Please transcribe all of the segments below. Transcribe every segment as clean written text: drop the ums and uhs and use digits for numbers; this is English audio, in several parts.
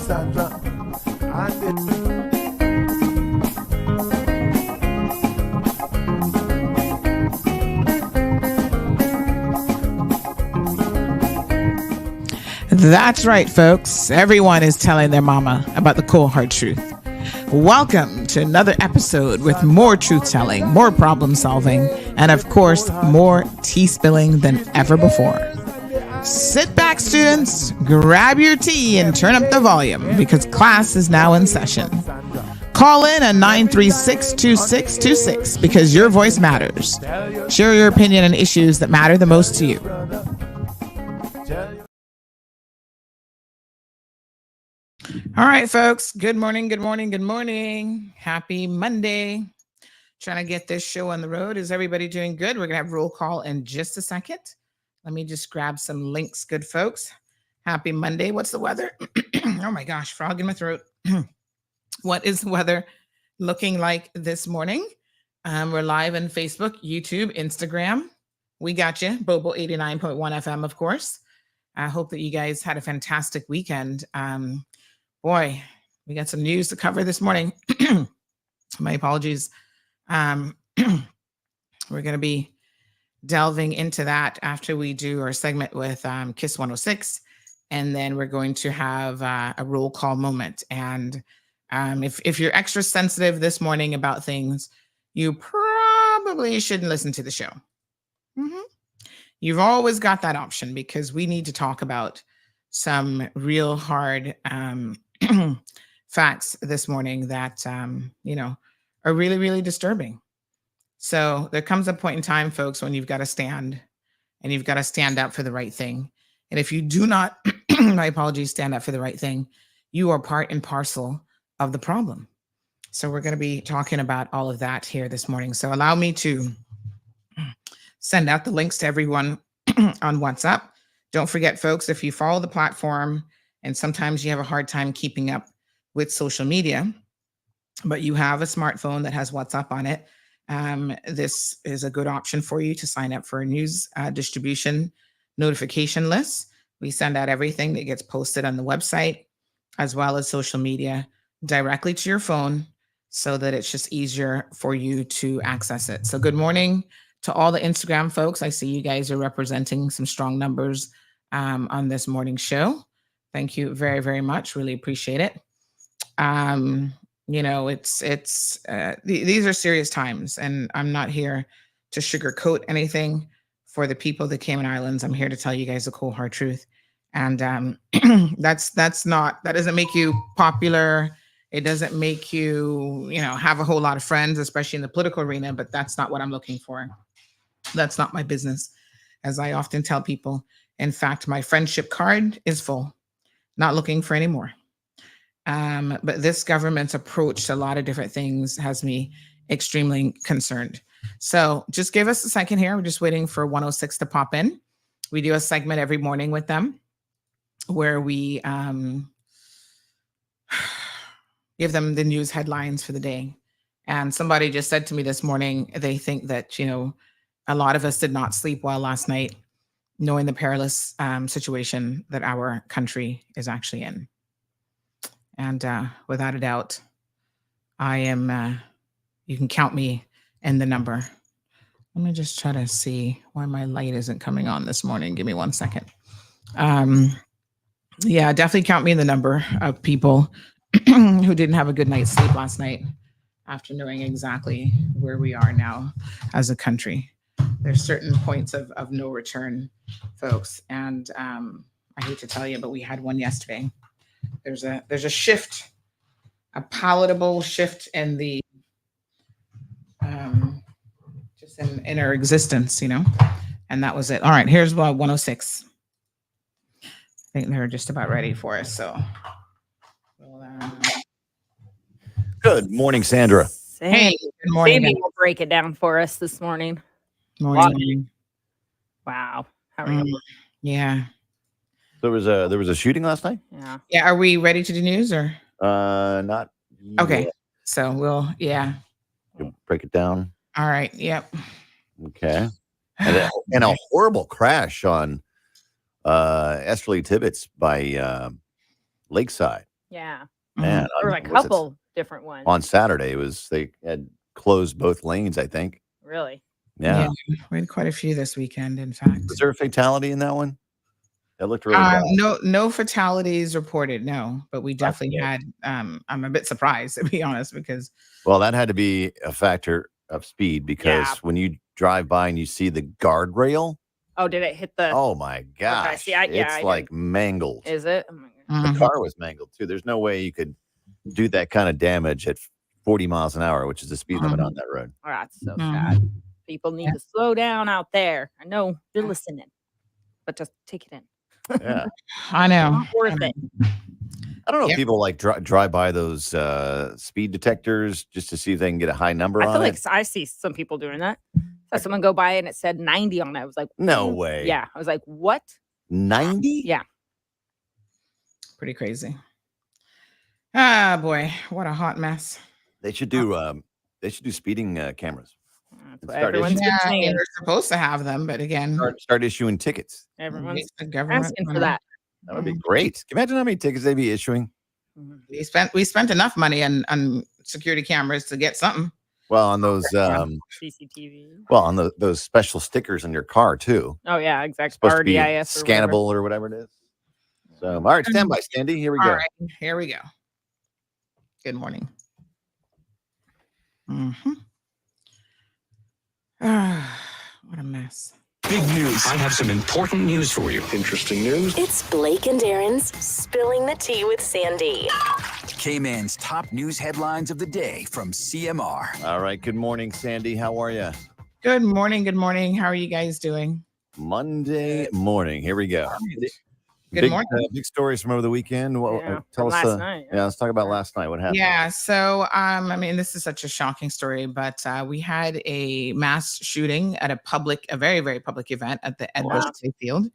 Sandra. That's right, folks. Everyone is telling their mama about the cold hard truth. Welcome to another episode with more truth telling, more problem solving, and of course, more tea spilling than ever before. Sit back, students, grab your tea and turn up the volume because class is now in session. Call in at 936-2626 because your voice matters. Share your opinion on issues that matter the most to you. All right, folks. Good morning, good morning, good morning. Happy Monday. Trying to get this show on the road. Is everybody doing good? We're going to have roll call in just a second. Let me just grab some links, good folks. Happy Monday. What's the weather? Oh my gosh, frog in my throat. What is the weather looking like this morning? We're live on Facebook, YouTube, Instagram. We got you. Bobo 89.1 FM, of course. I hope that you guys had a fantastic weekend. Boy, we got some news to cover this morning. My apologies. We're going to be delving into that after we do our segment with KISS 106. And then we're going to have a roll call moment. And if you're extra sensitive this morning about things, you probably shouldn't listen to the show. You've always got that option because we need to talk about some real hard facts this morning that, are really, really disturbing. So there comes a point in time, folks, when you've got to stand and you've got to stand up for the right thing. And if you do not, my apologies, stand up for the right thing, you are part and parcel of the problem. So we're going to be talking about all of that here this morning. So allow me to send out the links to everyone on WhatsApp. Don't forget, folks, if you follow the platform and sometimes you have a hard time keeping up with social media, but you have a smartphone that has WhatsApp on it, this is a good option for you to sign up for a news distribution notification list. We send out everything that gets posted on the website as well as social media directly to your phone so that it's just easier for you to access it. So good morning to all the Instagram folks. I see you guys are representing some strong numbers on this morning show. Thank you very, very much. Really appreciate it. These are serious times, and I'm not here to sugarcoat anything for the people of the Cayman Islands. I'm here to tell you guys the cold hard truth. And that doesn't make you popular. It doesn't make you, have a whole lot of friends, especially in the political arena, but that's not what I'm looking for. That's not my business. As I often tell people, in fact, my friendship card is full, not looking for any more. But this government's approach to a lot of different things has me extremely concerned. So just give us a second here. We're just waiting for 106 to pop in. We do a segment every morning with them where we give them the news headlines for the day. And somebody just said to me this morning, they think that, a lot of us did not sleep well last night, knowing the perilous situation that our country is actually in. And without a doubt, I am, you can count me in the number. Let me just try to see why my light isn't coming on this morning. Give me 1 second. Definitely count me in the number of people who didn't have a good night's sleep last night after knowing exactly where we are now as a country. There's certain points of no return, folks. And I hate to tell you, but we had one yesterday. There's a shift, a palatable shift in the just in our existence, and that was it. All right, here's 106. I think they're just about ready for us. So good morning, Sandra. Hey, good morning. Maybe will break it down for us this morning. Morning. Wow. How are you? Yeah. There was a shooting last night? Yeah. Are we ready to do news or? Not Okay. yet. So we'll You'll break it down. All right. Yep. Okay. And a horrible crash on Esterly Tibbetts by Lakeside. Yeah. Man, There were a couple different ones. on Saturday, they had closed both lanes, I think. Really? Yeah. We had quite a few this weekend, in fact. Was there a fatality in that one? It looked really bad. No fatalities reported, no, but we definitely had, I'm a bit surprised, to be honest, because. Well, that had to be a factor of speed because when you drive by and you see the guardrail. Oh, did it hit the? Oh my gosh. See, it's like mangled. Is it? Oh my God. The car was mangled too. There's no way you could do that kind of damage at 40 miles an hour, which is the speed limit on that road. Oh, that's so sad. People need to slow down out there. I know you're listening, but just take it in. Yeah. I know. Not worth it. I don't know if people like drive by those speed detectors just to see if they can get a high number on it. I feel like I see some people doing that. I saw someone go by and it said 90 on it. I was like, no way. Yeah. I was like, what? 90? Yeah. Pretty crazy. Ah, boy, what a hot mess. They should do speeding cameras. They're supposed to have them, but again, start issuing tickets. Everyone's the government asking for that. That would be great. Can you imagine how many tickets they'd be issuing? We spent enough money on security cameras to get something. Well, on those CCTV. Well, on those special stickers in your car too. Oh yeah, exactly. Supposed to be RDIS scannable or whatever it is. So, all right, stand by, Sandy. Here we go. All right, here we go. Good morning. What a mess. Big news. I have some important news for you. Interesting news. It's Blake and Darren's Spilling the Tea with Sandy. K-Man's top news headlines of the day from CMR. All right. Good morning, Sandy. How are you? Good morning. Good morning. How are you guys doing? Monday morning. Here we go. Good morning. Big stories from over the weekend. Tell us. Last night. Yeah, let's talk about last night. What happened? Yeah. So, I mean, this is such a shocking story, but we had a mass shooting at a very, very public event at the Ed Bush Playfield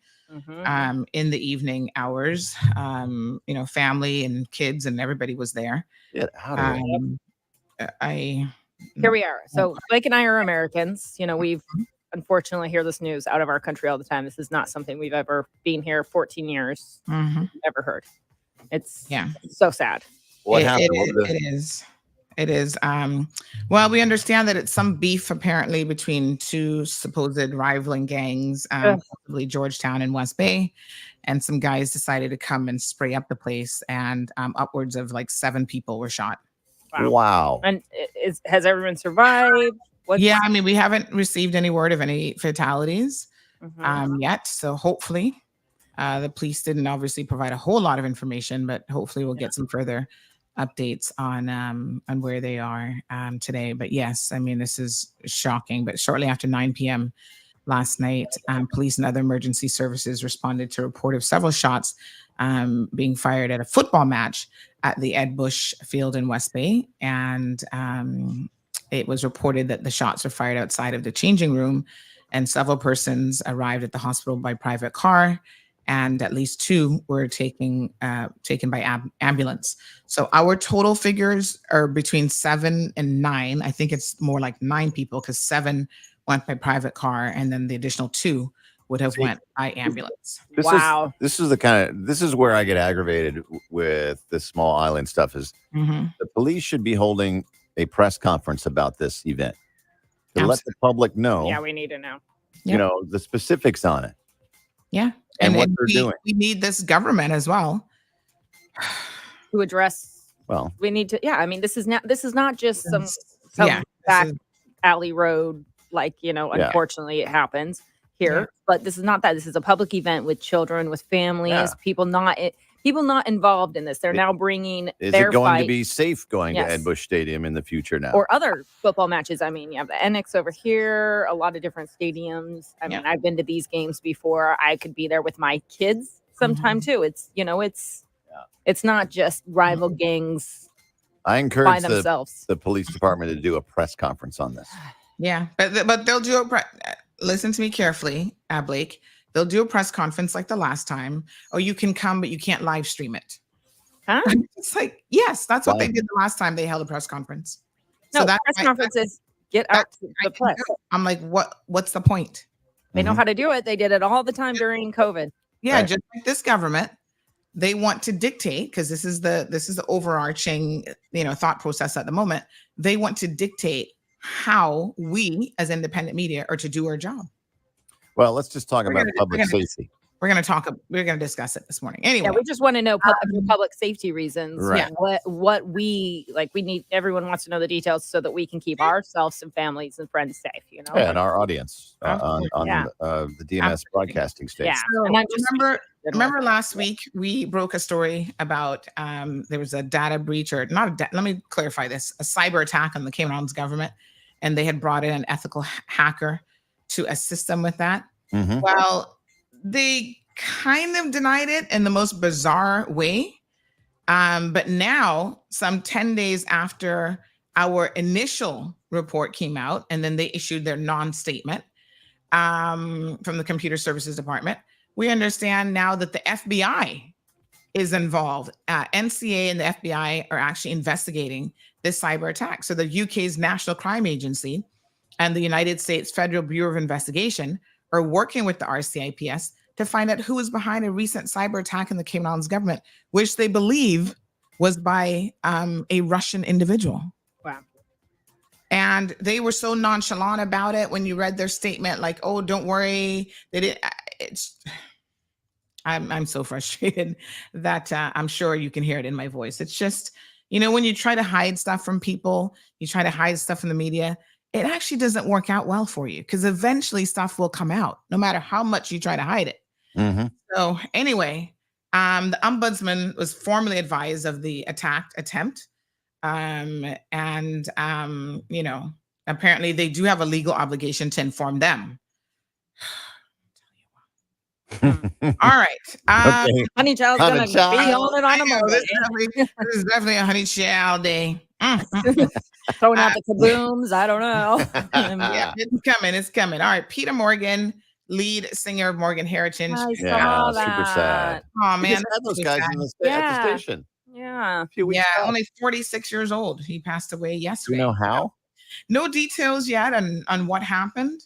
in the evening hours. Family and kids and everybody was there. Get out of here. Here we are. So Blake and I are Americans. We've unfortunately hear this news out of our country all the time. This is not something we've ever been here 14 years ever heard. It's so sad. What happened? It is. Well, we understand that it's some beef apparently between two supposed rivaling gangs, possibly Georgetown and West Bay, and some guys decided to come and spray up the place, and upwards of like 7 people were shot. Wow. And has everyone survived? I mean, we haven't received any word of any fatalities yet. So hopefully, the police didn't obviously provide a whole lot of information, but hopefully we'll get some further updates on where they are today. But yes, I mean, this is shocking. But shortly after 9 p.m. last night, police and other emergency services responded to a report of several shots being fired at a football match at the Ed Bush Field in West Bay. And it was reported that the shots were fired outside of the changing room, and several persons arrived at the hospital by private car, and at least 2 were taken by ambulance. So our total figures are between 7 and 9. I think it's more like 9 people because 7 went by private car, and then the additional 2 would have went by ambulance. This is where I get aggravated with this small island stuff. Is the police should be holding a press conference about this event to let the public know. Yeah, we need to know. The specifics on it. Yeah, and what they're doing. We need this government as well to address. Well, we need to. Yeah, I mean, this is not just some back alley road. Unfortunately, it happens here, but this is not that. This is a public event with children, with families, people not involved in this. They're now bringing Is their it going fight. To be safe going to Ed Bush Stadium in the future now? Or other football matches. I mean, you have the NX over here, a lot of different stadiums. I mean, I've been to these games before. I could be there with my kids sometime too. It's, it's not just rival gangs. I encourage by themselves. The police department to do a press conference on this. Yeah, but they'll do listen to me carefully, Blake. They'll do a press conference like the last time. Oh, you can come, but you can't live stream it. Huh? It's like, yes, that's what they did the last time they held a press conference. No, press conferences get out to the press. I'm like, what's the point? They know how to do it. They did it all the time during COVID. Yeah, just like this government. they want to dictate, because this is the overarching, thought process at the moment. They want to dictate how we as independent media are to do our job. Well, let's just talk about public safety. We're going to discuss it this morning. Anyway. Yeah, we just want to know for public safety reasons, right. what we need. Everyone wants to know the details so that we can keep ourselves and families and friends safe, Yeah, and our audience on the DMS broadcasting station. Yeah. So, and I remember last week we broke a story about there was a data breach, or let me clarify this, a cyber attack on the Cayman Islands government, and they had brought in an ethical hacker to assist them with that. Mm-hmm. Well, they kind of denied it in the most bizarre way. But now, some 10 days after our initial report came out, and then they issued their non-statement from the Computer Services Department, we understand now that the FBI is involved. NCA and the FBI are actually investigating this cyber attack. So the UK's National Crime Agency and the United States Federal Bureau of Investigation are working with the RCIPS to find out who is behind a recent cyber attack in the Cayman Islands government, which they believe was by a Russian individual. Wow. And they were so nonchalant about it when you read their statement, like, oh, don't worry. I'm so frustrated that I'm sure you can hear it in my voice. It's just, when you try to hide stuff from people, you try to hide stuff in the media, it actually doesn't work out well for you, because eventually stuff will come out, no matter how much you try to hide it. Mm-hmm. So anyway, the ombudsman was formally advised of the attempt. Apparently they do have a legal obligation to inform them. All right. Okay. Honey Child's going to be on it on a Monday. This is definitely a honey child day. Throwing out the kabooms. I don't know. Yeah, it's coming. All right. Peter Morgan, lead singer of Morgan Heritage. I saw that. Super sad. Oh, man. Had those guys at the station. Yeah. A few weeks back. Only 46 years old. He passed away yesterday. Do you know how? No details yet on what happened.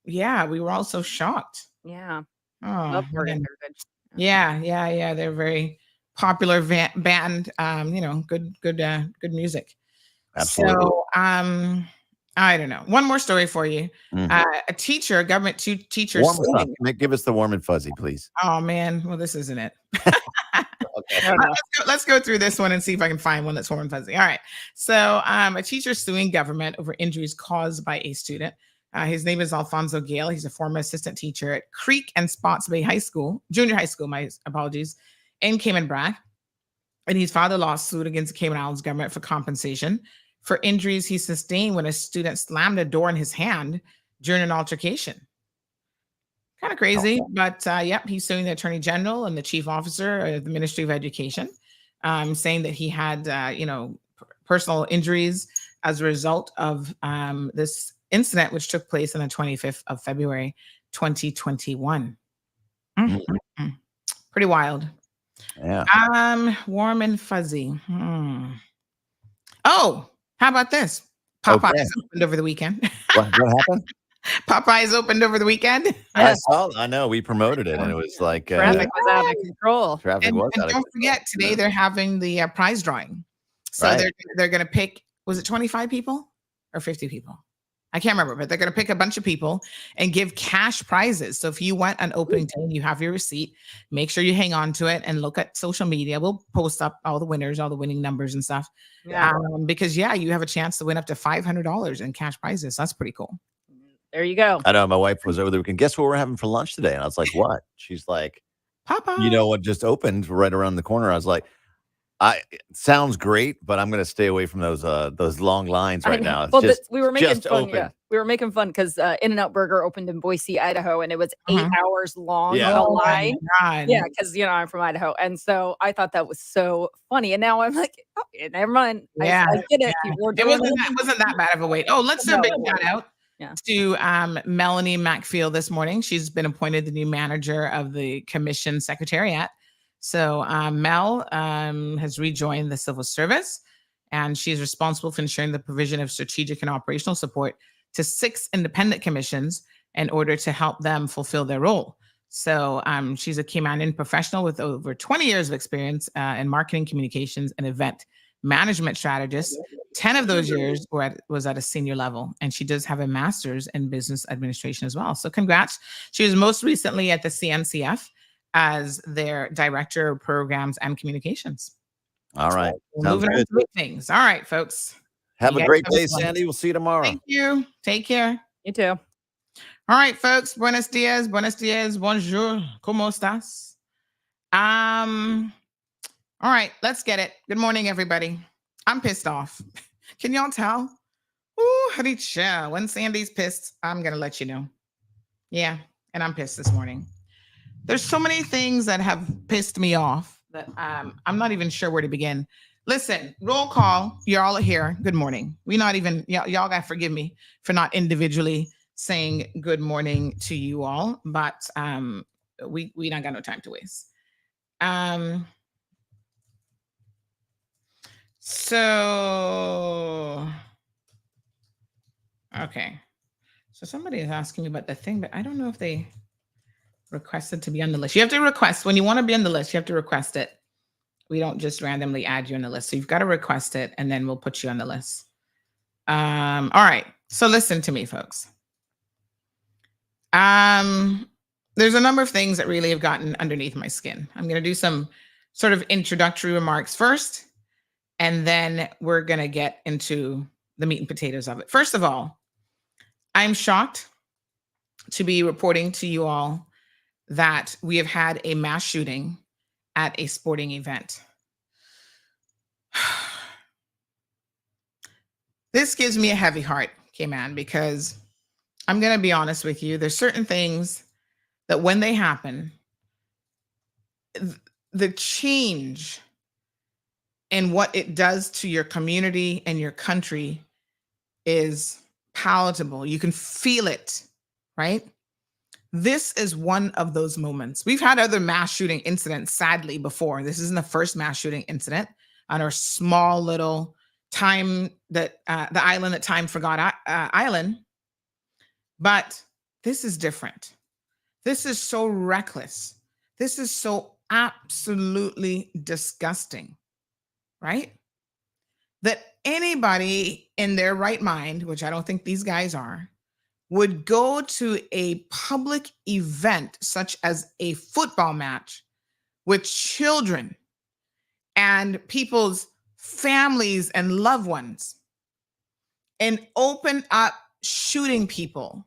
Yeah, we were all so shocked. Yeah. Oh, Love Morgan Heritage. Yeah. They're very popular band. Good music. Absolutely. So, I don't know. One more story for you. Mm-hmm. A government teacher. Give us the warm and fuzzy, please. Oh man, well, this isn't it. Okay. Let's go through this one and see if I can find one that's warm and fuzzy. All right. So, a teacher suing government over injuries caused by a student. His name is Alfonso Gale. He's a former assistant teacher at Creek and Spots Bay Junior High School, my apologies, in Cayman Brac. And he's filed a lawsuit against the Cayman Islands government for compensation for injuries he sustained when a student slammed a door in his hand during an altercation. Kind of crazy, but he's suing the Attorney General and the Chief Officer of the Ministry of Education, saying that he had, personal injuries as a result of this incident, which took place on the 25th of February, 2021. Mm-hmm. Pretty wild. Yeah. Warm and fuzzy. Oh, how about this? Popeyes opened over the weekend. What happened? Popeyes opened over the weekend. I know. We promoted it, and it was like traffic was out of control. Traffic was out of control. Don't forget, today they're having the prize drawing. So they're going to pick. Was it 25 people or 50 people? I can't remember, but they're going to pick a bunch of people and give cash prizes. So if you went on opening day and you have your receipt, make sure you hang on to it and look at social media. We'll post up all the winners, all the winning numbers and stuff. Yeah. Because you have a chance to win up to $500 in cash prizes. That's pretty cool. There you go. I know my wife was over the weekend. Guess what we're having for lunch today? And I was like, what? She's like, Popeye. You know what just opened right around the corner? I was like, it sounds great, but I'm going to stay away from those long lines right now. Well, we were making fun. Yeah, we were making fun because In-N-Out Burger opened in Boise, Idaho, and it was 8 hours long. The line. Yeah, because I'm from Idaho, and so I thought that was so funny. And now I'm like, never mind. Yeah, I get it. It wasn't that bad of a wait. Oh, let's do a big shout out to Melanie Macfield this morning. She's been appointed the new manager of the commission secretariat. So Mel has rejoined the civil service, and she's responsible for ensuring the provision of strategic and operational support to 6 independent commissions in order to help them fulfill their role. So she's a Caymanian professional with over 20 years of experience in marketing, communications, and event management strategist. 10 of those years was at a senior level, and she does have a master's in business administration as well. So congrats. She was most recently at the CNCF as their director of programs and communications. All right. So moving on to big things. All right, folks. Have a great day, Sandy. We'll see you tomorrow. Thank you. Take care. You too. All right, folks. Buenos dias. Bonjour. ¿Cómo estás? All right, let's get it. Good morning, everybody. I'm pissed off. Can y'all tell? Ooh, Haricha. When Sandy's pissed, I'm going to let you know. Yeah, and I'm pissed this morning. There's so many things that have pissed me off that I'm not even sure where to begin. Listen, roll call. You're all here. Good morning. Y'all got to forgive me for not individually saying good morning to you all, but we don't got no time to waste. So, okay. So somebody is asking me about the thing, but I don't know if they requested to be on the list. You have to request. When you want to be on the list, you have to request it. We don't just randomly add you on the list. So you've got to request it, and then we'll put you on the list. All right. So listen to me, folks. There's a number of things that really have gotten underneath my skin. I'm going to do some sort of introductory remarks first, and then we're going to get into the meat and potatoes of it. First of all, I'm shocked to be reporting to you all that we have had a mass shooting at a sporting event. This gives me a heavy heart, Cayman, because I'm going to be honest with you. There's certain things that when they happen, the change in what it does to your community and your country is palatable. You can feel it, right? This is one of those moments. We've had other mass shooting incidents, sadly, before. This isn't the first mass shooting incident on our small little time that the island that time forgot island. But this is different. This is so reckless. This is so absolutely disgusting, right? That anybody in their right mind, which I don't think these guys are, would go to a public event such as a football match with children and people's families and loved ones and open up shooting people.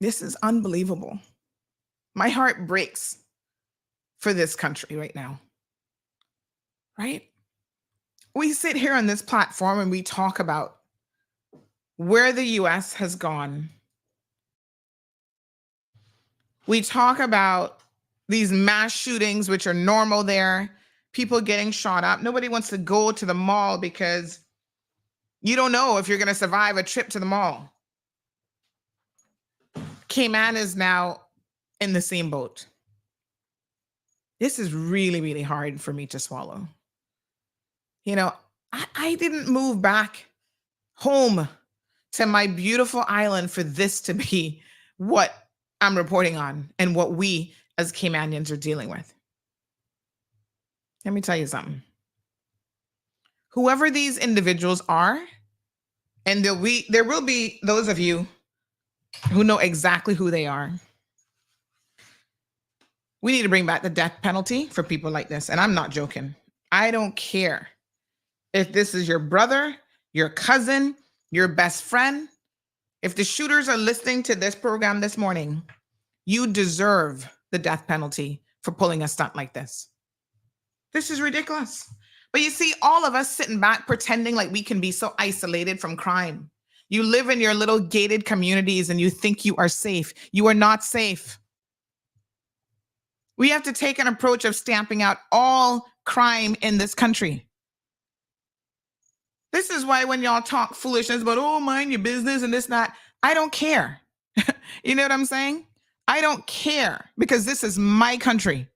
This is unbelievable. My heart breaks for this country right now, right? We sit here on this platform and we talk about where the US has gone. We talk about these mass shootings, which are normal there, people getting shot up. Nobody wants to go to the mall because you don't know if you're going to survive a trip to the mall. Cayman is now in the same boat. This is really, really hard for me to swallow. You know, I didn't move back home to my beautiful island for this to be what I'm reporting on and what we as Caymanians are dealing with. Let me tell you something. Whoever these individuals are, and there will be those of you who know exactly who they are. We need to bring back the death penalty for people like this. And I'm not joking. I don't care if this is your brother, your cousin, your best friend. If the shooters are listening to this program this morning, you deserve the death penalty for pulling a stunt like this. This is ridiculous. But you see, all of us sitting back pretending like we can be so isolated from crime. You live in your little gated communities and you think you are safe. You are not safe. We have to take an approach of stamping out all crime in this country. This is why when y'all talk foolishness about, oh, mind your business and this, that, I don't care. You know what I'm saying? I don't care because this is my country.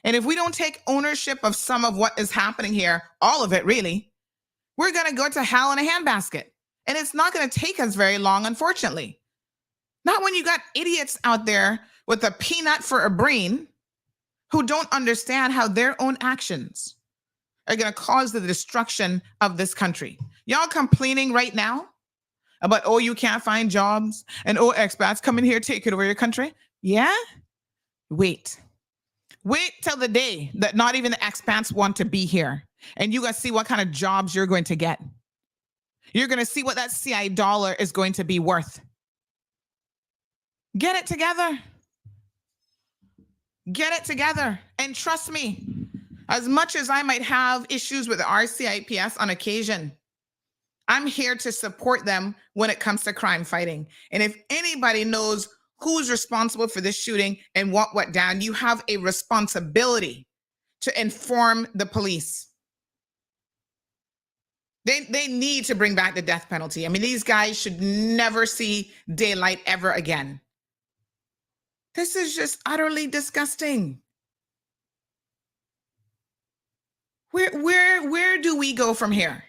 And if we don't take ownership of some of what is happening here, all of it really, we're going to go to hell in a handbasket. And it's not going to take us very long, unfortunately. Not when you got idiots out there with a peanut for a brain who don't understand how their own actions are going to cause the destruction of this country. Y'all complaining right now about, oh, you can't find jobs and oh, expats come in here, take it over your country. Yeah? Wait till the day that not even the expats want to be here. And you guys see what kind of jobs you're going to get. You're going to see what that CI dollar is going to be worth. Get it together. Get it together. And trust me, as much as I might have issues with the RCIPS on occasion, I'm here to support them when it comes to crime fighting. And if anybody knows who's responsible for this shooting and what went down, you have a responsibility to inform the police. They need to bring back the death penalty. I mean, these guys should never see daylight ever again. This is just utterly disgusting. Where do we go from here?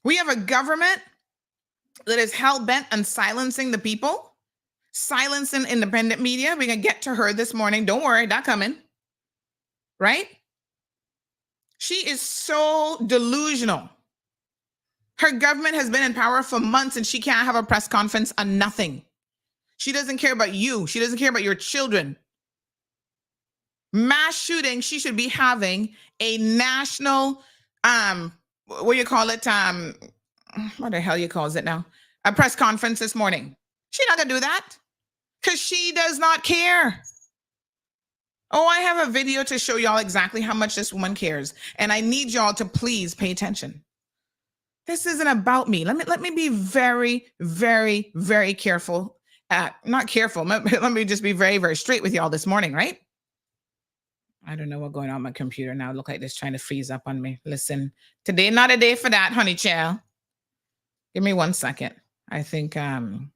We have a government that is hell-bent on silencing the people, silencing independent media. We're going to get to her this morning. Don't worry, not coming. Right? She is so delusional. Her government has been in power for months and she can't have a press conference on nothing. She doesn't care about you. She doesn't care about your children. Mass shooting, she should be having a national, what do you call it? What the hell you calls it now? A press conference this morning. She's not gonna do that because she does not care. Oh, I have a video to show y'all exactly how much this woman cares. And I need y'all to please pay attention. This isn't about me. Let me be very, very, very careful. Not careful. Let me just be very, very straight with y'all this morning, right? I don't know what's going on with my computer now. Look like it's trying to freeze up on me. Listen, today not a day for that, honey child. Give me 1 second. I think Firefox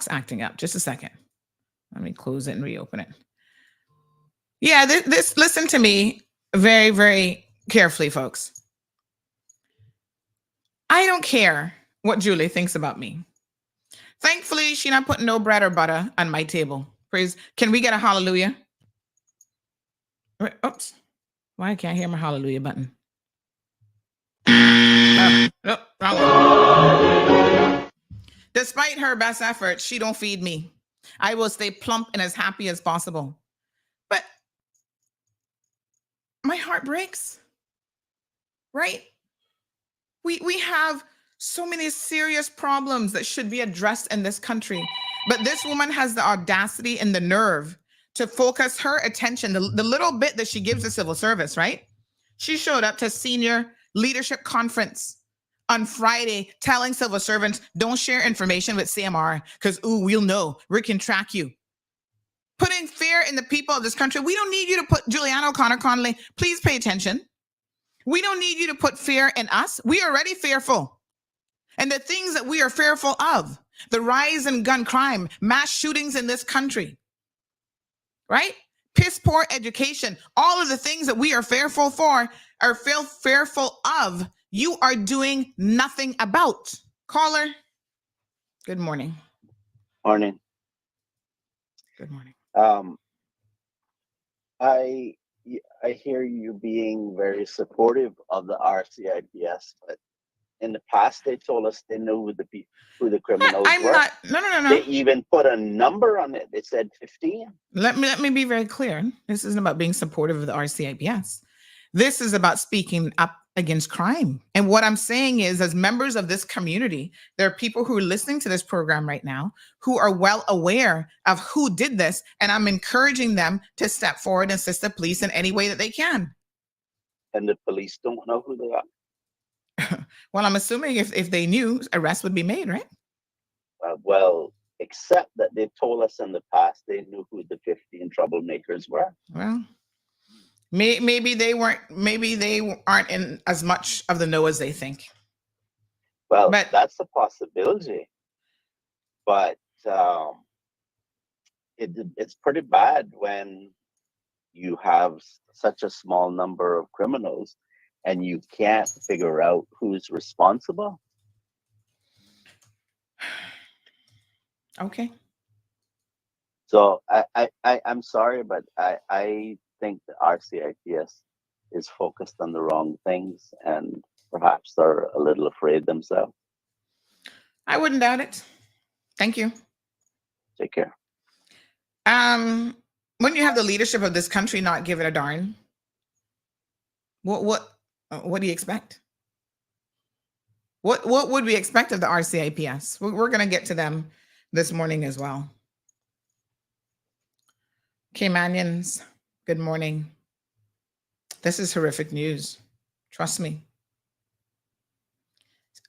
acting up. Just a second. Let me close it and reopen it. Yeah, this listen to me very, very carefully, folks. I don't care what Julie thinks about me. Thankfully, she not putting no bread or butter on my table. Praise. Can we get a hallelujah? Oops. Why I can't hear my hallelujah button? Wrong one. Despite her best efforts, she don't feed me. I will stay plump and as happy as possible. But my heart breaks, right? We have so many serious problems that should be addressed in this country. But this woman has the audacity and the nerve to focus her attention, the little bit that she gives the civil service, right? She showed up to senior leadership conference on Friday telling civil servants, don't share information with CMR because, ooh, we'll know. We can track you. Putting fear in the people of this country. We don't need you to put Juliana O'Connor Connolly. Please pay attention. We don't need you to put fear in us. We are already fearful. And the things that we are fearful of, the rise in gun crime, mass shootings in this country, right? Piss poor education, all of the things that we are fearful for, are fearful of, you are doing nothing about. Caller, good morning. Morning. Good morning. I hear you being very supportive of the RCIPS, but in the past they told us they knew who the criminals were. Not. No. They even put a number on it. They said 15. Let me be very clear. This isn't about being supportive of the RCIPS. This is about speaking up against crime. And what I'm saying is, as members of this community, there are people who are listening to this program right now who are well aware of who did this. And I'm encouraging them to step forward and assist the police in any way that they can. And the police don't know who they are. Well, I'm assuming if they knew, arrest would be made, right? Well, except that they told us in the past they knew who the 15 troublemakers were. Well, maybe they weren't. Maybe they aren't in as much of the know as they think. Well, but that's a possibility. But it's pretty bad when you have such a small number of criminals and you can't figure out who's responsible. Okay. So I'm sorry, but I think the RCIPS is focused on the wrong things, and perhaps they're a little afraid themselves. I wouldn't doubt it. Thank you. Take care. When you have the leadership of this country not giving a darn, what do you expect? What would we expect of the RCIPS? We're going to get to them this morning as well. Caymanians, good morning. This is horrific news. Trust me.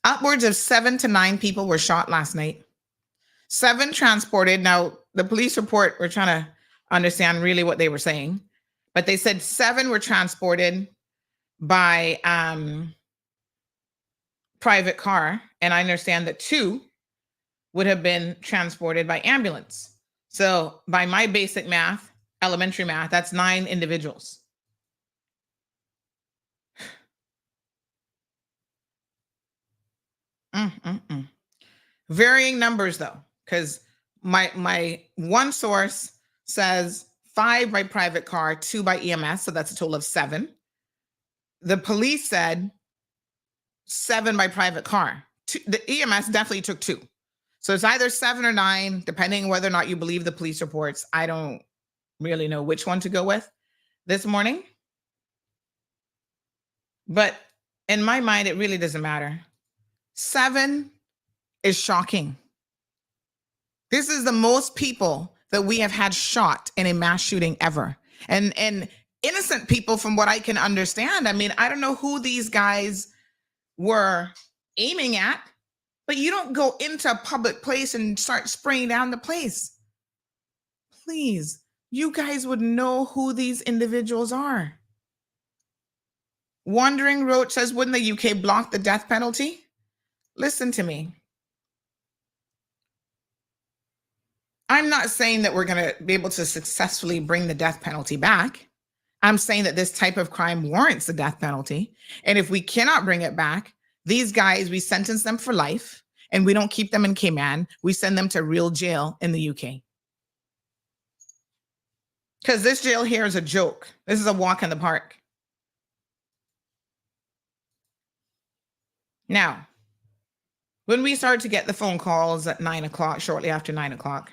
Upwards of 7 to 9 people were shot last night. 7 transported. Now, the police report, we're trying to understand really what they were saying, but they said 7 were transported by private car, and I understand that 2 would have been transported by ambulance. So by my basic math, elementary math, that's 9 individuals. Varying numbers though, because my one source says 5 by private car, 2 by EMS, so that's a total of 7. The police said 7 by private car. The EMS definitely took 2. So it's either 7 or 9, depending whether or not you believe the police reports. I don't really know which one to go with this morning. But in my mind, it really doesn't matter. 7 is shocking. This is the most people that we have had shot in a mass shooting ever. And innocent people, from what I can understand. I mean, I don't know who these guys were aiming at, but you don't go into a public place and start spraying down the place. Please, you guys would know who these individuals are. Wandering Roach says, wouldn't the UK block the death penalty? Listen to me. I'm not saying that we're going to be able to successfully bring the death penalty back. I'm saying that this type of crime warrants the death penalty. And if we cannot bring it back, these guys, we sentence them for life, and we don't keep them in Cayman. We send them to real jail in the UK. Because this jail here is a joke. This is a walk in the park. Now, when we started to get the phone calls at 9 o'clock, shortly after 9 o'clock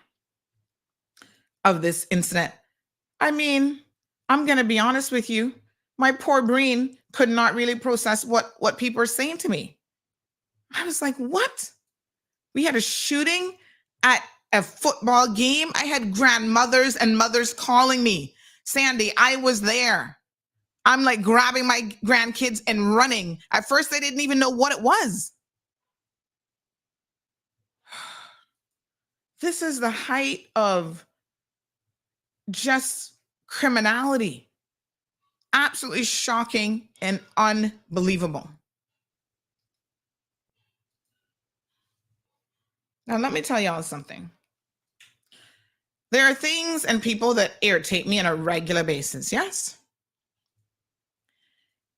of this incident, I mean, I'm going to be honest with you. My poor brain could not really process what people are saying to me. I was like, what? We had a shooting at a football game. I had grandmothers and mothers calling me. Sandy, I was there. I'm like grabbing my grandkids and running. At first, they didn't even know what it was. This is the height of just criminality. Absolutely shocking and unbelievable. Now, let me tell y'all something. There are things and people that irritate me on a regular basis, yes?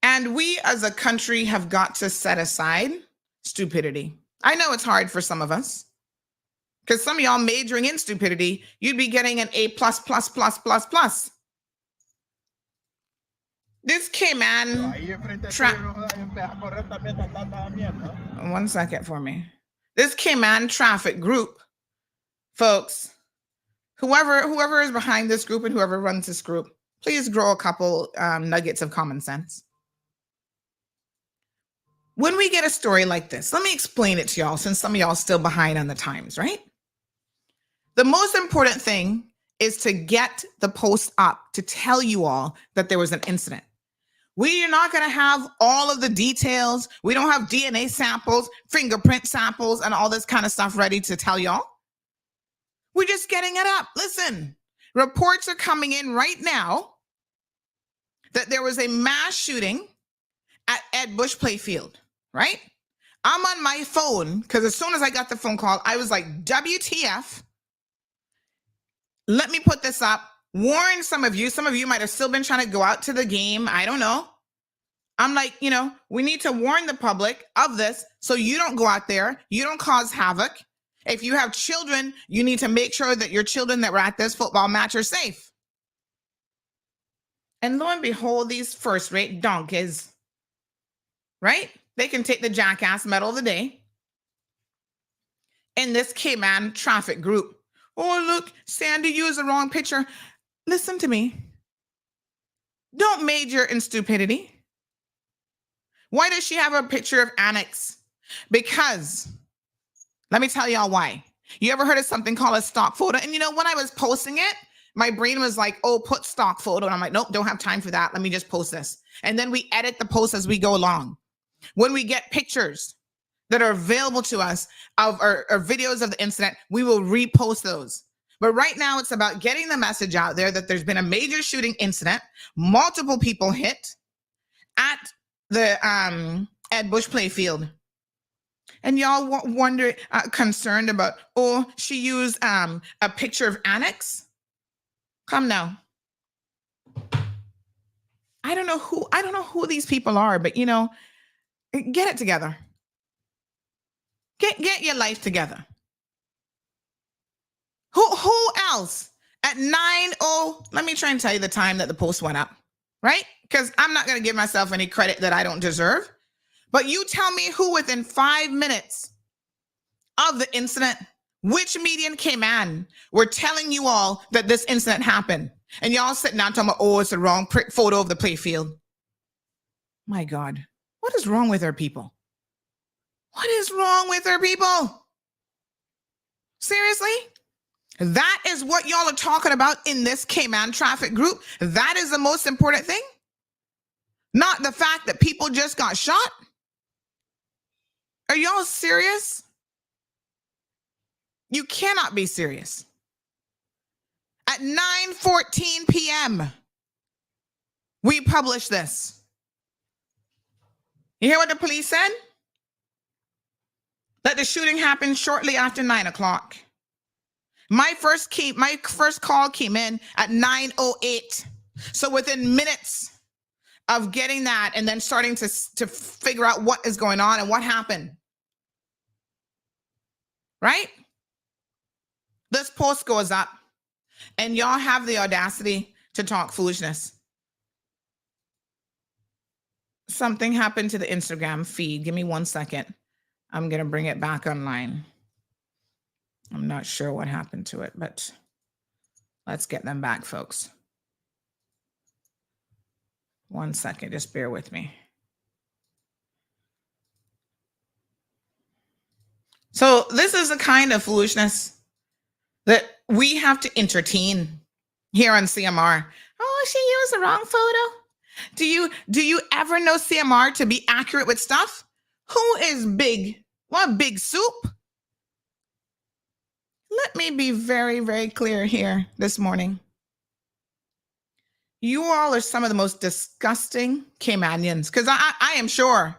And we as a country have got to set aside stupidity. I know it's hard for some of us, because some of y'all majoring in stupidity, you'd be getting an A++++++. This Cayman. One second for me. This Cayman traffic group, folks, whoever is behind this group and whoever runs this group, please grow a couple nuggets of common sense. When we get a story like this, let me explain it to y'all, since some of y'all are still behind on the times, right? The most important thing is to get the post up to tell you all that there was an incident. We are not going to have all of the details. We don't have DNA samples, fingerprint samples, and all this kind of stuff ready to tell y'all. We're just getting it up. Listen, reports are coming in right now that there was a mass shooting at Ed Bush Playfield, right? I'm on my phone because as soon as I got the phone call, I was like, WTF? Let me put this up. Warn some of you. Some of you might have still been trying to go out to the game. I don't know. I'm like, we need to warn the public of this so you don't go out there. You don't cause havoc. If you have children, you need to make sure that your children that were at this football match are safe. And lo and behold, these first-rate donkeys, right? They can take the jackass medal of the day in this Cayman traffic group. Oh, look, Sandy used the wrong picture. Listen to me. Don't major in stupidity. Why does she have a picture of Annex? Because, let me tell y'all why. You ever heard of something called a stock photo? And you know, when I was posting it, my brain was like, oh, put stock photo. And I'm like, nope, don't have time for that. Let me just post this. And then we edit the post as we go along. When we get pictures that are available to us of or videos of the incident, we will repost those. But right now it's about getting the message out there that there's been a major shooting incident, multiple people hit at the Ed Bush playfield. And y'all wonder, concerned about, oh, she used a picture of Annex. Come now. I don't know who these people are, but you know, get it together. Get your life together. Who else at 9:00? Let me try and tell you the time that the post went up, right? Because I'm not going to give myself any credit that I don't deserve. But you tell me who within 5 minutes of the incident, which media in Cayman were telling you all that this incident happened. And y'all sitting down talking about, oh, it's the wrong photo of the playfield. My God, what is wrong with our people? What is wrong with our people? Seriously? That is what y'all are talking about in this Cayman traffic group? That is the most important thing? Not the fact that people just got shot? Are y'all serious? You cannot be serious. At 9:14 p.m., we published this. You hear what the police said? That the shooting happened shortly after 9 o'clock. My first call came in at 9:08. So within minutes of getting that and then starting to figure out what is going on and what happened. Right? This post goes up and y'all have the audacity to talk foolishness. Something happened to the Instagram feed. Give me 1 second. I'm going to bring it back online. I'm not sure what happened to it, but let's get them back, folks. 1 second, just bear with me. So this is the kind of foolishness that we have to entertain here on CMR. Oh, she used the wrong photo. Do you ever know CMR to be accurate with stuff? Who is big? What big soup? Let me be very, very clear here this morning. You all are some of the most disgusting Caymanians, because I am sure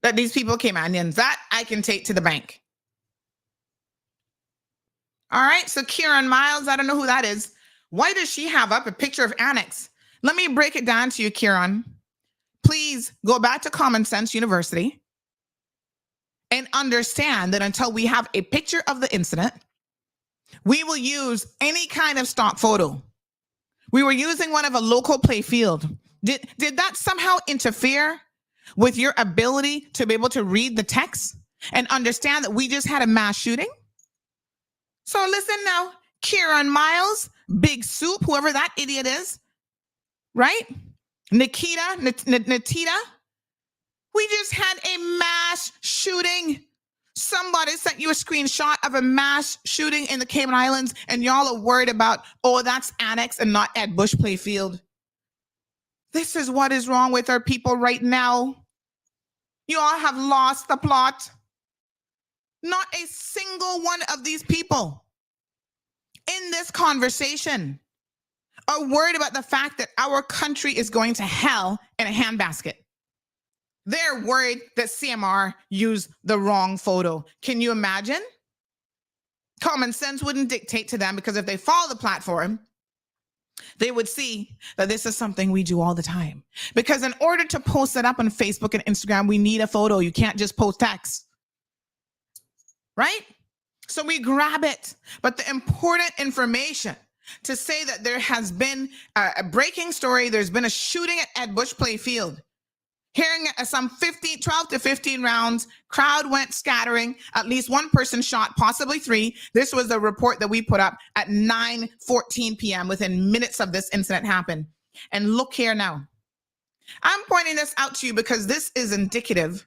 that these people are Caymanians. That I can take to the bank. All right, so Kieran Miles, I don't know who that is. Why does she have up a picture of Annex? Let me break it down to you, Kieran. Please go back to Common Sense University and understand that until we have a picture of the incident, we will use any kind of stock photo. We were using one of a local play field. Did that somehow interfere with your ability to be able to read the text and understand that we just had a mass shooting? So listen now, Kieran Miles, Big Soup, whoever that idiot is, right? Natita, we just had a mass shooting. Somebody sent you a screenshot of a mass shooting in the Cayman Islands, and y'all are worried about, oh, that's Annex and not at Bush Playfield. This is what is wrong with our people right now. You all have lost the plot. Not a single one of these people in this conversation are worried about the fact that our country is going to hell in a handbasket. They're worried that CMR used the wrong photo. Can you imagine? Common sense wouldn't dictate to them, because if they follow the platform, they would see that this is something we do all the time. Because in order to post it up on Facebook and Instagram, we need a photo. You can't just post text. Right? So we grab it. But the important information to say that there has been a breaking story, there's been a shooting at Bush Playfield. Hearing some 12 to 15 rounds, crowd went scattering, at least one person shot, possibly three. This was a report that we put up at 9:14 p.m. within minutes of this incident happened. And look here now. I'm pointing this out to you because this is indicative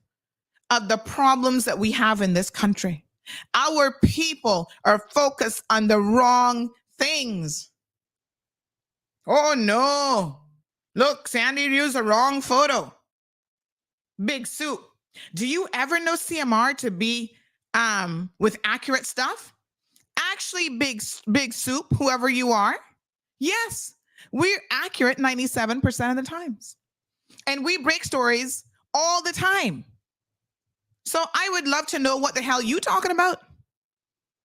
of the problems that we have in this country. Our people are focused on the wrong things. Oh no. Look, Sandy used the wrong photo. Big Soup. Do you ever know CMR to be with accurate stuff? Actually, Big Soup, whoever you are, yes, we're accurate 97% of the times. And we break stories all the time. So I would love to know what the hell you talking about.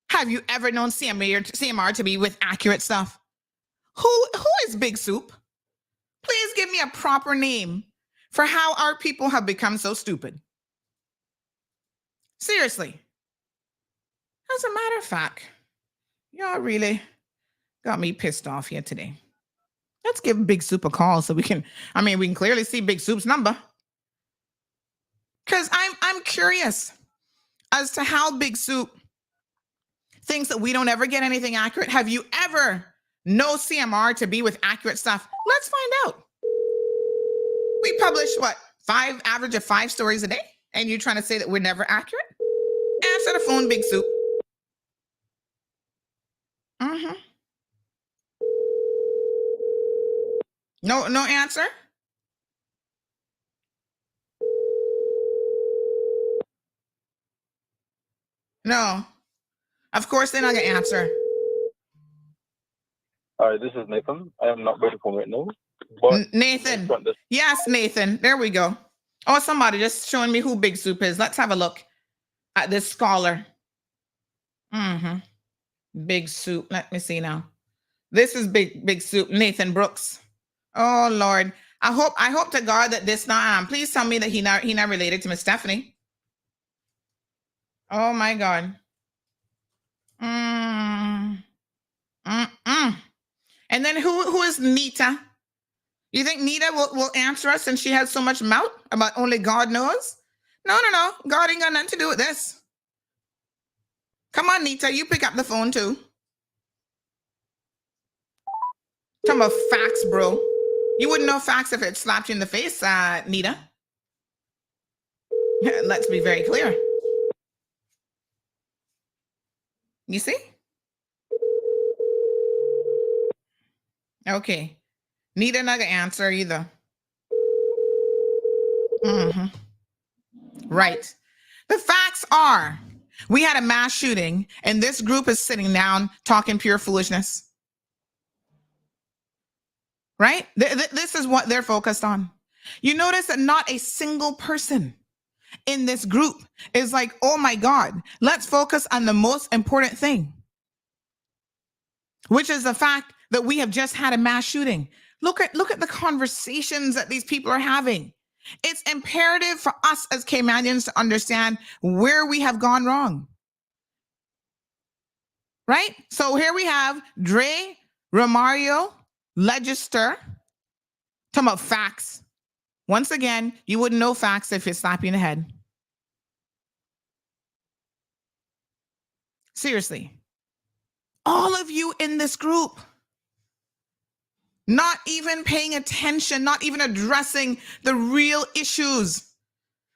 Have you ever known CMR to be with accurate stuff? Who is Big Soup? Please give me a proper name for how our people have become so stupid. Seriously. As a matter of fact, y'all really got me pissed off here today. Let's give Big Soup a call so we can clearly see Big Soup's number. Because I'm curious as to how Big Soup thinks that we don't ever get anything accurate. Have you ever known CMR to be with accurate stuff? Let's find out. We publish average of 5 stories a day, and you're trying to say that we're never accurate? Answer the phone, Big Soup. No answer? No. Of course they're not gonna answer. Hi, this is Nathan. I am not ready for right now. Nathan. Yes, Nathan. There we go. Oh, somebody just showing me who Big Soup is. Let's have a look at this scholar. Big Soup. Let me see now. This is Big Soup. Nathan Brooks. Oh Lord. I hope to God that this not please tell me that he not related to Miss Stephanie. Oh my God. And then who is Nita? You think Nita will answer us and she has so much mouth about only God knows? No. God ain't got nothing to do with this. Come on, Nita, you pick up the phone too. Talking about facts, bro. You wouldn't know facts if it slapped you in the face, Nita. Let's be very clear. You see? Okay. Need another answer either. Right. The facts are, we had a mass shooting and this group is sitting down talking pure foolishness. Right? This is what they're focused on. You notice that not a single person in this group is like, oh my God, let's focus on the most important thing, which is the fact that we have just had a mass shooting. Look at the conversations that these people are having. It's imperative for us as Caymanians to understand where we have gone wrong. Right? So here we have Dre, Romario, Legister, talking about facts. Once again, you wouldn't know facts if it slapped you in the head. Seriously. All of you in this group, not even paying attention, not even addressing the real issues.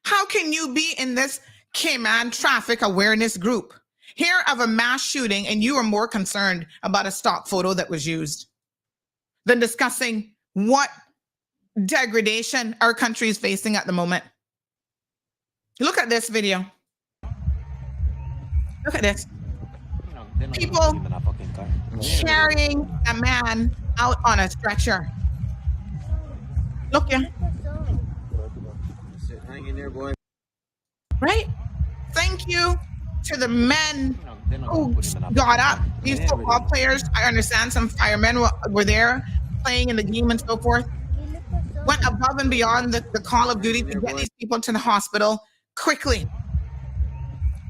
How can you be in this Cayman traffic awareness group, hear of a mass shooting, and you are more concerned about a stock photo that was used than discussing what degradation our country is facing at the moment? Look at this video. Look at this. People carrying a man out on a stretcher. Look, yeah. Hang in there, boy. Right? Thank you to the men who got up. These football players, I understand some firemen were there playing in the game and so forth. Went above and beyond the call of duty to get these people to the hospital quickly.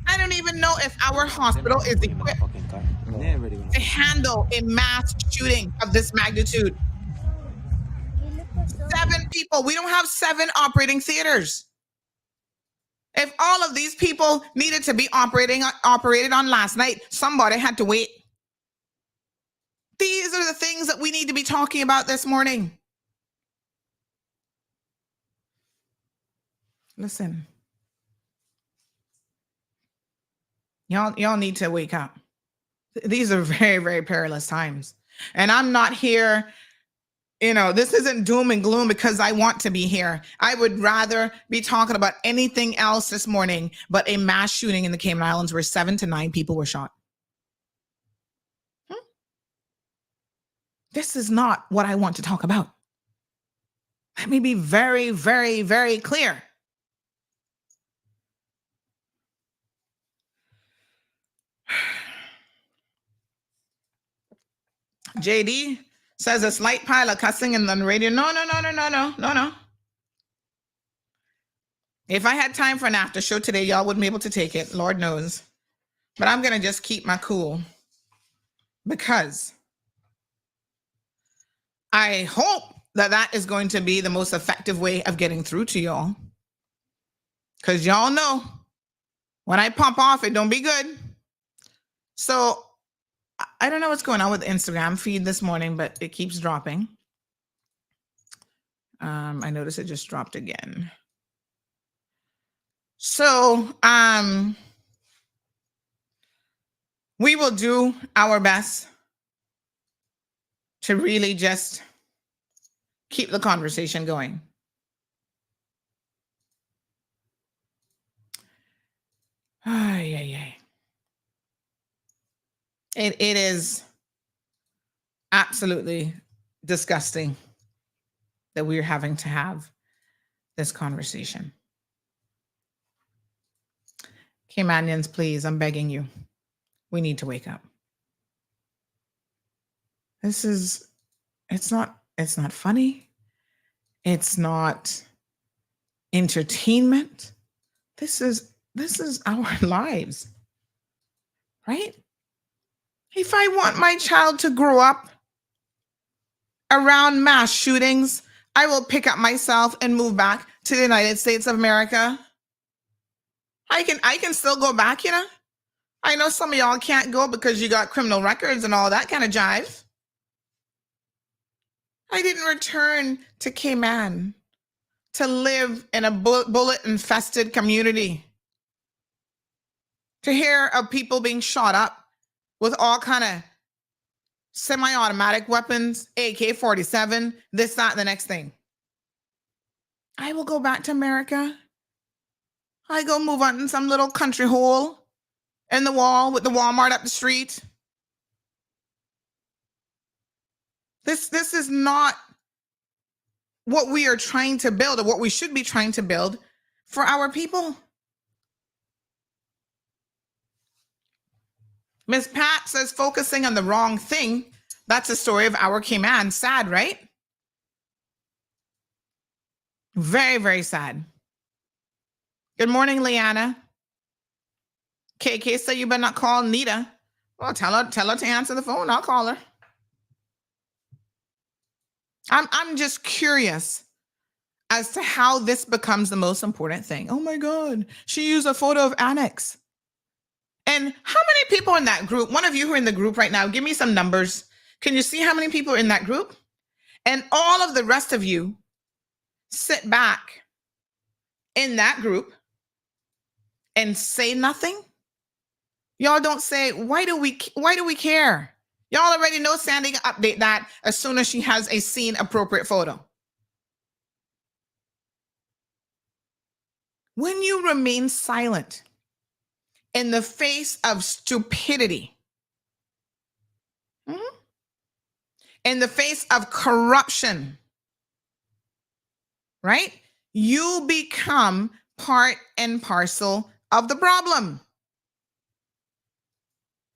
And don't even know if our hospital is equipped to handle a mass shooting of this magnitude. 7 people. We don't have 7 operating theaters. If all of these people needed to be operated on last night, somebody had to wait. These are the things that we need to be talking about this morning. Listen, y'all need to wake up. These are very, very perilous times. And I'm not here, this isn't doom and gloom because I want to be here. I would rather be talking about anything else this morning but a mass shooting in the Cayman Islands where 7 to 9 people were shot. This is not what I want to talk about. Let me be very, very, very clear. JD says a slight pile of cussing and then radio. No. If I had time for an after show today, y'all wouldn't be able to take it. Lord knows. But I'm going to just keep my cool because I hope that is going to be the most effective way of getting through to y'all. Because y'all know when I pop off, it don't be good. So I don't know what's going on with the Instagram feed this morning, but it keeps dropping. I noticed it just dropped again. So we will do our best to really just keep the conversation going. It is absolutely disgusting that we're having to have this conversation. Caymanians, please, I'm begging you. We need to wake up. It's not funny. It's not entertainment. This is our lives, right? If I want my child to grow up around mass shootings, I will pick up myself and move back to the United States of America. I can still go back, I know some of y'all can't go because you got criminal records and all that kind of jive. I didn't return to Cayman to live in a bullet-infested community, to hear of people being shot up with all kind of semi-automatic weapons, AK-47, this, that, and the next thing. I will go back to America. I go move on in some little country hole in the wall with the Walmart up the street. This is not what we are trying to build or what we should be trying to build for our people. Miss Pat says focusing on the wrong thing. That's the story of our Cayman. Sad, right? Very, very sad. Good morning, Leanna. KK said you better not call Nita. Well, tell her to answer the phone. I'll call her. I'm just curious as to how this becomes the most important thing. Oh my God, she used a photo of Annex. And how many people in that group? One of you who are in the group right now, give me some numbers. Can you see how many people are in that group? And all of the rest of you sit back in that group and say nothing. Y'all don't say, why do we care? Y'all already know Sandy can update that as soon as she has a scene appropriate photo. When you remain silent in the face of stupidity, in the face of corruption, right? You become part and parcel of the problem.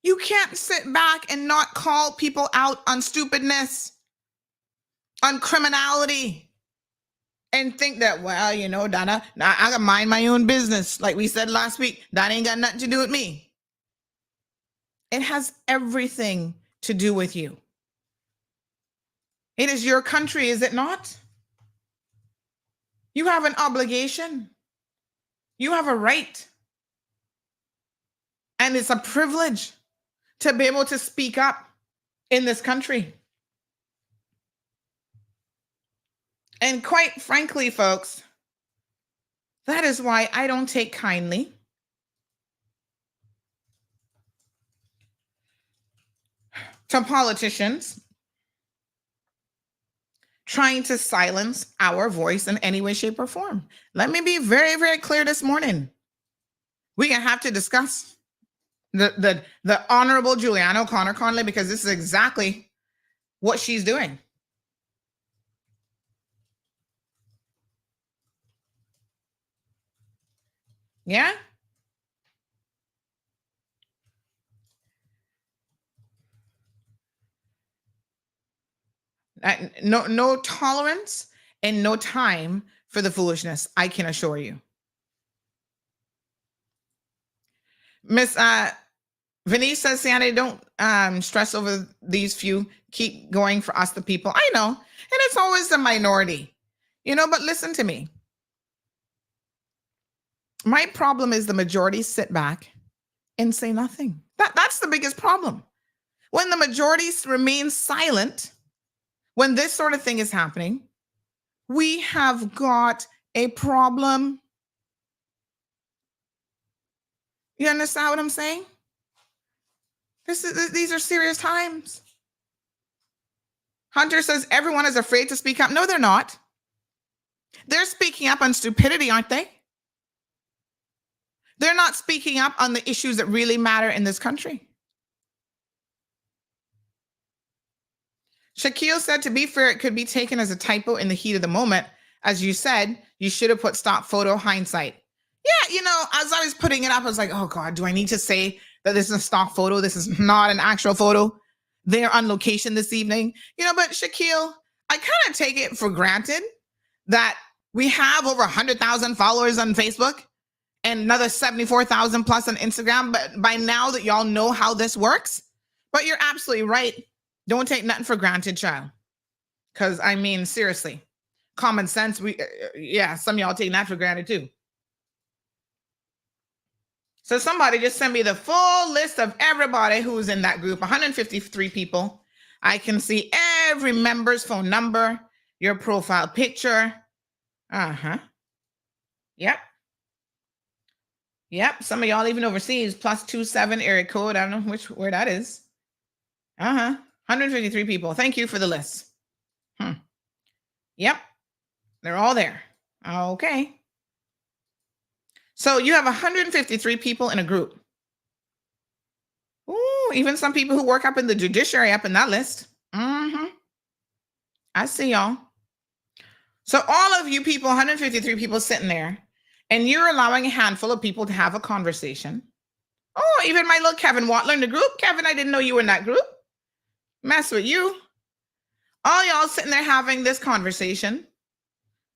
You can't sit back and not call people out on stupidness, on criminality, and think that, well, you know, Donna, I can mind my own business. Like we said last week, that ain't got nothing to do with me. It has everything to do with you. It is your country, is it not? You have an obligation. You have a right. And it's a privilege to be able to speak up in this country. And quite frankly, folks, that is why I don't take kindly to politicians trying to silence our voice in any way, shape, or form. Let me be very, very clear this morning. We're going to have to discuss the Honorable Juliana O'Connor Conley, because this is exactly what she's doing. Yeah? No tolerance and no time for the foolishness, I can assure you. Miss Venice says, Sandy, don't stress over these few. Keep going for us, the people. I know. And it's always the minority, you know, but listen to me. My problem is the majority sit back and say nothing. That's the biggest problem. When the majority remains silent, when this sort of thing is happening, we have got a problem. You understand what I'm saying? These are serious times. Hunter says everyone is afraid to speak up. No, they're not. They're speaking up on stupidity, aren't they? They're not speaking up on the issues that really matter in this country. Shaquille said, to be fair, it could be taken as a typo in the heat of the moment. As you said, you should have put stop photo hindsight. Yeah, you know, as I was putting it up, I was like, oh God, do I need to say that this is a stock photo? This is not an actual photo. They're on location this evening. You know, but Shaquille, I kind of take it for granted that we have over 100,000 followers on Facebook and another 74,000 plus on Instagram. But by now that y'all know how this works, but you're absolutely right. Don't take nothing for granted, child. Because, I mean, seriously, common sense, some of y'all take that for granted too. So somebody just send me the full list of everybody who's in that group, 153 people. I can see every member's phone number, your profile picture. Yep. Some of y'all even overseas, +27 area code. I don't know where that is. 153 people. Thank you for the list. Yep. They're all there. Okay. So you have 153 people in a group. Ooh, even some people who work up in the judiciary up in that list. I see y'all. So all of you people, 153 people sitting there, and you're allowing a handful of people to have a conversation. Oh, even my little Kevin Watler in the group. Kevin, I didn't know you were in that group. Mess with you. All y'all sitting there having this conversation,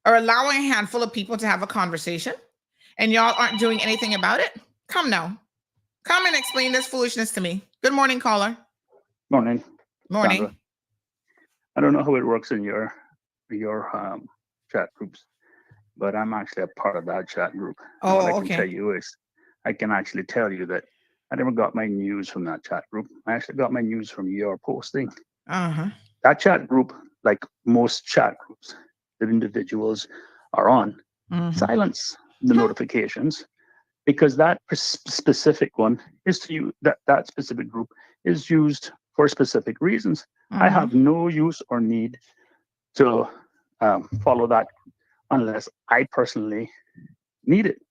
or allowing a handful of people to have a conversation, and y'all aren't doing anything about it? Come now. Come and explain this foolishness to me. Good morning, caller. Morning. Morning. Sandra. I don't know how it works in your chat groups, but I'm actually a part of that chat group. Oh, what I can okay. tell you is, I can actually tell you that I never got my news from that chat group. I actually got my news from your posting. That chat group, like most chat groups that individuals are on, silence the notifications, because that specific one is to you, that specific group is used for specific reasons. I have no use or need to follow that unless I personally need it.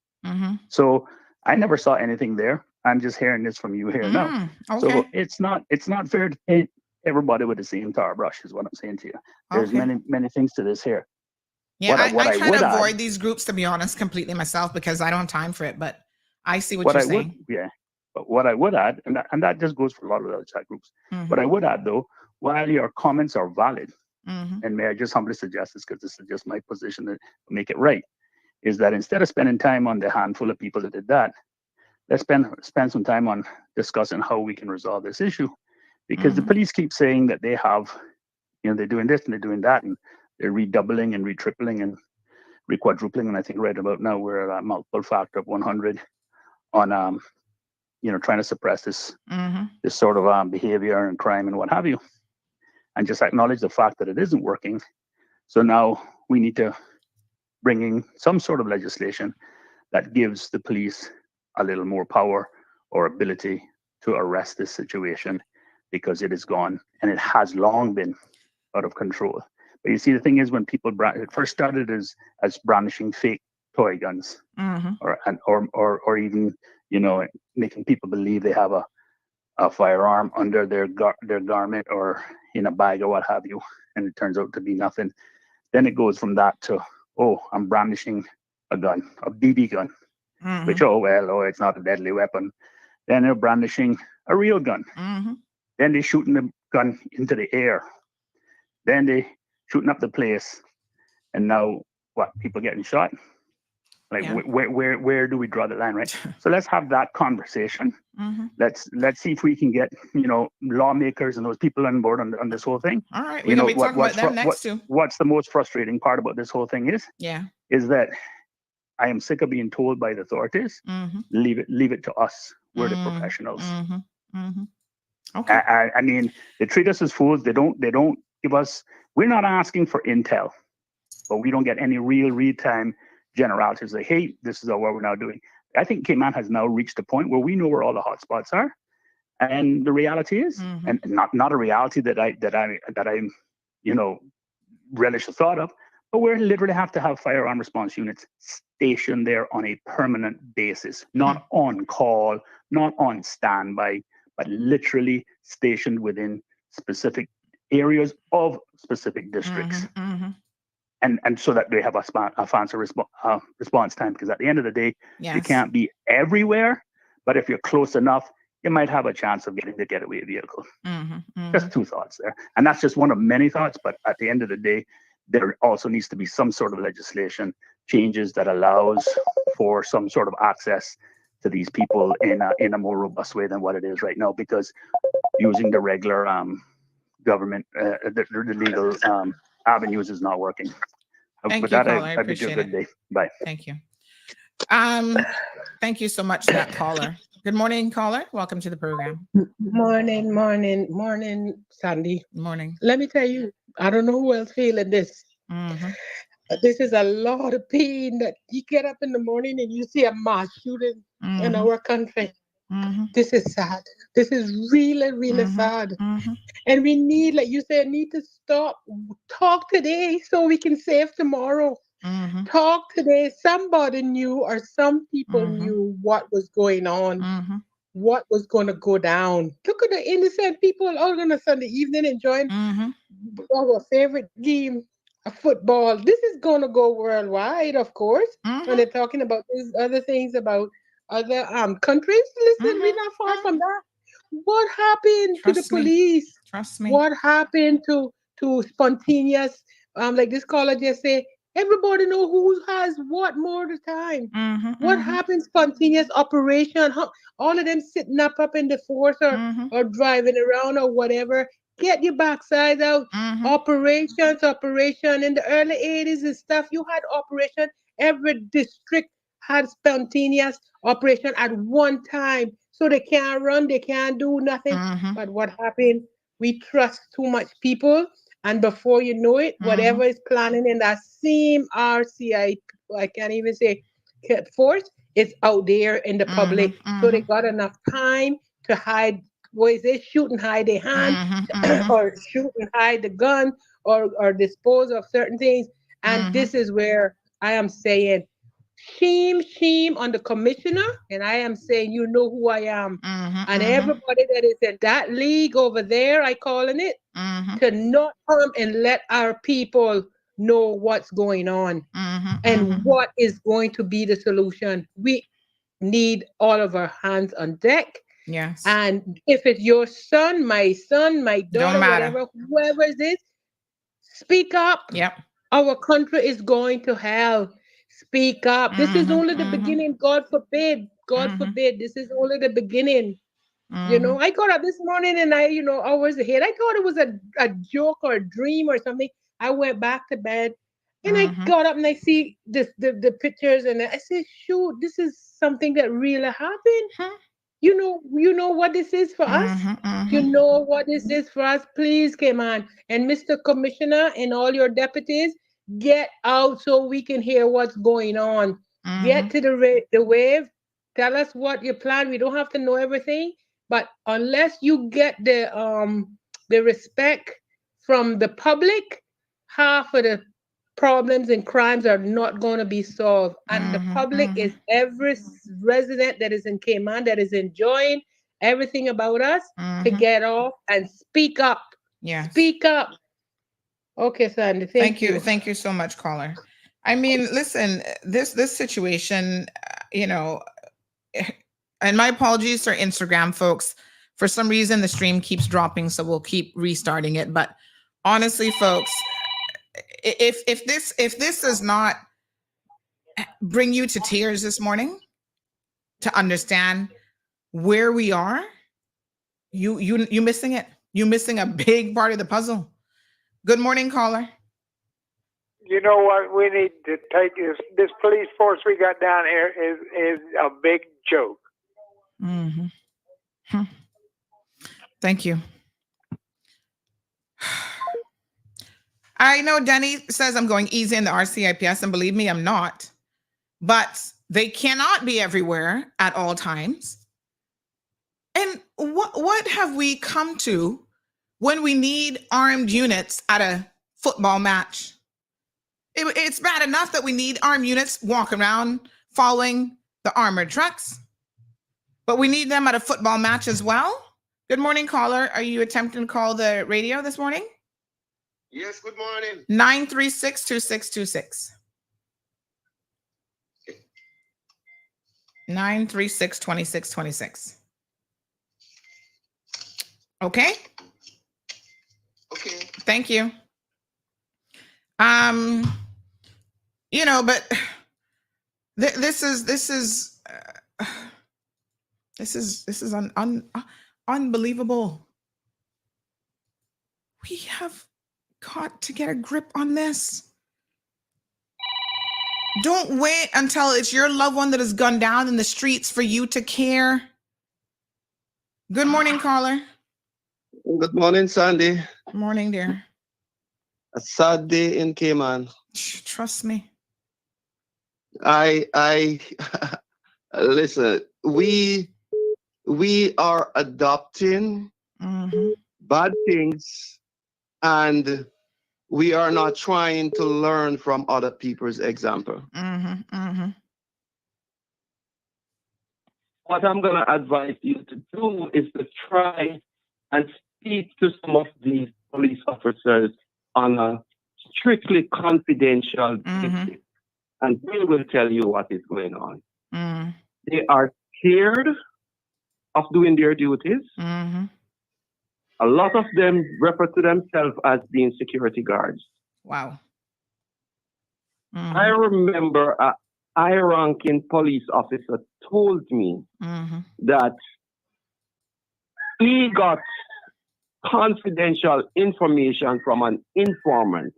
So I never saw anything there. I'm just hearing this from you here now. Okay. So it's not fair to paint everybody with the same tar brush, is what I'm saying to you. There's many things to this here. Yeah, I try to avoid these groups, to be honest, completely myself, because I don't have time for it. But I see what you're saying. But what I would add, and that just goes for a lot of other chat groups. What I would add, though, while your comments are valid, and may I just humbly suggest this because this is just my position to make it right, is that instead of spending time on the handful of people that did that, let's spend some time on discussing how we can resolve this issue. Because the police keep saying that they have, they're doing this and they're doing that, and they're redoubling and retripling and requadrupling. And I think right about now we're at a multiple factor of 100 on, trying to suppress this sort of behavior and crime and what have you. And just acknowledge the fact that it isn't working. So now we need to bring in some sort of legislation that gives the police a little more power or ability to arrest this situation, because it is gone and it has long been out of control. But you see, the thing is, when people it first started as brandishing fake toy guns, or even making people believe they have a firearm under their garment or in a bag or what have you, and it turns out to be nothing. Then it goes from that to, I'm brandishing a gun, a BB gun, which it's not a deadly weapon. Then they're brandishing a real gun. Then they're shooting the gun into the air. Then they shooting up the place, and now what? People getting shot. Where do we draw the line, right? So let's have that conversation. Let's see if we can get lawmakers and those people on board on this whole thing. All right, we're gonna be talking about them next too. What's the most frustrating part about this whole thing is that I am sick of being told by the authorities, leave it to us. We're the professionals. Okay. I mean, they treat us as fools. They don't give us. We're not asking for intel, but we don't get any real-time generalities. Like, hey, this is what we're now doing. I think Cayman has now reached a point where we know where all the hotspots are, and the reality is, and not a reality that I relish the thought of, but we literally have to have firearm response units stationed there on a permanent basis, not on call, not on standby, but literally stationed within specific areas of specific districts. And so that they have a faster response time, because at the end of the day, you can't be everywhere, but if you're close enough, you might have a chance of getting the getaway vehicle. Just two thoughts there. And that's just one of many thoughts, but at the end of the day, there also needs to be some sort of legislation changes that allows for some sort of access to these people in a more robust way than what it is right now, because using the regular government, the legal avenues is not working. Thank With you, that, caller. I I bid you a appreciate good it. day. Bye. Thank you. Thank you so much for that, caller. Good morning, caller. Welcome to the program. Morning, Sandy. Morning. Let me tell you, I don't know who else feeling this. This is a lot of pain that you get up in the morning and you see a mass shooting in our country. This is sad. This is really, really sad. And we need, like you said, to stop. Talk today so we can save tomorrow. Talk today. Somebody knew, or some people knew what was going on, what was going to go down. Look at the innocent people all on a Sunday evening enjoying our favorite game, football. This is going to go worldwide, of course. When they're talking about these other things about other countries, listen, we're not far from that. What happened to the police? Trust me. What happened to spontaneous? Like this caller just said, everybody know who has what more of the time. What happened? Spontaneous operation? All of them sitting up in the force or driving around or whatever. Get your backside out. Operation in the early 80s and stuff. You had operation. Every district had spontaneous operation at one time. So they can't run, they can't do nothing. But what happened? We trust too much people. And before you know it, whatever is planning in that same RCI, I can't even say force, it's out there in the public. So they got enough time to hide, what is it, shoot and hide their hand, or shoot and hide the gun, or dispose of certain things. And this is where I am saying, shame on the commissioner. And I am saying, you know who I am. And everybody that is in that league over there, I calling it, to not come and let our people know what's going on and what is going to be the solution. We need all of our hands on deck. Yes. And if it's your son, my daughter, whatever, whoever it is, Speak up. Yep. Our country is going to hell. Speak up. This is only the beginning. God forbid. God forbid. This is only the beginning. You know, I got up this morning and I, hours ahead. I thought it was a joke or a dream or something. I went back to bed and I got up and I see the pictures and I said, shoot, this is something that really happened. You know what this is for us? You know what this is for us? Please, come on. And Mr. Commissioner and all your deputies, get out so we can hear what's going on. Get to the wave. Tell us what your plan. We don't have to know everything, but unless you get the respect from the public, half of the problems and crimes are not going to be solved. And the public is every resident that is in Cayman that is enjoying everything about us to get off and speak up. Yes. Speak up. Okay, Sandy. Thank you. Thank you so much, caller. I mean, listen, this situation, and my apologies to Instagram folks. For some reason, the stream keeps dropping, so we'll keep restarting it. But honestly, folks, if this does not bring you to tears this morning to understand where we are, you missing it. You're missing a big part of the puzzle. Good morning, caller. You know what we need to take is this police force we got down here is a big joke. Thank you. I know Denny says I'm going easy in the RCIPS, and believe me, I'm not. But they cannot be everywhere at all times. And what have we come to when we need armed units at a football match? It's bad enough that we need armed units walking around following the armored trucks, but we need them at a football match as well. Good morning, caller. Are you attempting to call the radio this morning? Yes, good morning. 936-2626. 936-2626. Okay. Okay. Thank you. But this is unbelievable. We have got to get a grip on this. Don't wait until it's your loved one that has gone down in the streets for you to care. Good morning, caller. Good morning, Sandy. Morning, dear. A sad day in Cayman. Trust me. I listen, we are adopting bad things, and we are not trying to learn from other people's example. What I'm going to advise you to do is to try and speak to some of these police officers on a strictly confidential basis, and they will tell you what is going on. They are scared of doing their duties. A lot of them refer to themselves as being security guards. Wow. I remember a high-ranking police officer told me that he got confidential information from an informant.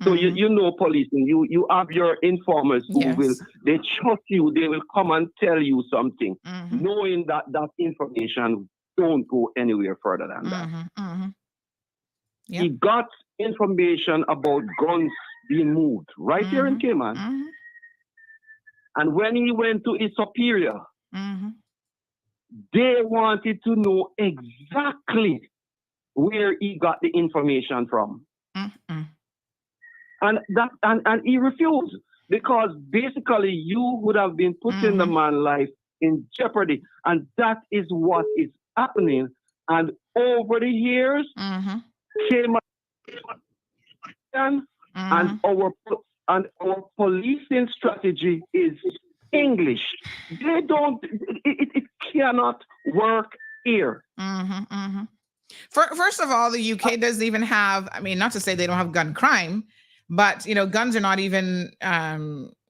So you know policing, you have your informers who they trust you, they will come and tell you something, knowing that that information don't go anywhere further than that. He got information about guns being moved right here in Cayman. And when he went to his superior, they wanted to know exactly where he got the information from. And he refused, because basically you would have been putting the man's life in jeopardy. And that is what is happening. And over the years, came and our policing strategy is English. They don't. It cannot work here. First of all, the UK doesn't even have, I mean, not to say they don't have gun crime, but, guns are not even,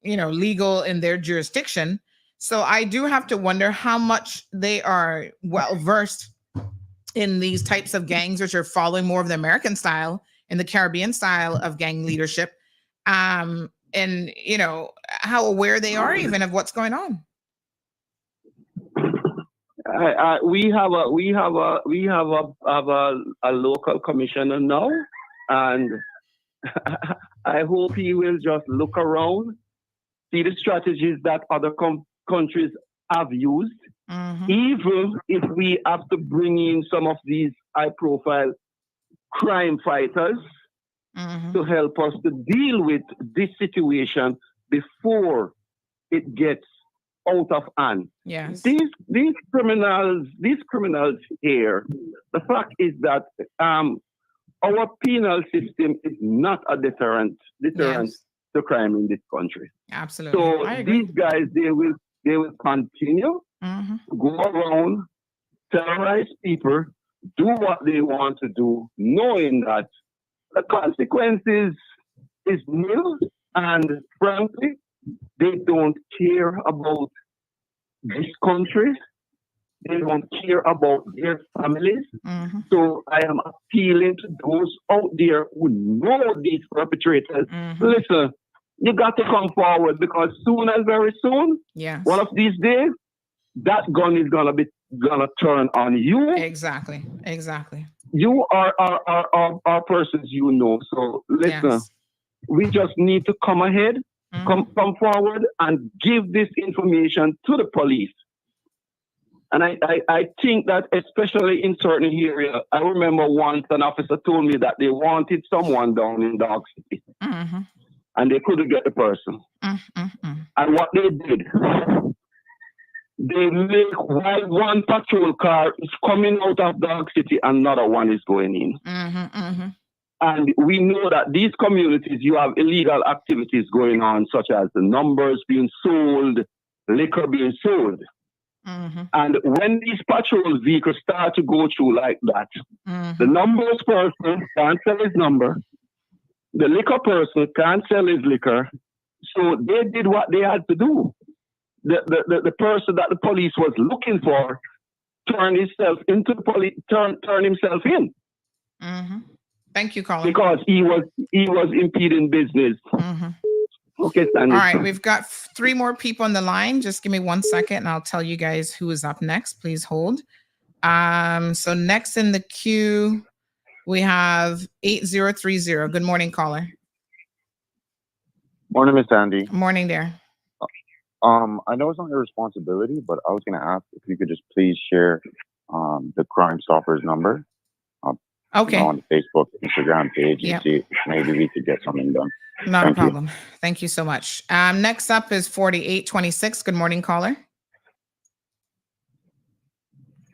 legal in their jurisdiction. So I do have to wonder how much they are well versed in these types of gangs, which are following more of the American style and the Caribbean style of gang leadership. And, how aware they are even of what's going on. We have a local commissioner now, and I hope he will just look around, see the strategies that other countries have used. Even if we have to bring in some of these high-profile crime fighters to help us to deal with this situation before it gets out of hand. Yes. These criminals here, the fact is that our penal system is not a deterrent to crime in this country. Absolutely. So these guys, they will continue to go around, terrorize people, do what they want to do, knowing that the consequences is nil, and frankly, they don't care about this country. They don't care about their families. So I am appealing to those out there who know these perpetrators. Listen, you got to come forward, because soon as very soon, one of these days, that gun is gonna turn on you. Exactly. You are persons you know. So listen, we just need to come ahead, come forward, and give this information to the police. And I think that especially in certain areas, I remember once an officer told me that they wanted someone down in Dog City, and they couldn't get the person. And what they did, they make while one patrol car is coming out of Dog City, another one is going in. And we know that these communities, you have illegal activities going on, such as the numbers being sold, liquor being sold. And when these patrol vehicles start to go through like that, the numbers person can't sell his number, the liquor person can't sell his liquor. So they did what they had to do. The person that the police was looking for turned himself into the police, turned himself in. Thank you, Colin. Because he was impeding business. Okay, Sandy. All right, we've got 3 more people on the line. Just give me 1 second and I'll tell you guys who is up next. Please hold. So next in the queue, we have 8030. Good morning, caller. Morning, Miss Sandy. Morning there. I know it's not your responsibility, but I was going to ask if you could just please share the Crime Stoppers number. Okay. On the Facebook, Instagram page, and see if maybe we could get something done. Not a problem. Thank you so much. Next up is 4826. Good morning, caller.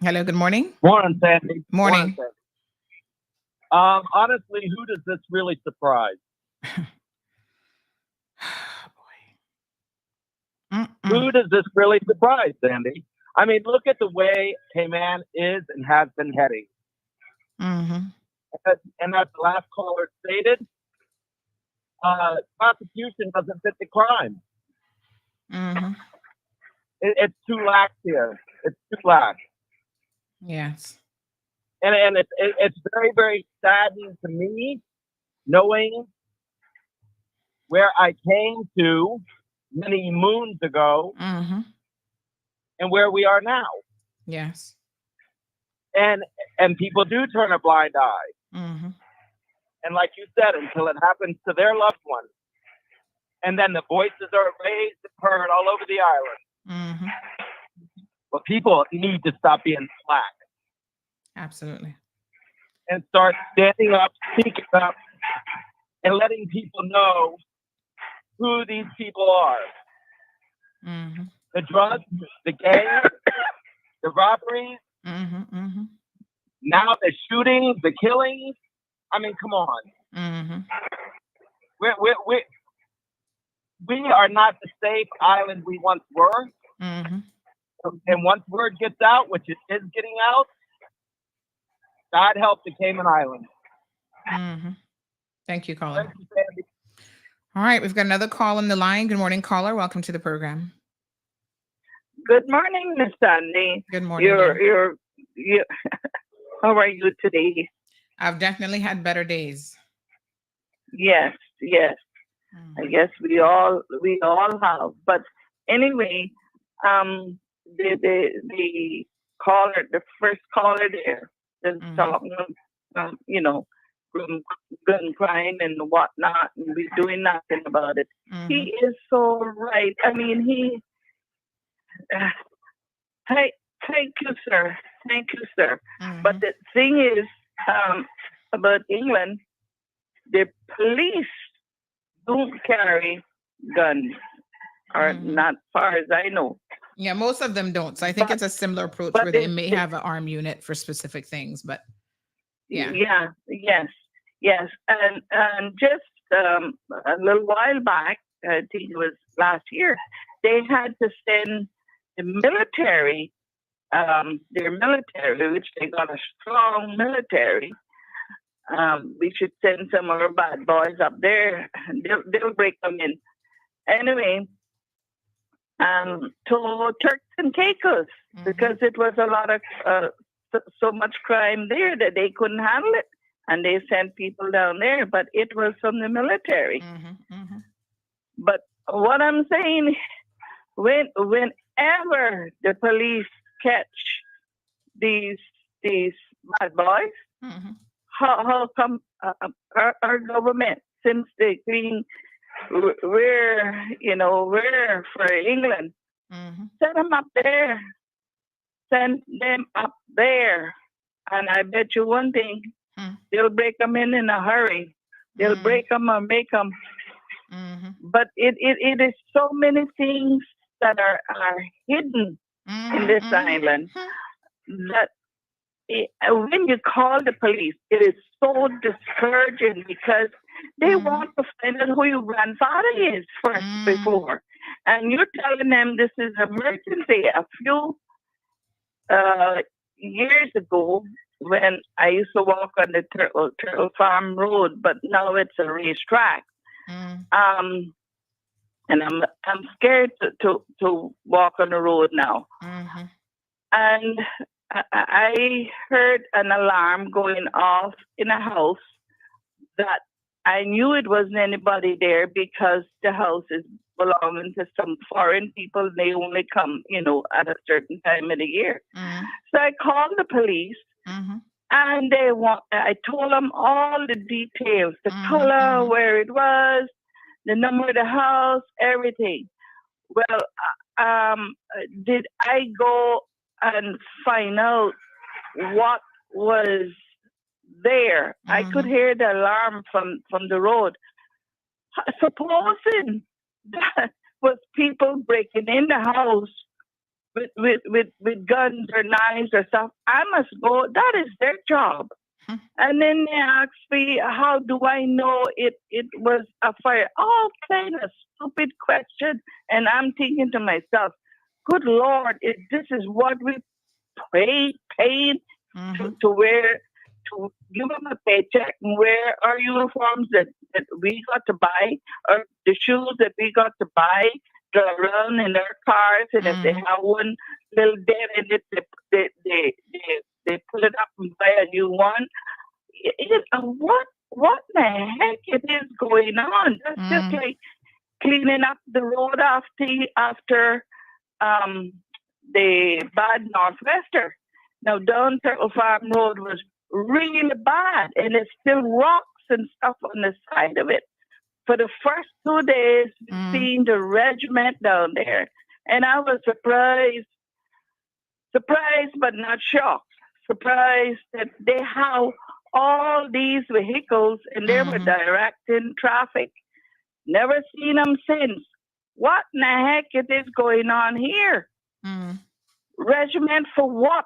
Hello, good morning. Morning, Sandy. Morning. Sandy. Honestly, who does this really surprise? Who does this really surprise, Sandy? I mean, look at the way Cayman is and has been heading. And as the last caller stated, prosecution doesn't fit the crime. It's too lax here. It's too lax. Yes. And it's very, very saddening to me knowing where I came to many moons ago and where we are now. Yes. And people do turn a blind eye. And like you said, until it happens to their loved one. And then the voices are raised and heard all over the island. But people need to stop being slack. Absolutely. And start standing up, speaking up, and letting people know who these people are. The drugs, the gangs, the robberies, now the shootings, the killings. I mean, come on. We are not the safe island we once were. And once word gets out, which it is getting out, God help the Cayman Islands. Thank you, caller. All right, we've got another call on the line. Good morning, caller. Welcome to the program. Good morning, Miss Sandy. Good morning. You how are you today? I've definitely had better days. Yes. I guess we all have. But anyway, the caller, the first caller there, is talking, gun crime and whatnot, and we're doing nothing about it. He is so right. I mean, thank you, sir. But the thing is, about England, the police don't carry guns, or not far as I know. Yeah, most of them don't. So I think it's a similar approach where they may have an armed unit for specific things, but yeah. Yes. And just a little while back, I think it was last year, they had to send the military, their military, which they got a strong military. We should send some of our bad boys up there. They'll break them in. Anyway, to Turks and Caicos, because it was a lot of so much crime there that they couldn't handle it, and they sent people down there. But it was from the military. But what I'm saying, whenever the police catch these bad boys, how come our government, since they clean, we're for England, send them up there, and I bet you one thing, they'll break them in a hurry. They'll break them or make them. But it is so many things that are hidden in this island that when you call the police, it is so discouraging because they want to find out who your grandfather is first before. And you're telling them this is an emergency. A few years ago, when I used to walk on the Turtle Farm Road, but now it's a racetrack. And I'm scared to walk on the road now. And I heard an alarm going off in a house that I knew it wasn't anybody there because the house is belonging to some foreign people. They only come, at a certain time of the year. So I called the police, and I told them all the details, the color, where it was, the number of the house, everything. Well, did I go and find out what was there? I could hear the alarm from the road. Supposing that was people breaking in the house with guns or knives or stuff, I must go. That is their job. And then they asked me, how do I know it was a fire? All kind of stupid question. And I'm thinking to myself, good Lord, if this is what we paid to wear, to give them a paycheck and wear our uniforms that we got to buy, or the shoes that we got to buy, to run in their cars, and if they have one little dent in it, they pull it up and buy a new one. What the heck is going on? That's just like cleaning up the road after the bad Northwester. Now, down Turtle Farm Road was really bad, and it's still rocks and stuff on the side of it. For the first 2 days, seeing the regiment down there, and I was surprised but not shocked. Surprised that they have all these vehicles and they were directing traffic. Never seen them since. What in the heck is going on here? Regiment for what?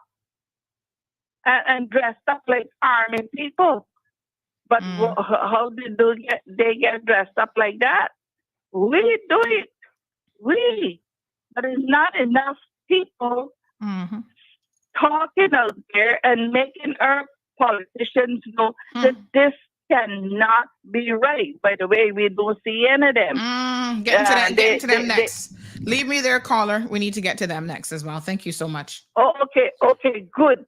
And dressed up like army people. But how did they get dressed up like that? We do it. But it's not enough people talking out there and making our politicians know that this cannot be right. By the way, we don't see any of them. Getting to them next. Leave me there, caller. We need to get to them next as well. Thank you so much. Oh, okay, good.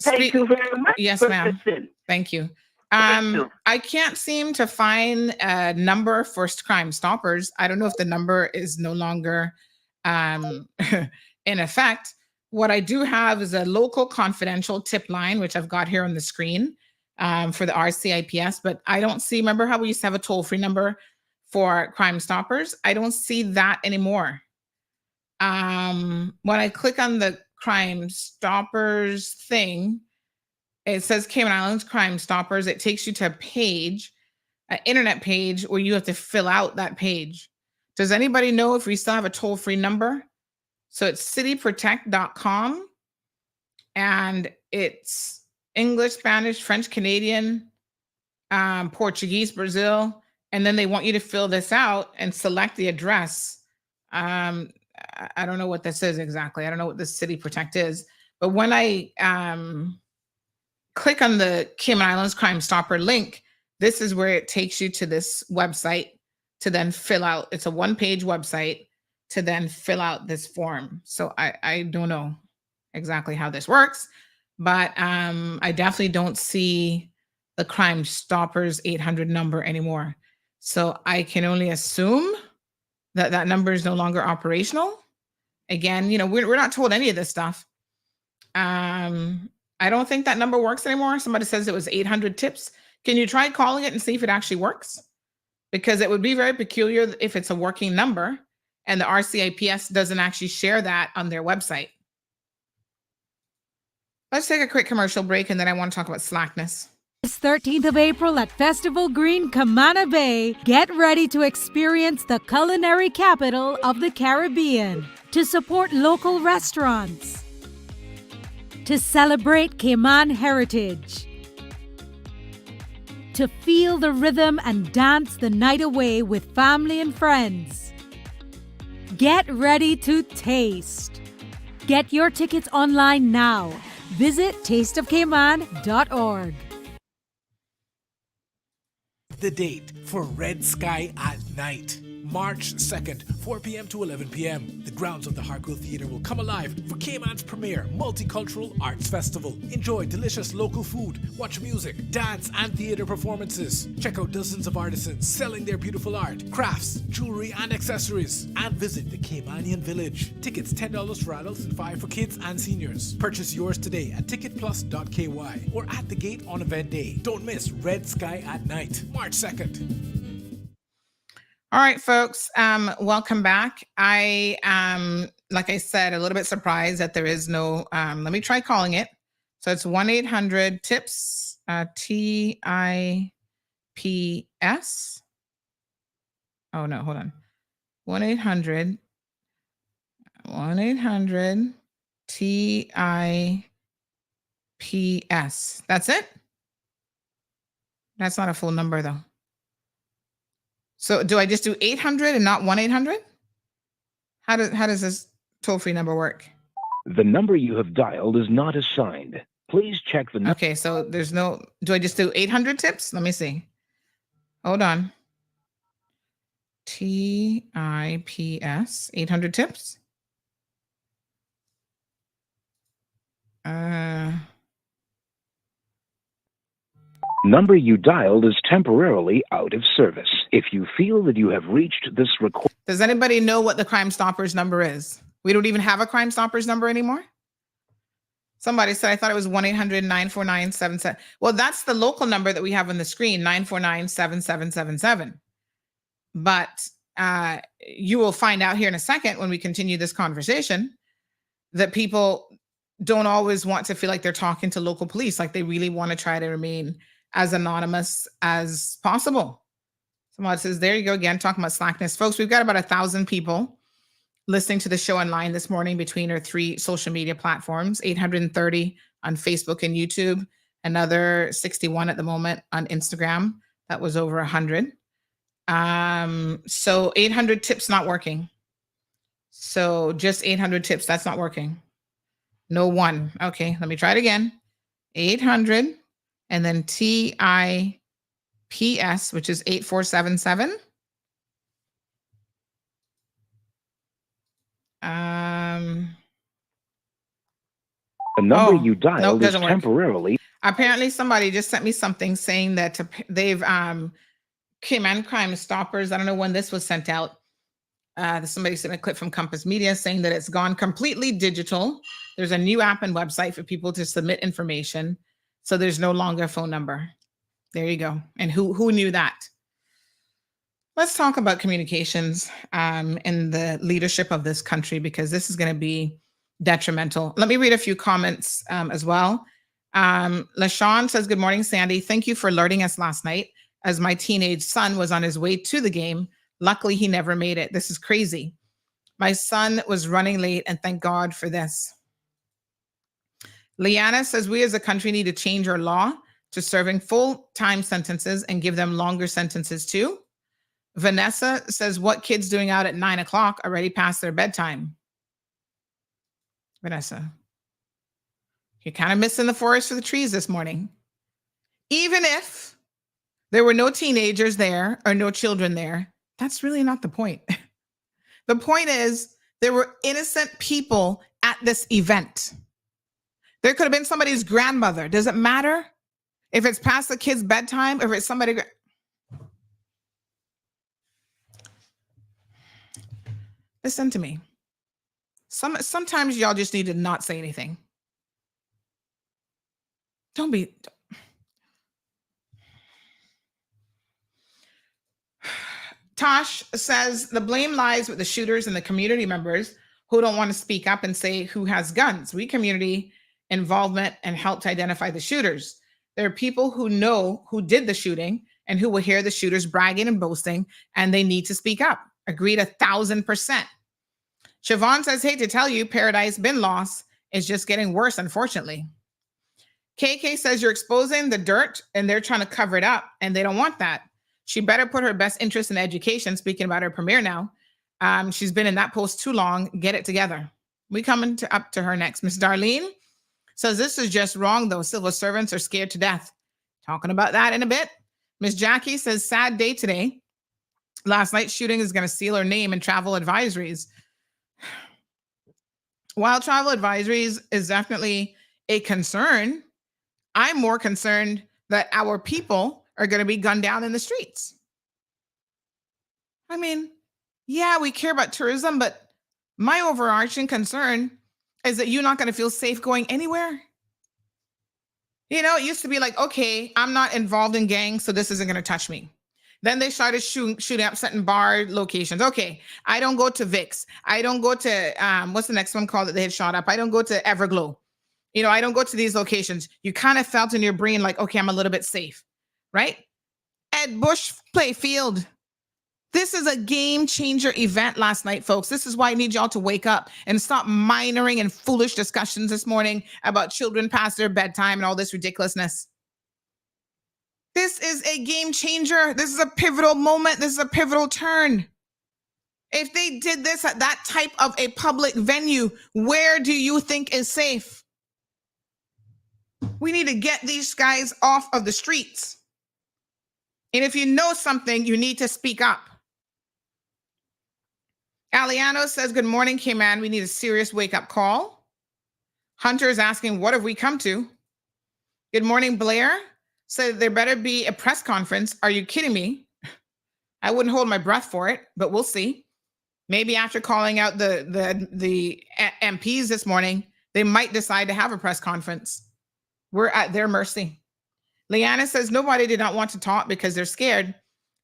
Thank you very much. Yes, ma'am. Thank you. I can't seem to find a number for Crime Stoppers. I don't know if the number is no longer in effect. What I do have is a local confidential tip line, which I've got here on the screen for the RCIPS, but I don't see, remember how we used to have a toll-free number for Crime Stoppers? I don't see that anymore. When I click on the Crime Stoppers thing, it says Cayman Islands Crime Stoppers. It takes you to a page, an internet page where you have to fill out that page. Does anybody know if we still have a toll-free number? So it's cityprotect.com and it's English, Spanish, French, Canadian, Portuguese, Brazil. And then they want you to fill this out and select the address. I don't know what this is exactly. I don't know what this City Protect is. But when I click on the Cayman Islands Crime Stopper link, this is where it takes you to this website to then fill out. It's a one-page website to then fill out this form. So I don't know exactly how this works, but I definitely don't see the Crime Stoppers 800 number anymore. So I can only assume that that number is no longer operational. Again, you know, we're not told any of this stuff. I don't think that number works anymore. Somebody says it was 800 tips. Can you try calling it and see if it actually works? Because it would be very peculiar if it's a working number and the RCIPS doesn't actually share that on their website. Let's take a quick commercial break and then I want to talk about slackness. This 13th of April at Festival Green, Camana Bay, get ready to experience the culinary capital of the Caribbean. To support local restaurants. To celebrate Cayman heritage. To feel the rhythm and dance the night away with family and friends. Get ready to taste. Get your tickets online now. Visit tasteofcayman.org. The date for Red Sky at Night. March 2nd, 4 p.m. to 11 p.m. The grounds of the Hartwell Theatre will come alive for Cayman's premier multicultural arts festival. Enjoy delicious local food, watch music, dance, and theatre performances. Check out dozens of artisans selling their beautiful art, crafts, jewelry, and accessories. And visit the Caymanian Village. Tickets $10 for adults and $5 for kids and seniors. Purchase yours today at ticketplus.ky or at the gate on event day. Don't miss Red Sky at Night, March 2nd. All right, folks, welcome back. I am, like I said, a little bit surprised that there is no, let me try calling it. So it's 1-800-TIPS, TIPS. Oh, no, hold on. 1-800-TIPS. That's it? That's not a full number, though. So do I just do 800 and not 1-800? How does this toll-free number work? The number you have dialed is not assigned. Please check the number. Okay, so there's no, do I just do 800 tips? Let me see. Hold on. TIPS, 800 tips. Number you dialed is temporarily out of service. If you feel that you have reached this record. Does anybody know what the Crime Stoppers number is? We don't even have a Crime Stoppers number anymore? Somebody said, I thought it was 1-800-949-77. Well, that's the local number that we have on the screen, 949-7777. But you will find out here in a second when we continue this conversation that people don't always want to feel like they're talking to local police, like they really want to try to remain as anonymous as possible. Somebody says, there you go again, talking about slackness. Folks, we've got about 1,000 people listening to the show online this morning between our 3 social media platforms, 830 on Facebook and YouTube, another 61 at the moment on Instagram. That was over 100. So 800 tips not working. So just 800 tips, that's not working. No one. Okay, let me try it again. 800 and then TIPS, which is 8477. The number you dialed is temporarily. Apparently, somebody just sent me something saying that they've Cayman Crime Stoppers. I don't know when this was sent out. Somebody sent a clip from Compass Media saying that it's gone completely digital. There's a new app and website for people to submit information, so there's no longer a phone number. There you go. And who knew that? Let's talk about communications and the leadership of this country, because this is going to be detrimental. Let me read a few comments as well. LaShawn says, good morning, Sandy. Thank you for alerting us last night as my teenage son was on his way to the game. Luckily, he never made it. This is crazy. My son was running late, and thank God for this. Liana says, we as a country need to change our law to serving full-time sentences and give them longer sentences too. Vanessa says, what kids doing out at 9 o'clock already past their bedtime? Vanessa, you're kind of missing the forest for the trees this morning. Even if there were no teenagers there or no children there, that's really not the point. The point is there were innocent people at this event. There could have been somebody's grandmother. Does it matter if it's past the kid's bedtime or if it's somebody? Listen to me. Sometimes y'all just need to not say anything. Don't be. Tosh says the blame lies with the shooters and the community members who don't want to speak up and say who has guns. We community involvement and help to identify the shooters. There are people who know who did the shooting and who will hear the shooters bragging and boasting, and they need to speak up. Agreed 1,000%. Siobhan says, hate to tell you, paradise been lost. It's just getting worse, unfortunately. KK says you're exposing the dirt and they're trying to cover it up, and they don't want that. She better put her best interest in education, speaking about her premiere now. She's been in that post too long. Get it together. We coming up to her next. Miss Darlene says this is just wrong, though. Civil servants are scared to death. Talking about that in a bit. Miss Jackie says sad day today. Last night's shooting is going to seal her name in travel advisories. While travel advisories is definitely a concern, I'm more concerned that our people are going to be gunned down in the streets. I mean, yeah, we care about tourism, but my overarching concern is that you're not going to feel safe going anywhere. You know, it used to be like, okay, I'm not involved in gangs, so this isn't going to touch me. Then they started shooting up certain bar locations. Okay, I don't go to Vic's. I don't go to, what's the next one called that they had shot up? I don't go to Everglow. You know, I don't go to these locations. You kind of felt in your brain like, okay, I'm a little bit safe, right? At Bush Playfield, this is a game changer event last night, folks. This is why I need y'all to wake up and stop minoring in foolish discussions this morning about children past their bedtime and all this ridiculousness. This is a game changer. This is a pivotal moment. This is a pivotal turn. If they did this at that type of a public venue, where do you think is safe? We need to get these guys off of the streets. And if you know something, you need to speak up. Aliano says, good morning, K-Man. We need a serious wake-up call. Hunter is asking, what have we come to? Good morning, Blair. Said there better be a press conference. Are you kidding me? I wouldn't hold my breath for it, but we'll see. Maybe after calling out the MPs this morning, they might decide to have a press conference. We're at their mercy. Leanna says nobody did not want to talk because they're scared.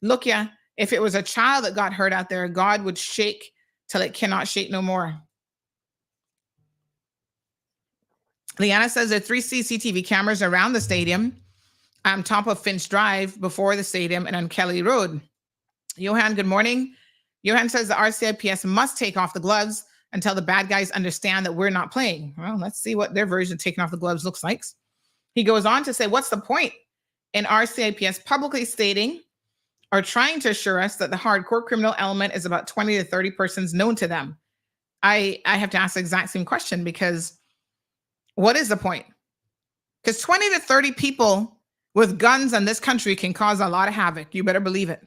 Look, yeah, if it was a child that got hurt out there, God would shake till it cannot shake no more. Leanna says there are 3 CCTV cameras around the stadium, on top of Finch Drive, before the stadium, and on Kelly Road. Johan, good morning. Johan says the RCIPS must take off the gloves until the bad guys understand that we're not playing. Well, let's see what their version of taking off the gloves looks like. He goes on to say, what's the point in RCIPS publicly stating or trying to assure us that the hardcore criminal element is about 20 to 30 persons known to them? I have to ask the exact same question, because what is the point? Because 20 to 30 people with guns in this country can cause a lot of havoc. You better believe it.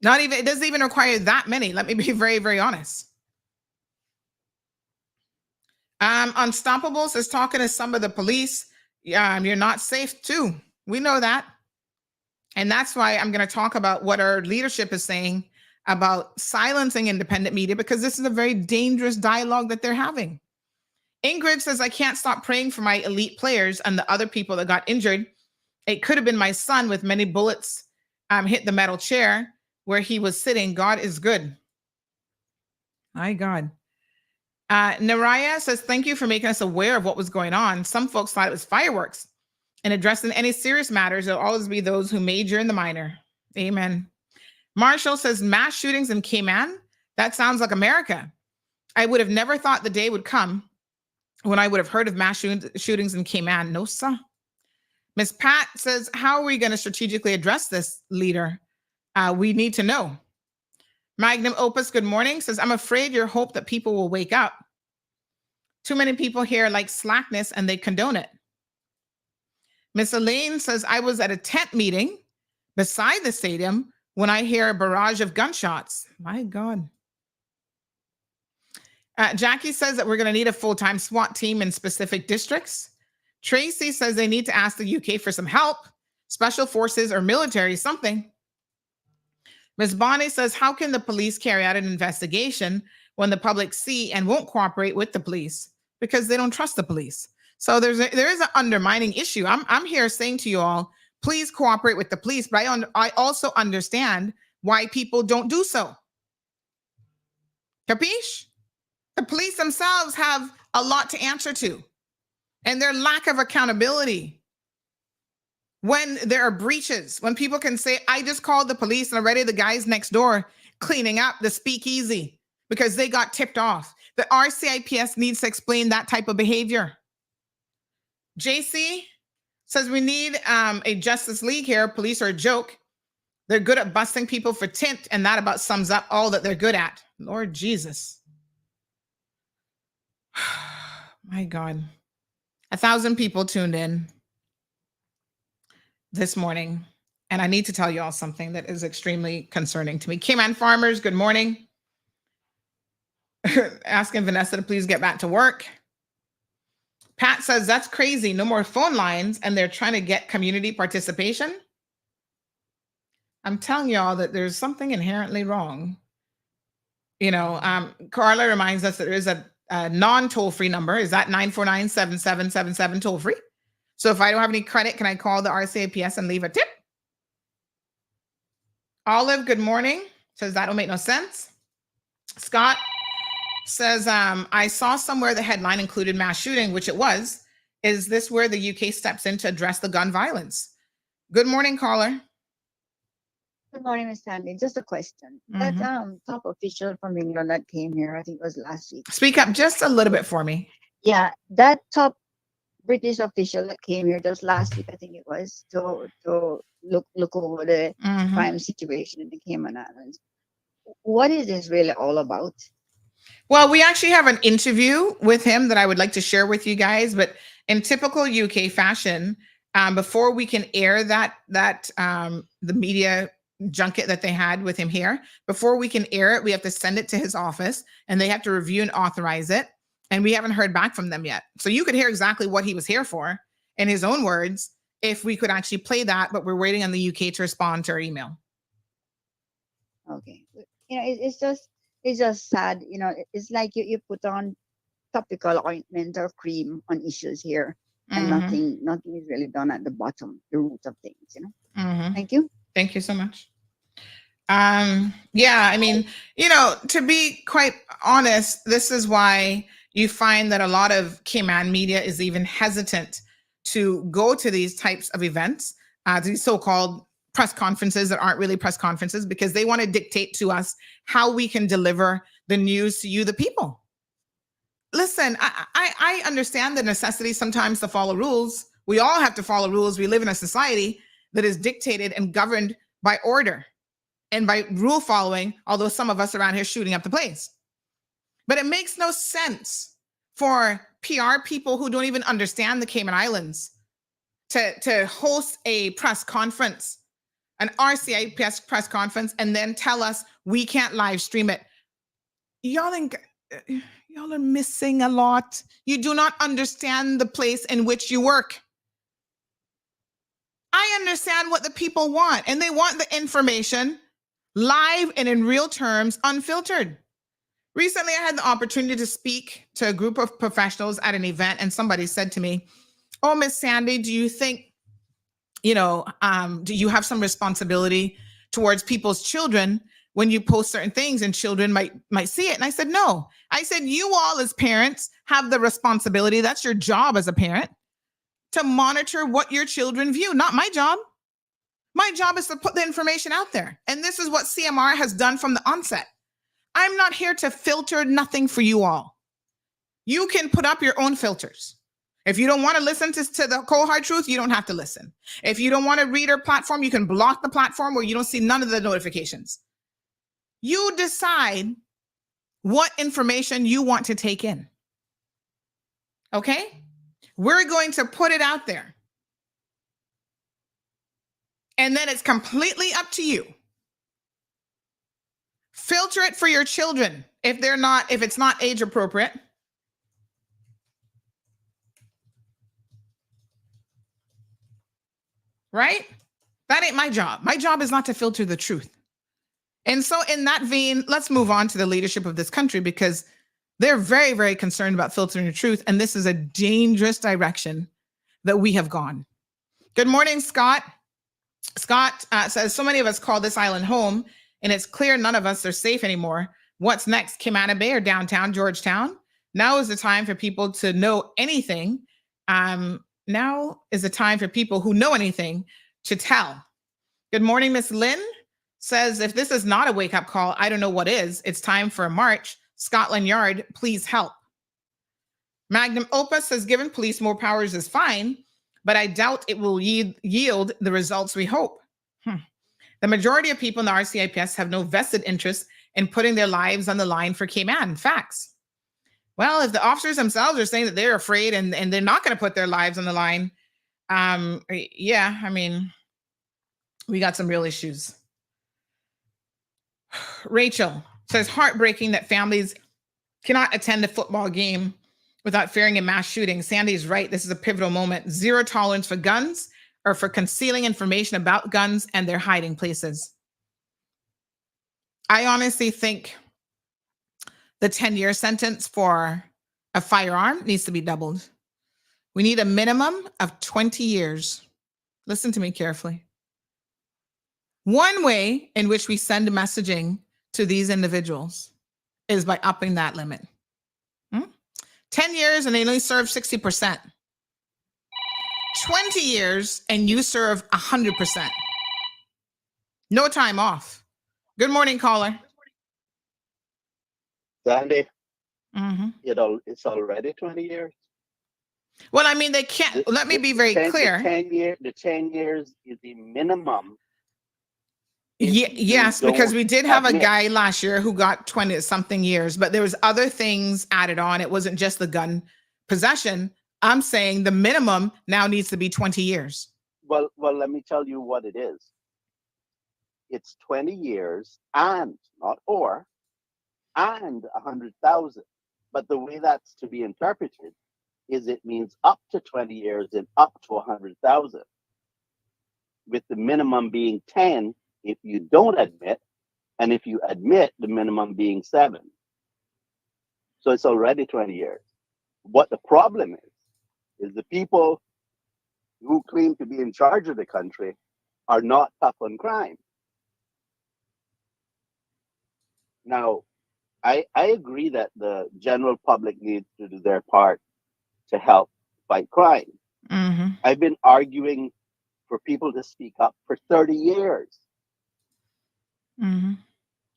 It doesn't even require that many. Let me be very, very honest. Unstoppables is talking to some of the police. You're not safe too. We know that. And that's why I'm going to talk about what our leadership is saying about silencing independent media, because this is a very dangerous dialogue that they're having. Ingrid says, I can't stop praying for my elite players and the other people that got injured. It could have been my son with many bullets hit the metal chair where he was sitting. God is good. My God. Naraya says, thank you for making us aware of what was going on. Some folks thought it was fireworks. And addressing any serious matters, there'll always be those who major in the minor. Amen. Marshall says, mass shootings in Cayman? That sounds like America. I would have never thought the day would come when I would have heard of mass shootings in Cayman. No, sir. Miss Pat says, how are we going to strategically address this, leader? We need to know. Magnum Opus, good morning, says, I'm afraid your hope that people will wake up. Too many people here like slackness and they condone it. Miss Elaine says, I was at a tent meeting beside the stadium when I hear a barrage of gunshots. My God. Jackie says that we're going to need a full-time SWAT team in specific districts. Tracy says they need to ask the UK for some help, special forces or military, something. Ms. Bonnie says, how can the police carry out an investigation when the public see and won't cooperate with the police? Because they don't trust the police. So there is an undermining issue. I'm here saying to you all, please cooperate with the police, but I also understand why people don't do so. Capiche? The police themselves have a lot to answer to, and their lack of accountability. When there are breaches, when people can say, I just called the police and already the guys next door cleaning up the speakeasy because they got tipped off. The RCIPS needs to explain that type of behavior. JC says we need a Justice League here. Police are a joke. They're good at busting people for tint, and that about sums up all that they're good at. Lord Jesus. My God. 1,000 people tuned in this morning, and I need to tell you all something that is extremely concerning to me. Cayman farmers, good morning. Asking Vanessa to please get back to work. Pat says, that's crazy. No more phone lines, and they're trying to get community participation. I'm telling y'all that there's something inherently wrong. You know, Carla reminds us that there is a non-toll-free number. Is that 949-7777 toll-free? So if I don't have any credit, can I call the RCAPS and leave a tip? Olive, good morning. Says that don't make no sense. Scott says, I saw somewhere the headline included mass shooting, which it was. Is this where the UK steps in to address the gun violence? Good morning, caller. Good morning, Ms. Sandy. Just a question. That top official from England that came here, I think it was last week. Speak up just a little bit for me. Yeah, that top British official that came here just last week, I think it was, to look over the crime situation in the Cayman Islands. What is this really all about? Well, we actually have an interview with him that I would like to share with you guys, but in typical UK fashion, before we can air that the media junket that they had with him here, before we can air it, we have to send it to his office and they have to review and authorize it. And we haven't heard back from them yet. So you could hear exactly what he was here for in his own words, if we could actually play that, but we're waiting on the UK to respond to our email. Okay. You know, it's just sad. You know, it's like you put on topical ointment or cream on issues here and nothing is really done at the bottom, the root of things, you know. Thank you. Thank you so much. Yeah, I mean, you know, to be quite honest, this is why you find that a lot of Cayman media is even hesitant to go to these types of events, these so-called press conferences that aren't really press conferences, because they want to dictate to us how we can deliver the news to you, the people. Listen, I understand the necessity sometimes to follow rules. We all have to follow rules. We live in a society that is dictated and governed by order and by rule following, although some of us around here shooting up the place. But it makes no sense for PR people who don't even understand the Cayman Islands to host a press conference, an RCIPS press conference, and then tell us we can't live stream it. Y'all are missing a lot. You do not understand the place in which you work. I understand what the people want, and they want the information live and in real terms, unfiltered. Recently, I had the opportunity to speak to a group of professionals at an event, and somebody said to me, "Oh, Miss Sandy, do you think, do you have some responsibility towards people's children when you post certain things and children might see it?" And I said, "No." I said, "You all as parents have the responsibility. That's your job as a parent, to monitor what your children view, not my job. My job is to put the information out there. And this is what CMR has done from the onset. I'm not here to filter nothing for you all. You can put up your own filters. If you don't want to listen to the cold hard truth, you don't have to listen. If you don't want to read our platform, you can block the platform where you don't see none of the notifications. You decide what information you want to take in. Okay? We're going to put it out there. And then it's completely up to you. Filter it for your children if it's not age appropriate. Right? That ain't my job. My job is not to filter the truth. And so in that vein, let's move on to the leadership of this country, because they're very, very concerned about filtering the truth. And this is a dangerous direction that we have gone. Good morning, Scott. Scott says, so many of us call this island home, and it's clear none of us are safe anymore. What's next, Camana Bay or downtown Georgetown? Now is the time for people to know anything. Now is the time for people who know anything to tell. Good morning, Miss Lynn. Says, if this is not a wake-up call, I don't know what is. It's time for a march. Scotland Yard, please help. Magnum Opus says, giving police more powers is fine, but I doubt it will yield the results we hope. The majority of people in the RCIPS have no vested interest in putting their lives on the line for Cayman. Facts. Well, if the officers themselves are saying that they're afraid and they're not going to put their lives on the line, yeah, I mean, we got some real issues. Rachel says, heartbreaking that families cannot attend a football game without fearing a mass shooting. Sandy's right. This is a pivotal moment. Zero tolerance for guns or for concealing information about guns and their hiding places. I honestly think the 10-year sentence for a firearm needs to be doubled. We need a minimum of 20 years. Listen to me carefully. One way in which we send messaging to these individuals is by upping that limit. 10 years and they only serve 60%. 20 years and you serve 100%. No time off. Good morning, caller. Sandy, it's already 20 years. Well, I mean, they can't. Let me be very clear. The 10 years is the minimum. Yes, because we did have a guy last year who got 20-something years, but there was other things added on. It wasn't just the gun possession. I'm saying the minimum now needs to be 20 years. Well, let me tell you what it is. It's 20 years and not or, and 100,000. But the way that's to be interpreted is it means up to 20 years and up to 100,000, with the minimum being 10 if you don't admit, and if you admit, the minimum being 7. So it's already 20 years. What the problem is the people who claim to be in charge of the country are not tough on crime. Now, I agree that the general public needs to do their part to help fight crime. I've been arguing for people to speak up for 30 years.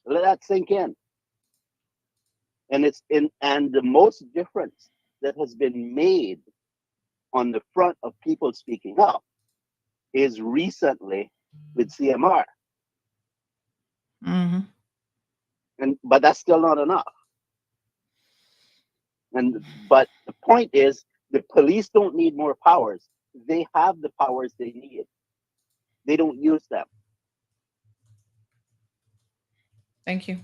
Let that sink in. And the most difference that has been made on the front of people speaking up is recently with CMR. But that's still not enough. But the point is, the police don't need more powers. they have the powers they need. They don't use them. Thank you.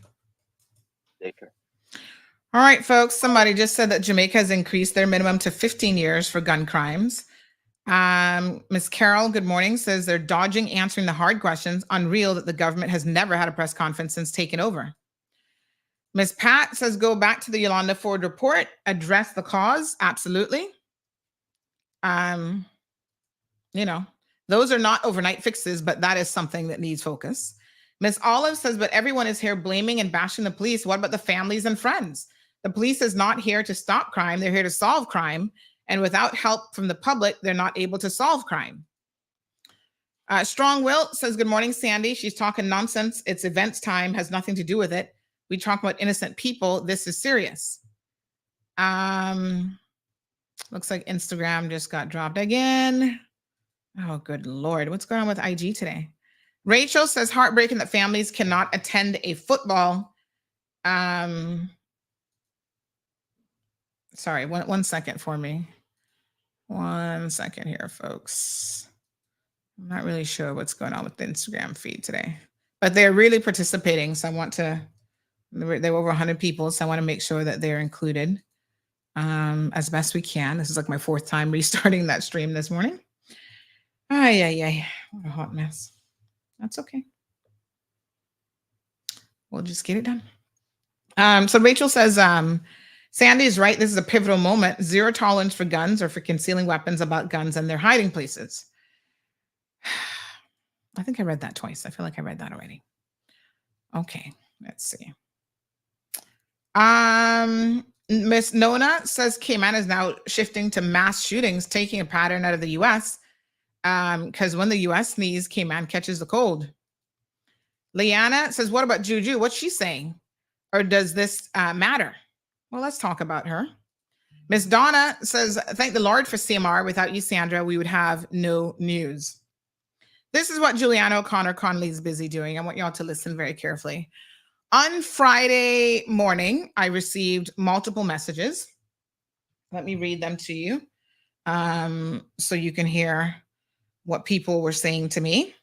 Take care. All right, folks. Somebody just said that Jamaica has increased their minimum to 15 years for gun crimes. Miss Carol, good morning, says they're dodging answering the hard questions. Unreal that the government has never had a press conference since taking over. Miss Pat says go back to the Yolanda Ford report, address the cause. Absolutely. You know, those are not overnight fixes, but that is something that needs focus. Miss Olive says, but everyone is here blaming and bashing the police. What about the families and friends? The police is not here to stop crime. They're here to solve crime. And without help from the public, they're not able to solve crime. Strong Will says, good morning, Sandy. She's talking nonsense. It's events time, has nothing to do with it. We talk about innocent people. This is serious. Looks like Instagram just got dropped again. Oh, good Lord. What's going on with IG today? Rachel says, heartbreaking that families cannot attend a football. Sorry, one second for me. 1 second here, folks. I'm not really sure what's going on with the Instagram feed today, but they're really participating. So I want to, there were over 100 people. So I want to make sure that they're included as best we can. This is like my 4th time restarting that stream this morning. Ay. What a hot mess. That's okay. We'll just get it done. So Rachel says, Sandy is right. This is a pivotal moment. Zero tolerance for guns or for concealing weapons about guns and their hiding places. I think I read that twice. I feel like I read that already. Okay, let's see. Miss Nona says Cayman is now shifting to mass shootings, taking a pattern out of the U.S. Because when the U.S. sneezes, Cayman catches the cold. Leanna says, what about Juju? What's she saying? Or does this matter? Well, let's talk about her. Miss Donna says, thank the Lord for CMR. Without you, Sandra, we would have no news. This is what Juliana O'Connor Conley is busy doing. I want y'all to listen very carefully. On Friday morning, I received multiple messages. Let me read them to you so you can hear what people were saying to me.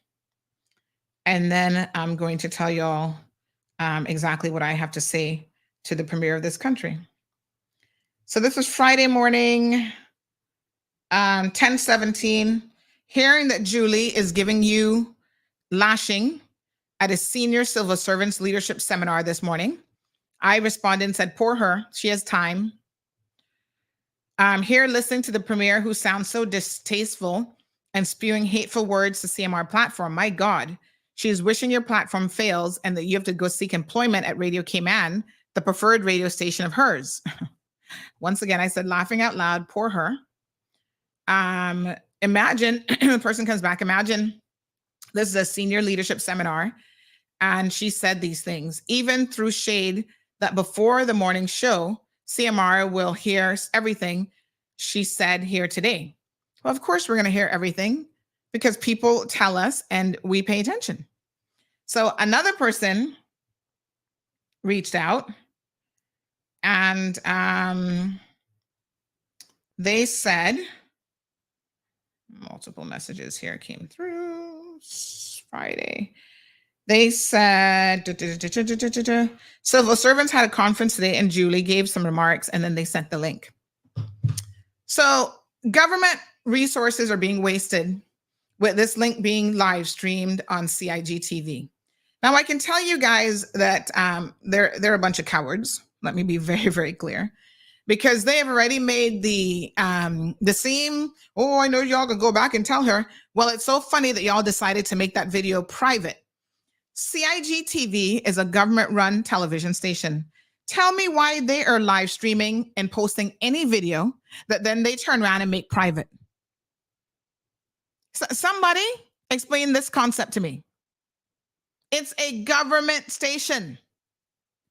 And then I'm going to tell y'all exactly what I have to say to the premier of this country. So this was Friday morning, 10:17. Hearing that Julie is giving you lashing at a senior civil servants leadership seminar this morning, I responded and said, poor her, she has time. I'm here listening to the premier who sounds so distasteful and spewing hateful words to CMR platform. My God, she is wishing your platform fails and that you have to go seek employment at Radio Cayman, the preferred radio station of hers. Once again, I said, laughing out loud, poor her. Imagine, the person comes back, imagine this is a senior leadership seminar, and she said these things, even through shade that before the morning show, CMR will hear everything she said here today. Well, of course, we're going to hear everything because people tell us and we pay attention. So another person reached out and they said, multiple messages here came through Friday. They said, civil servants had a conference today and Julie gave some remarks and then they sent the link. So government resources are being wasted with this link being live streamed on CIG TV. Now I can tell you guys that they're a bunch of cowards. Let me be very, very clear. Because they have already made the seam, oh, I know y'all can go back and tell her. Well, it's so funny that y'all decided to make that video private. CIG TV is a government-run television station. Tell me why they are live streaming and posting any video that then they turn around and make private. Somebody explain this concept to me. It's a government station.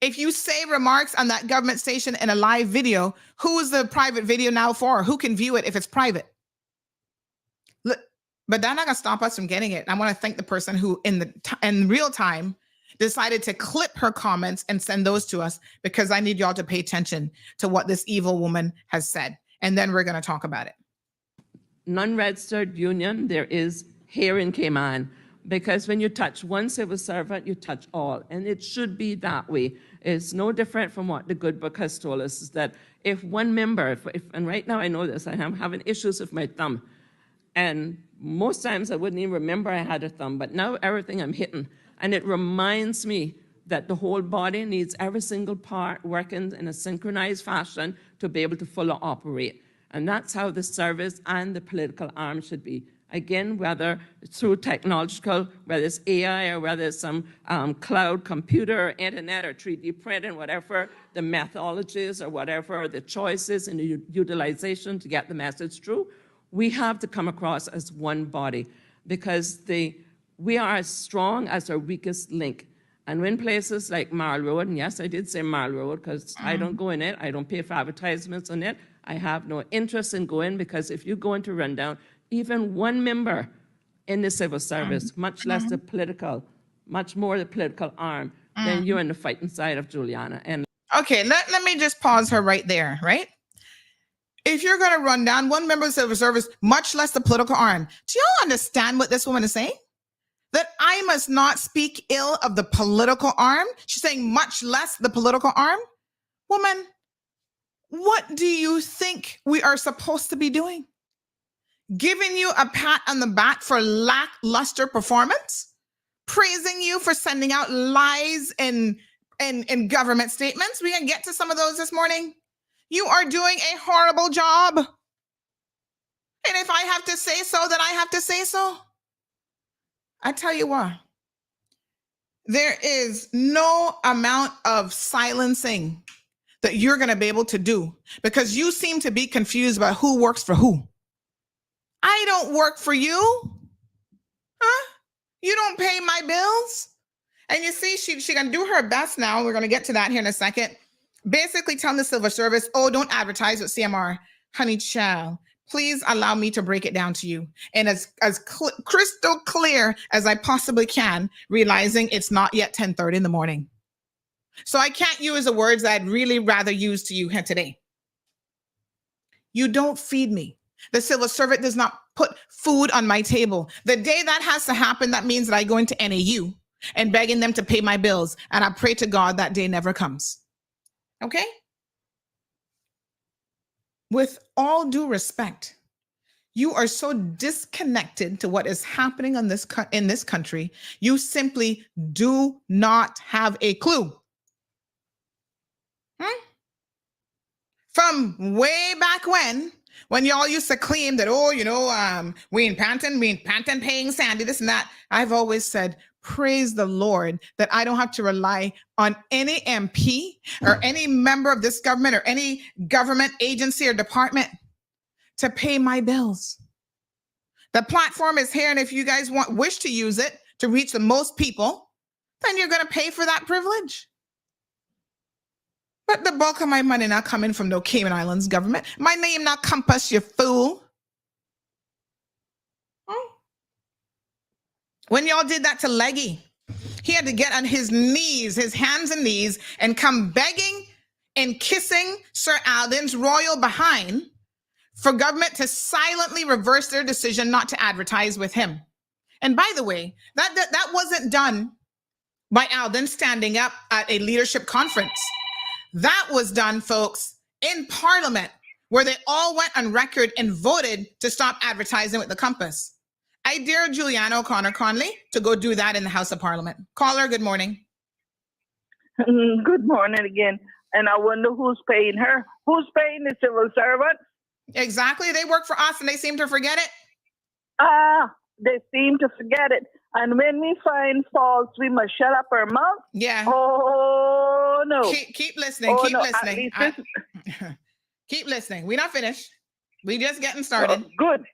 If you say remarks on that government station in a live video, who is the private video now for? Who can view it if it's private? Look, but that's not going to stop us from getting it. I want to thank the person who in real time decided to clip her comments and send those to us because I need y'all to pay attention to what this evil woman has said. And then we're going to talk about it. non-registered union there is here in Cayman, because when you touch one civil servant, you touch all, and it should be that way. It's no different from what the good book has told us, is that if one member, and right now I know this, I am having issues with my thumb, and most times I wouldn't even remember I had a thumb, but now everything I'm hitting, and it reminds me that the whole body needs every single part working in a synchronized fashion to be able to fully operate. And that's how the service and the political arm should be. Again, whether through technological, whether it's AI or whether it's some cloud computer, or internet, or 3D printing, whatever the methodologies or whatever the choices and the utilization to get the message through, we have to come across as one body, because we are as strong as our weakest link. And when places like Marl Road, and yes, I did say Marl Road because I don't go in it, I don't pay for advertisements on it, I have no interest in going, because if you go into Rundown, even one member in the civil service, much less the political, much more the political arm, then you're in the fighting side of Juliana. And okay, let me just pause her right there, right? If you're going to run down one member of the civil service, much less the political arm, do y'all understand what this woman is saying? That I must not speak ill of the political arm? She's saying much less the political arm? Woman, what do you think we are supposed to be doing? Giving you a pat on the back for lackluster performance? Praising you for sending out lies in government statements? We can get to some of those this morning. You are doing a horrible job. And if I have to say so, then I have to say so. I tell you what, there is no amount of silencing that you're going to be able to do, because you seem to be confused about who works for who. I don't work for you. Huh? You don't pay my bills. And you see, she can do her best now. We're going to get to that here in a second. Basically telling the civil service, oh, don't advertise with CMR. Honey child, please allow me to break it down to you. And as crystal clear as I possibly can, realizing it's not yet 10:30 in the morning. So I can't use the words that I'd really rather use to you here today. You don't feed me. The civil servant does not put food on my table. The day that has to happen, that means that I go into NAU and begging them to pay my bills. And I pray to God that day never comes. Okay? With all due respect, you are so disconnected to what is happening in this country. You simply do not have a clue. From way back when y'all used to claim that, oh, we in Panton paying Sandy, this and that. I've always said, praise the Lord that I don't have to rely on any MP or any member of this government or any government agency or department to pay my bills. The platform is here, and if you guys wish to use it to reach the most people, then you're going to pay for that privilege. But the bulk of my money not coming from no Cayman Islands government. My name not Compass, you fool. When y'all did that to Leggy, he had to get on his knees, his hands and knees, and come begging and kissing Sir Alden's royal behind for government to silently reverse their decision not to advertise with him. And by the way, that wasn't done by Alden standing up at a leadership conference. That was done, folks, in Parliament, where they all went on record and voted to stop advertising with the Compass. I dare Juliana O'Connor Conley to go do that in the House of Parliament. Caller, good morning. Good morning again. And I wonder who's paying her. Who's paying the civil servant? Exactly. They work for us and they seem to forget it. They seem to forget it. And when we find faults, we must shut up our mouth. Yeah. Oh, no. Keep listening. Oh, keep no. listening. Keep listening. We're not finished. We just getting started. Good.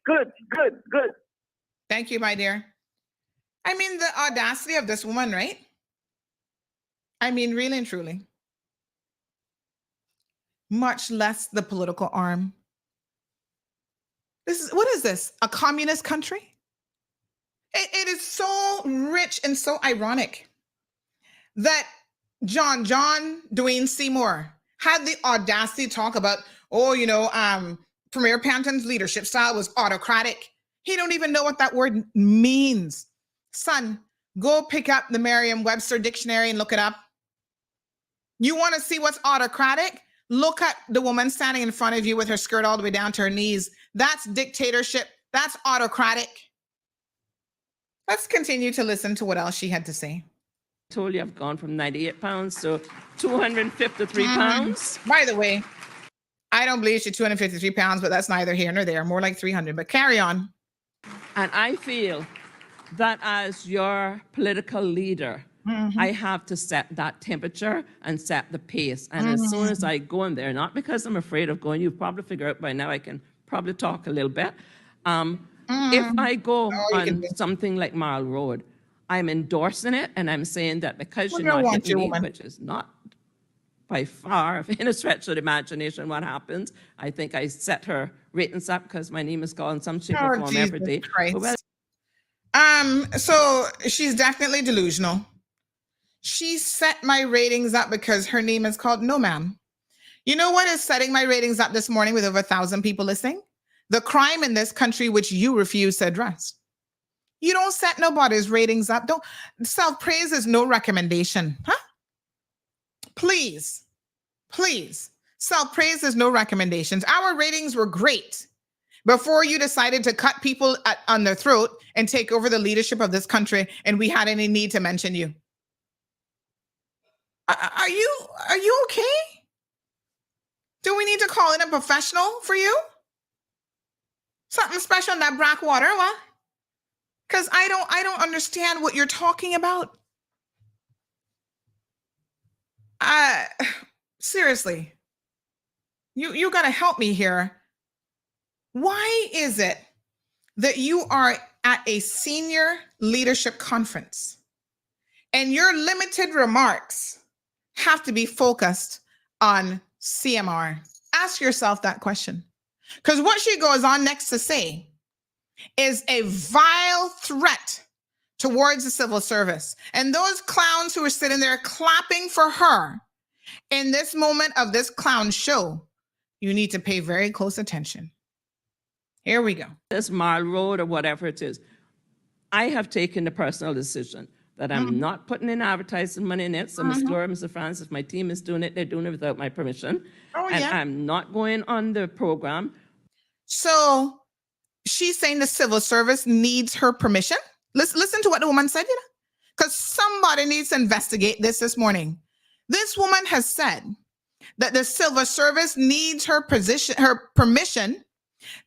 Thank you, my dear. I mean, the audacity of this woman, right? I mean, really and truly. Much less the political arm. What is this? A communist country? It is so rich and so ironic that John Dwayne Seymour had the audacity to talk about, Premier Panton's leadership style was autocratic. He don't even know what that word means. Son, go pick up the Merriam-Webster dictionary and look it up. You want to see what's autocratic? Look at the woman standing in front of you with her skirt all the way down to her knees. That's dictatorship. That's autocratic. Let's continue to listen to what else she had to say. I told you I've gone from 98 pounds to 253 pounds. By the way, I don't believe she's 253 pounds, but that's neither here nor there. More like 300, but carry on. And I feel that as your political leader, I have to set that temperature and set the pace. And as soon as I go in there, not because I'm afraid of going, you've probably figured out by now I can probably talk a little bit. If I go on something like Marl Road, I'm endorsing it and I'm saying that because you're not hitting me, which is not by far in a stretch of the imagination what happens. I think I set her ratings up because my name is called in some shape or form every day. So she's definitely delusional. She set my ratings up because her name is called No Ma'am. You know what is setting my ratings up this morning with over 1,000 people listening? The crime in this country which you refuse to address. You don't set nobody's ratings up. Don't. Self-praise is no recommendation. Huh? Please. Self-praise is no recommendations. Our ratings were great before you decided to cut people on their throat and take over the leadership of this country, and we had any need to mention you. Are you okay? Do we need to call in a professional for you? Something special in that black water, what? Because I don't understand what you're talking about. Seriously, you got to help me here. Why is it that you are at a senior leadership conference and your limited remarks have to be focused on CMR? Ask yourself that question. Because what she goes on next to say is a vile threat towards the civil service. And those clowns who are sitting there clapping for her in this moment of this clown show, you need to pay very close attention. Here we go. This Marl Road or whatever it is, I have taken the personal decision that I'm not putting in advertising money in it. So Ms. Laura, Mr. Francis, my team is doing it. They're doing it without my permission. And I'm not going on the program. So she's saying the civil service needs her permission. Listen to what the woman said, you know, because somebody needs to investigate this morning. This woman has said that the civil service needs her permission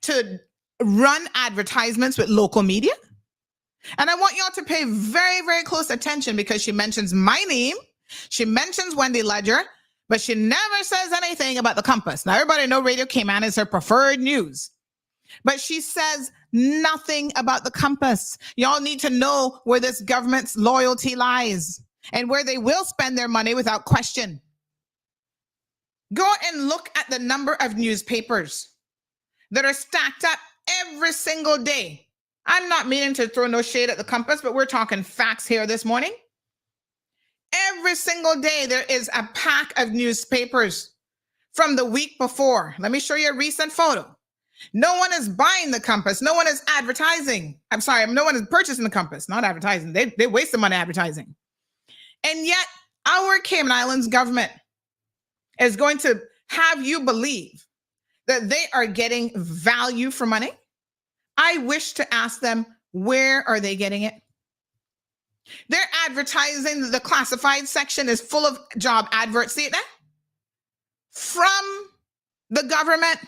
to run advertisements with local media. And I want y'all to pay very, very close attention because she mentions my name. She mentions Wendy Ledger, but she never says anything about the Compass. Now, everybody know Radio Cayman is her preferred news, but she says nothing about the Compass. Y'all need to know where this government's loyalty lies and where they will spend their money without question. Go and look at the number of newspapers that are stacked up every single day. I'm not meaning to throw no shade at the Compass, but we're talking facts here this morning. Every single day, there is a pack of newspapers from the week before. Let me show you a recent photo. No one is buying the Compass. No one is advertising. I'm sorry, no one is purchasing the Compass, not advertising. They waste the money advertising. And yet, our Cayman Islands government is going to have you believe that they are getting value for money. I wish to ask them, where are they getting it? They're advertising. The classified section is full of job adverts. See it there? From the government.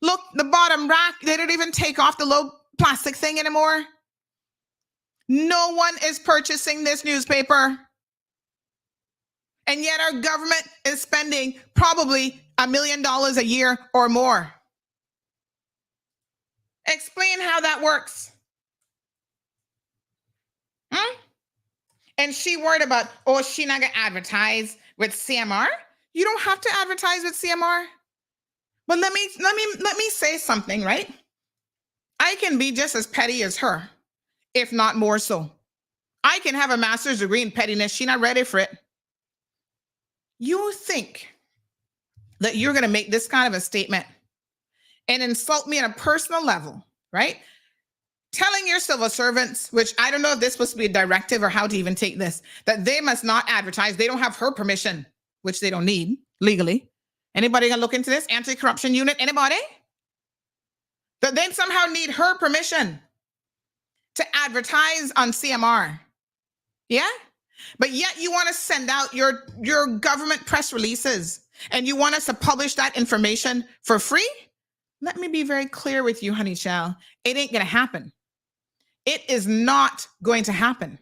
Look, the bottom rack, they don't even take off the little plastic thing anymore. No one is purchasing this newspaper. And yet our government is spending probably $1 million a year or more. Explain how that works. And she worried about, oh, she not gonna advertise with CMR? You don't have to advertise with CMR. But let me say something, right? I can be just as petty as her, if not more so. I can have a master's degree in pettiness. She's not ready for it. You think that you're gonna make this kind of a statement and insult me on a personal level, right? Telling your civil servants, which I don't know if this is supposed to be a directive or how to even take this, that they must not advertise. They don't have her permission, which they don't need legally. Anybody gonna look into this? Anti-corruption unit, anybody? That they somehow need her permission to advertise on CMR. Yeah? But yet you want to send out your government press releases and you want us to publish that information for free? Let me be very clear with you, honey child. It ain't gonna happen. It is not going to happen.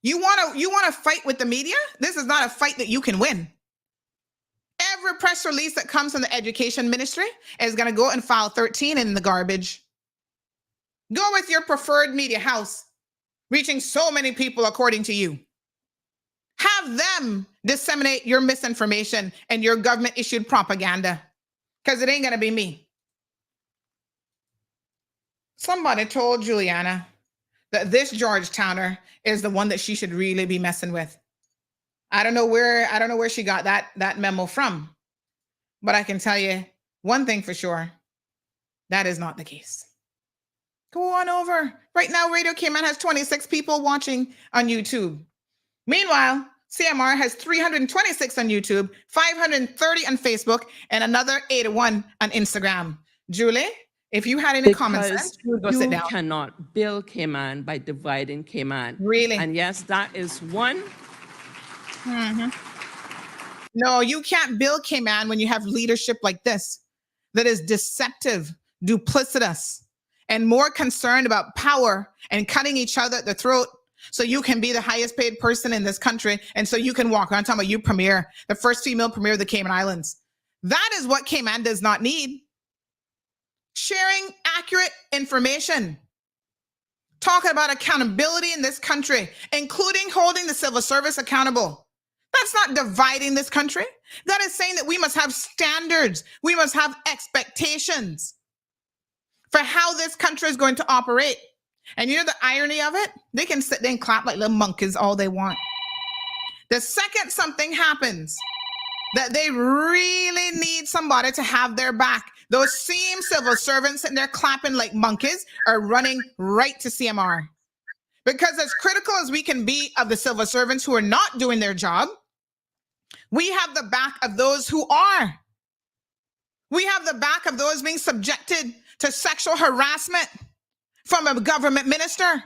You want to fight with the media? This is not a fight that you can win. Every press release that comes from the education ministry is going to go and file 13 in the garbage. Go with your preferred media house, reaching so many people according to you. Have them disseminate your misinformation and your government issued propaganda, because it ain't going to be me. Somebody told Juliana that this Georgetowner is the one that she should really be messing with. I don't know where she got that memo from, but I can tell you one thing for sure. That is not the case. Go on over. Right now, Radio Cayman has 26 people watching on YouTube. Meanwhile, CMR has 326 on YouTube, 530 on Facebook, and another 81 on Instagram. Julie, if you had any comments, go sit down. You cannot build Cayman by dividing Cayman. Really? And yes, that is one. Mm-hmm. No, you can't build Cayman when you have leadership like this that is deceptive, duplicitous, and more concerned about power and cutting each other at the throat so you can be the highest paid person in this country and so you can walk around talking about you premier, the first female premier of the Cayman Islands. That is what Cayman does not need. Sharing accurate information. Talking about accountability in this country, including holding the civil service accountable. That's not dividing this country. That is saying that we must have standards. We must have expectations for how this country is going to operate. And you know the irony of it? They can sit there and clap like little monkeys all they want. The second something happens that they really need somebody to have their back, those same civil servants sitting there clapping like monkeys are running right to CMR. Because as critical as we can be of the civil servants who are not doing their job, we have the back of those who are. We have the back of those being subjected to sexual harassment from a government minister.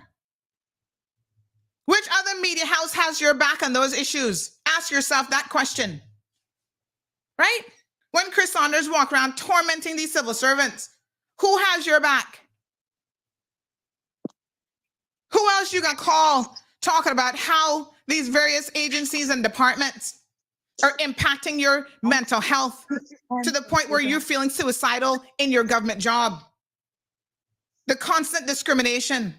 Which other media house has your back on those issues? Ask yourself that question. Right? When Chris Saunders walk around tormenting these civil servants, who has your back? Who else you gonna call talking about how these various agencies and departments are impacting your mental health to the point where you're feeling suicidal in your government job? The constant discrimination.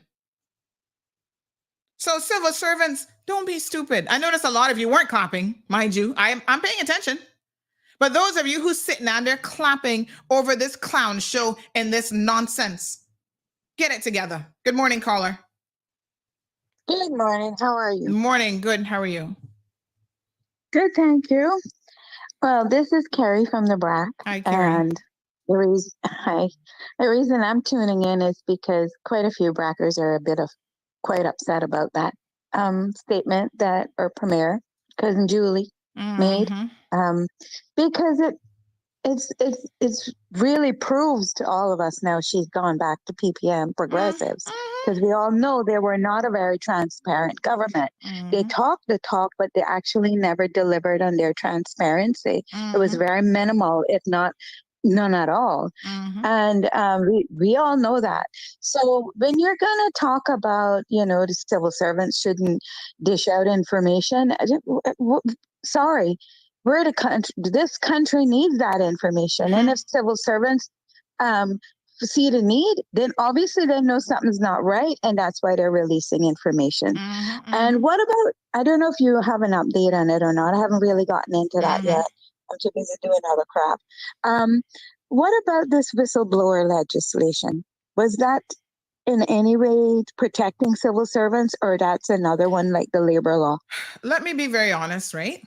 So civil servants, don't be stupid. I noticed a lot of you weren't clapping, mind you. I'm paying attention. But those of you who's sitting down there clapping over this clown show and this nonsense, get it together. Good morning, caller. Good morning. How are you? Morning. Good. How are you? Good, thank you. Well, this is Carrie from the BRAC. Hi, Carrie. And the reason I'm tuning in is because quite a few BRACers are quite upset about that statement that our Premier, Cousin Julie, made. Because it's really proves to all of us now she's gone back to PPM progressives, because we all know they were not a very transparent government. They talked the talk, but they actually never delivered on their transparency. It was very minimal, if not none at all. And we all know that. So when you're going to talk about, the civil servants shouldn't dish out information, sorry. This country needs that information. And if civil servants see the need, then obviously they know something's not right. And that's why they're releasing information. And what about, I don't know if you have an update on it or not. I haven't really gotten into that yet. I'm too busy doing other crap. What about this whistleblower legislation? Was that in any way protecting civil servants, or that's another one like the labor law? Let me be very honest, right?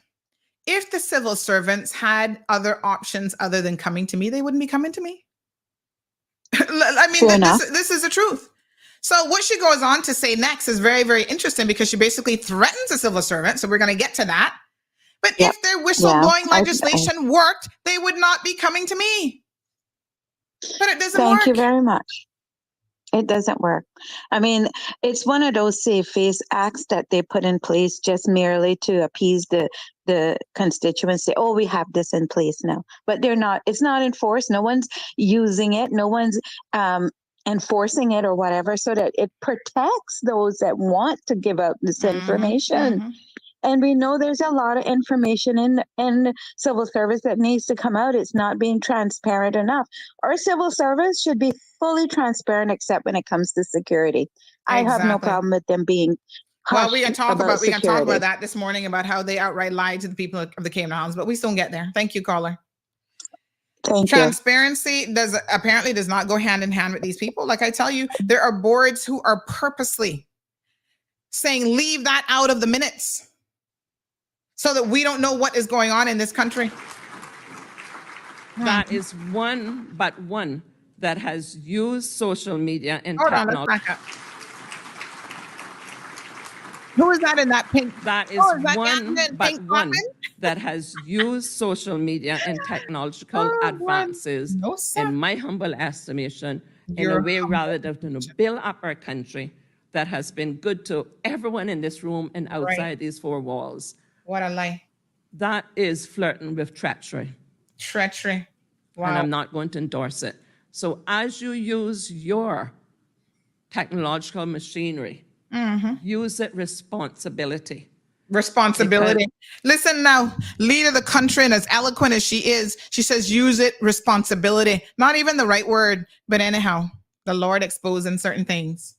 If the civil servants had other options other than coming to me, they wouldn't be coming to me. I mean, this is the truth. So what she goes on to say next is very, very interesting because she basically threatens a civil servant. So we're going to get to that. But if their whistleblowing legislation worked, they would not be coming to me. But it doesn't work. Thank you very much. It doesn't work. I mean, it's one of those save face acts that they put in place just merely to appease the constituency. Oh, we have this in place now, but they're not. It's not enforced. No one's using it. No one's enforcing it or whatever, so that it protects those that want to give out this information. And we know there's a lot of information in civil service that needs to come out. It's not being transparent enough. Our civil service should be fully transparent, except when it comes to security. I have no problem with them being. Well, we can talk about that this morning about how they outright lied to the people of the Cayman Islands, but we soon get there. Thank you, caller. Transparency apparently does not go hand in hand with these people. Like I tell you, there are boards who are purposely saying leave that out of the minutes, so that we don't know what is going on in this country. That is one that has used social media and Hold on, let's back up. Who is that in that pink? That is one that has used social media and technological advances, in my humble estimation, in a way rather than to build up our country that has been good to everyone in this room and outside these four walls. What a lie. That is flirting with treachery. Treachery. Wow. And I'm not going to endorse it. So as you use your technological machinery, use it responsibility. Listen now, leader of the country, and as eloquent as she is, she says use it responsibility. Not even the right word, but anyhow, the Lord exposing certain things.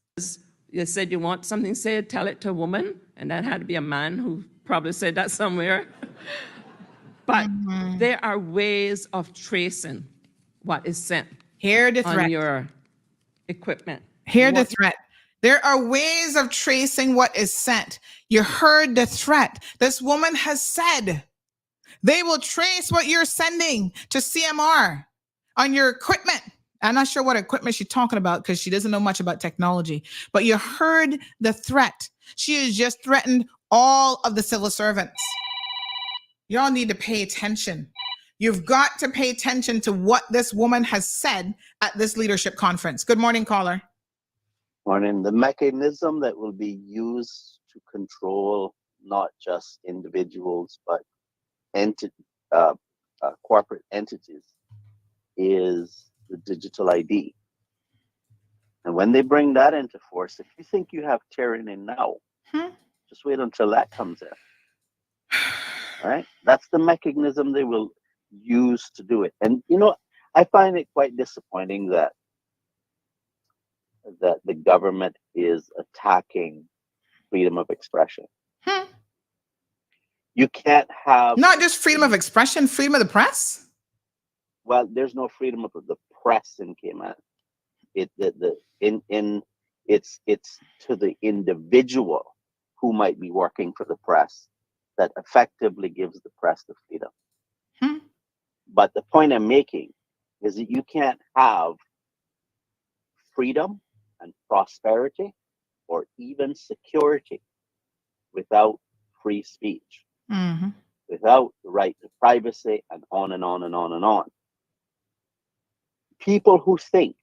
You said you want something said, tell it to a woman, and that had to be a man who probably said that somewhere. But there are ways of tracing what is sent on your equipment. Hear the threat. There are ways of tracing what is sent. You heard the threat. This woman has said they will trace what you're sending to CMR on your equipment. I'm not sure what equipment she's talking about because she doesn't know much about technology. But you heard the threat. She has just threatened all of the civil servants. Y'all need to pay attention. You've got to pay attention to what this woman has said at this leadership conference. Good morning, caller. Morning. The mechanism that will be used to control not just individuals, but corporate entities is the digital ID. And when they bring that into force, if you think you have tyranny now, just wait until that comes in. All right? That's the mechanism they will use to do it. And, you know, I find it quite disappointing that the government is attacking freedom of expression. You can't have... Not just freedom of expression, freedom of the press? Well, there's no freedom of the press in Cayman. It's to the individual who might be working for the press that effectively gives the press the freedom. But the point I'm making is that you can't have freedom and prosperity or even security without free speech, without the right to privacy, and on and on and on and on. People who think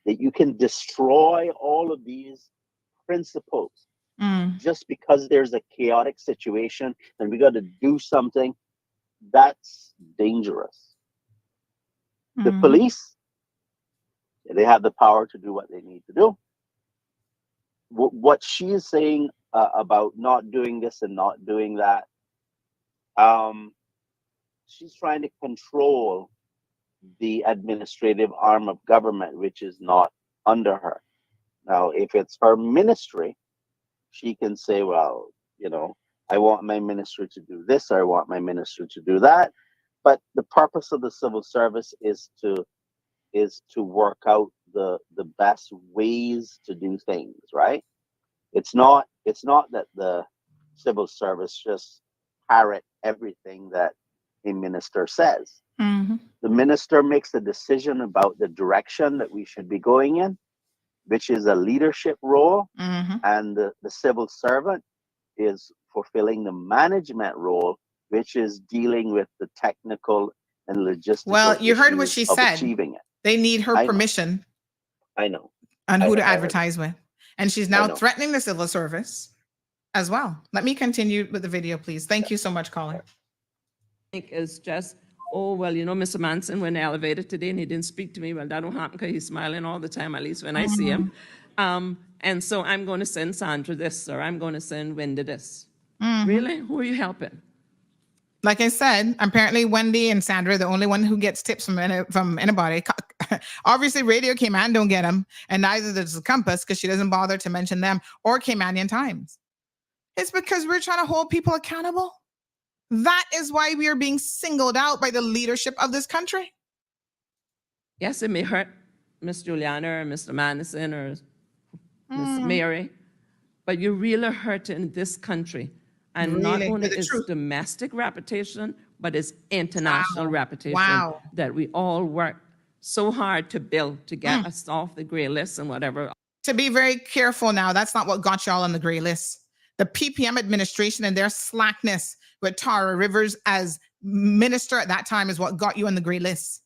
that you can destroy all of these principles just because there's a chaotic situation and we got to do something, that's dangerous. The police, they have the power to do what they need to do. What she is saying about not doing this and not doing that, she's trying to control the administrative arm of government, which is not under her. Now, if it's her ministry, she can say, well, you know, I want my ministry to do this, or I want my ministry to do that. But the purpose of the civil service is to work out the best ways to do things, right? It's not that the civil service just parrot everything that a minister says. the minister makes a decision about the direction that we should be going in, which is a leadership role, and the civil servant is fulfilling the management role, which is dealing with the technical and logistical Well, you heard what issues she of said. achieving it. They need her I know. permission I know. on I who know, to I heard. advertise with. And she's I now know. threatening the civil service as well. Let me continue with the video, please. Thank you so much, caller. Is just, oh, well, you know, Mr. Manson went in the elevator today and he didn't speak to me. Well, that don't happen because he's smiling all the time, at least when I see him. And so I'm going to send Sandra this, or I'm going to send Wendy this. Really? Who are you helping? Like I said, apparently Wendy and Sandra are the only one who gets tips from anybody. Obviously, Radio Cayman don't get them, and neither does the Compass, because she doesn't bother to mention them, or Caymanian Times. It's because we're trying to hold people accountable. That is why we are being singled out by the leadership of this country. Yes, it may hurt Miss Juliana or Mr. Madison or Miss Mary, but you're really hurting this country. And Really, not only for the its truth. domestic reputation, but its international reputation Wow. that we all work so hard to build to get us off the gray list and whatever. To be very careful now, that's not what got y'all on the gray list. The PPM administration and their slackness with Tara Rivers as minister at that time is what got you on the gray list.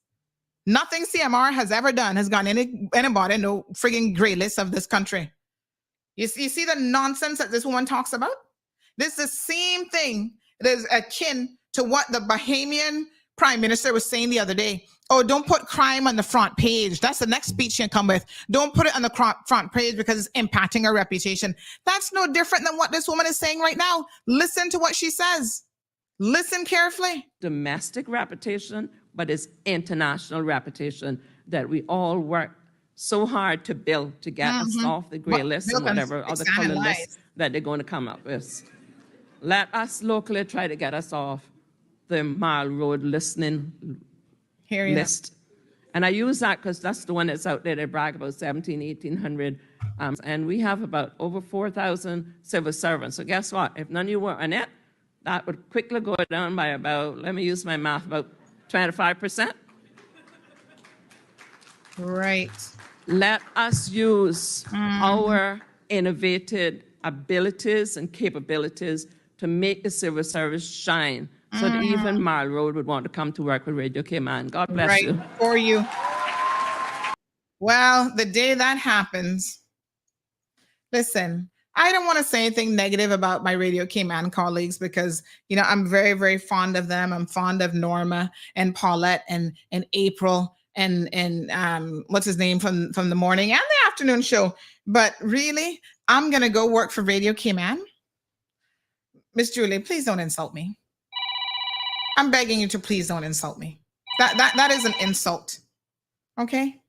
Nothing CMR has ever done has gotten anybody no frigging gray list of this country. You see the nonsense that this woman talks about? This is the same thing that is akin to what the Bahamian prime minister was saying the other day. Oh, don't put crime on the front page. That's the next speech she'll come with. Don't put it on the front page because it's impacting her reputation. That's no different than what this woman is saying right now. Listen to what she says. Listen carefully. Domestic reputation, but its international reputation that we all work so hard to build to get us off the gray list and whatever other color lists that they're going to come up with. Let us locally try to get us off the Mile Road listening list. And I use that because that's the one that's out there. They brag about 1,800. And we have about over 4,000 civil servants. So guess what? If none of you were on it, that would quickly go down by about, let me use my math, about 25%. Right. Let us use our innovative abilities and capabilities to make the civil service shine so that even Mile Road would want to come to work with Radio Cayman. God bless you. For you. Well, the day that happens, listen, I don't want to say anything negative about my Radio Cayman colleagues because, you know, I'm very, very fond of them. I'm fond of Norma and Paulette and April and what's his name from the morning and the afternoon show. But really, I'm going to go work for Radio Cayman. Miss Julie, please don't insult me. I'm begging you to please don't insult me. That is an insult. Okay?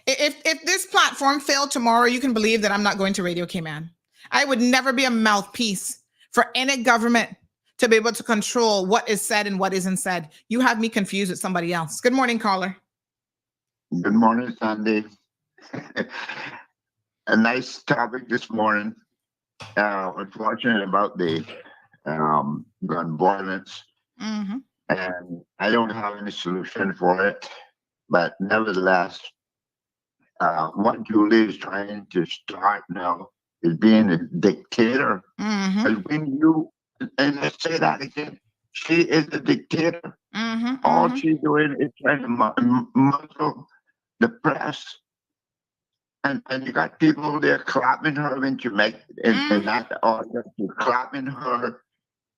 If this platform failed tomorrow, you can believe that I'm not going to Radio Cayman. I would never be a mouthpiece for any government to be able to control what is said and what isn't said. You have me confused with somebody else. Good morning, caller. Good morning, Sandy. A nice topic this morning. Unfortunate about the gun violence. And I don't have any solution for it. But nevertheless, what Julie is trying to start now is being a dictator. And when you, and let's say that again, she is a dictator. All she's doing is trying to muzzle the press. And you got people there clapping her when you make in that audience, clapping her.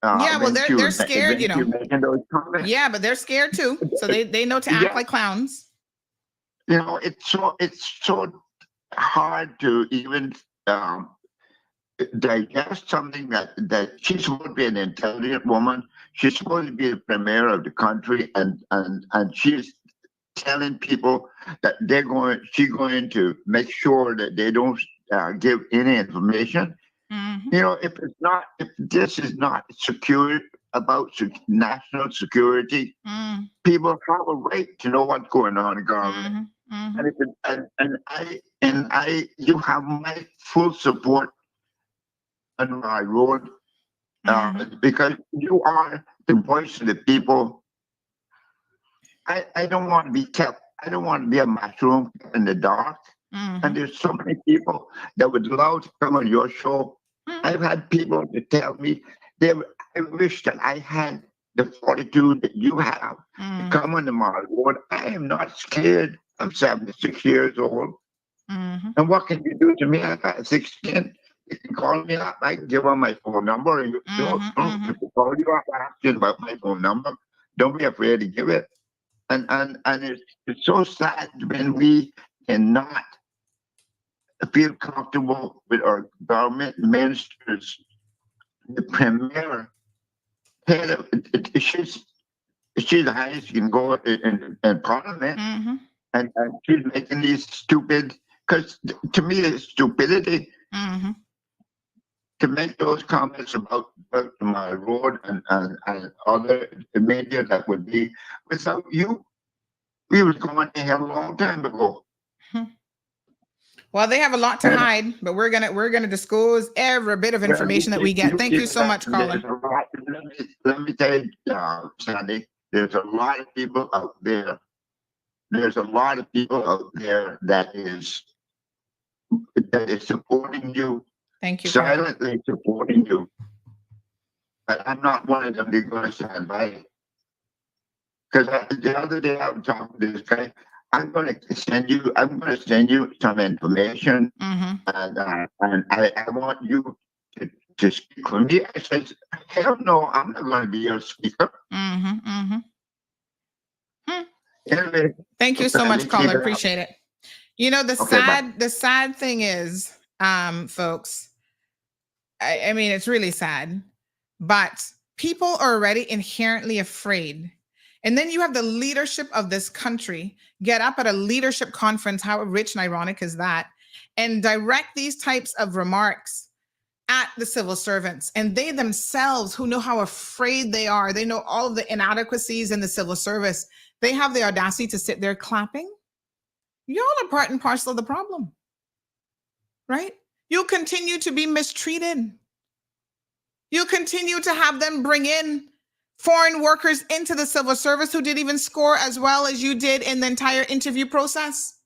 Yeah, well, they're scared, you know. Yeah, but they're scared too. So they know to act like clowns. You know, it's so hard to even digest something that she's supposed to be an intelligent woman. She's supposed to be the premier of the country, and she's telling people that she's going to make sure that they don't give any information. You know, if this is not secure about national security, people have a right to know what's going on in government. And you have my full support on my road because you are the voice of the people. I don't want to be kept. I don't want to be a mushroom in the dark. And there's so many people that would love to come on your show. I've had people to tell me I wish that I had the fortitude that you have to come on the Mars board. I am not scared. I'm 76 years old. And what can you do to me? I got 16. You can call me up. I can give them my phone number. And if you call you up, ask you about my phone number. Don't be afraid to give it. And it's so sad when we cannot feel comfortable with our government ministers. The premier, she's the highest you can go in Parliament, and she's making these stupid. Because to me, it's stupidity to make those comments about my road and other media that would be without you. We was going to hell a long time ago. Well, they have a lot to hide, but we're gonna disclose every bit of information that we get. Thank you so much, caller. Let me tell you, Sandy, there's a lot of people out there. There's a lot of people out there that is supporting you. Thank you. Silently supporting you. But I'm not one of them that's going to stand by. Because the other day I was talking to this guy. I'm going to send you some information, and I want you to speak for me. I said, hell no, I'm not going to be your speaker. Anyway, thank you so much, caller. Appreciate it. You know, the sad thing is, folks, I mean, it's really sad, but people are already inherently afraid. And then you have the leadership of this country get up at a leadership conference, how rich and ironic is that, and direct these types of remarks at the civil servants. And they themselves, who know how afraid they are, they know all of the inadequacies in the civil service, they have the audacity to sit there clapping. Y'all are part and parcel of the problem, right? You'll continue to be mistreated. You'll continue to have them bring in foreign workers into the civil service who didn't even score as well as you did in the entire interview process.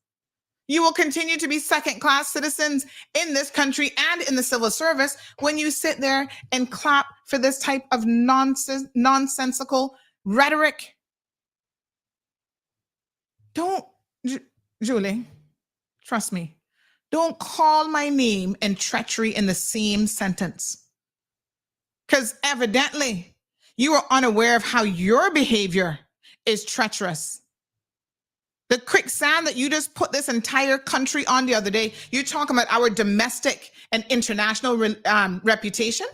You will continue to be second-class citizens in this country and in the civil service when you sit there and clap for this type of nonsensical rhetoric. Don't, Julie, trust me, don't call my name and treachery in the same sentence. Because evidently, you are unaware of how your behavior is treacherous. The quicksand that you just put this entire country on the other day, you're talking about our domestic and international reputation.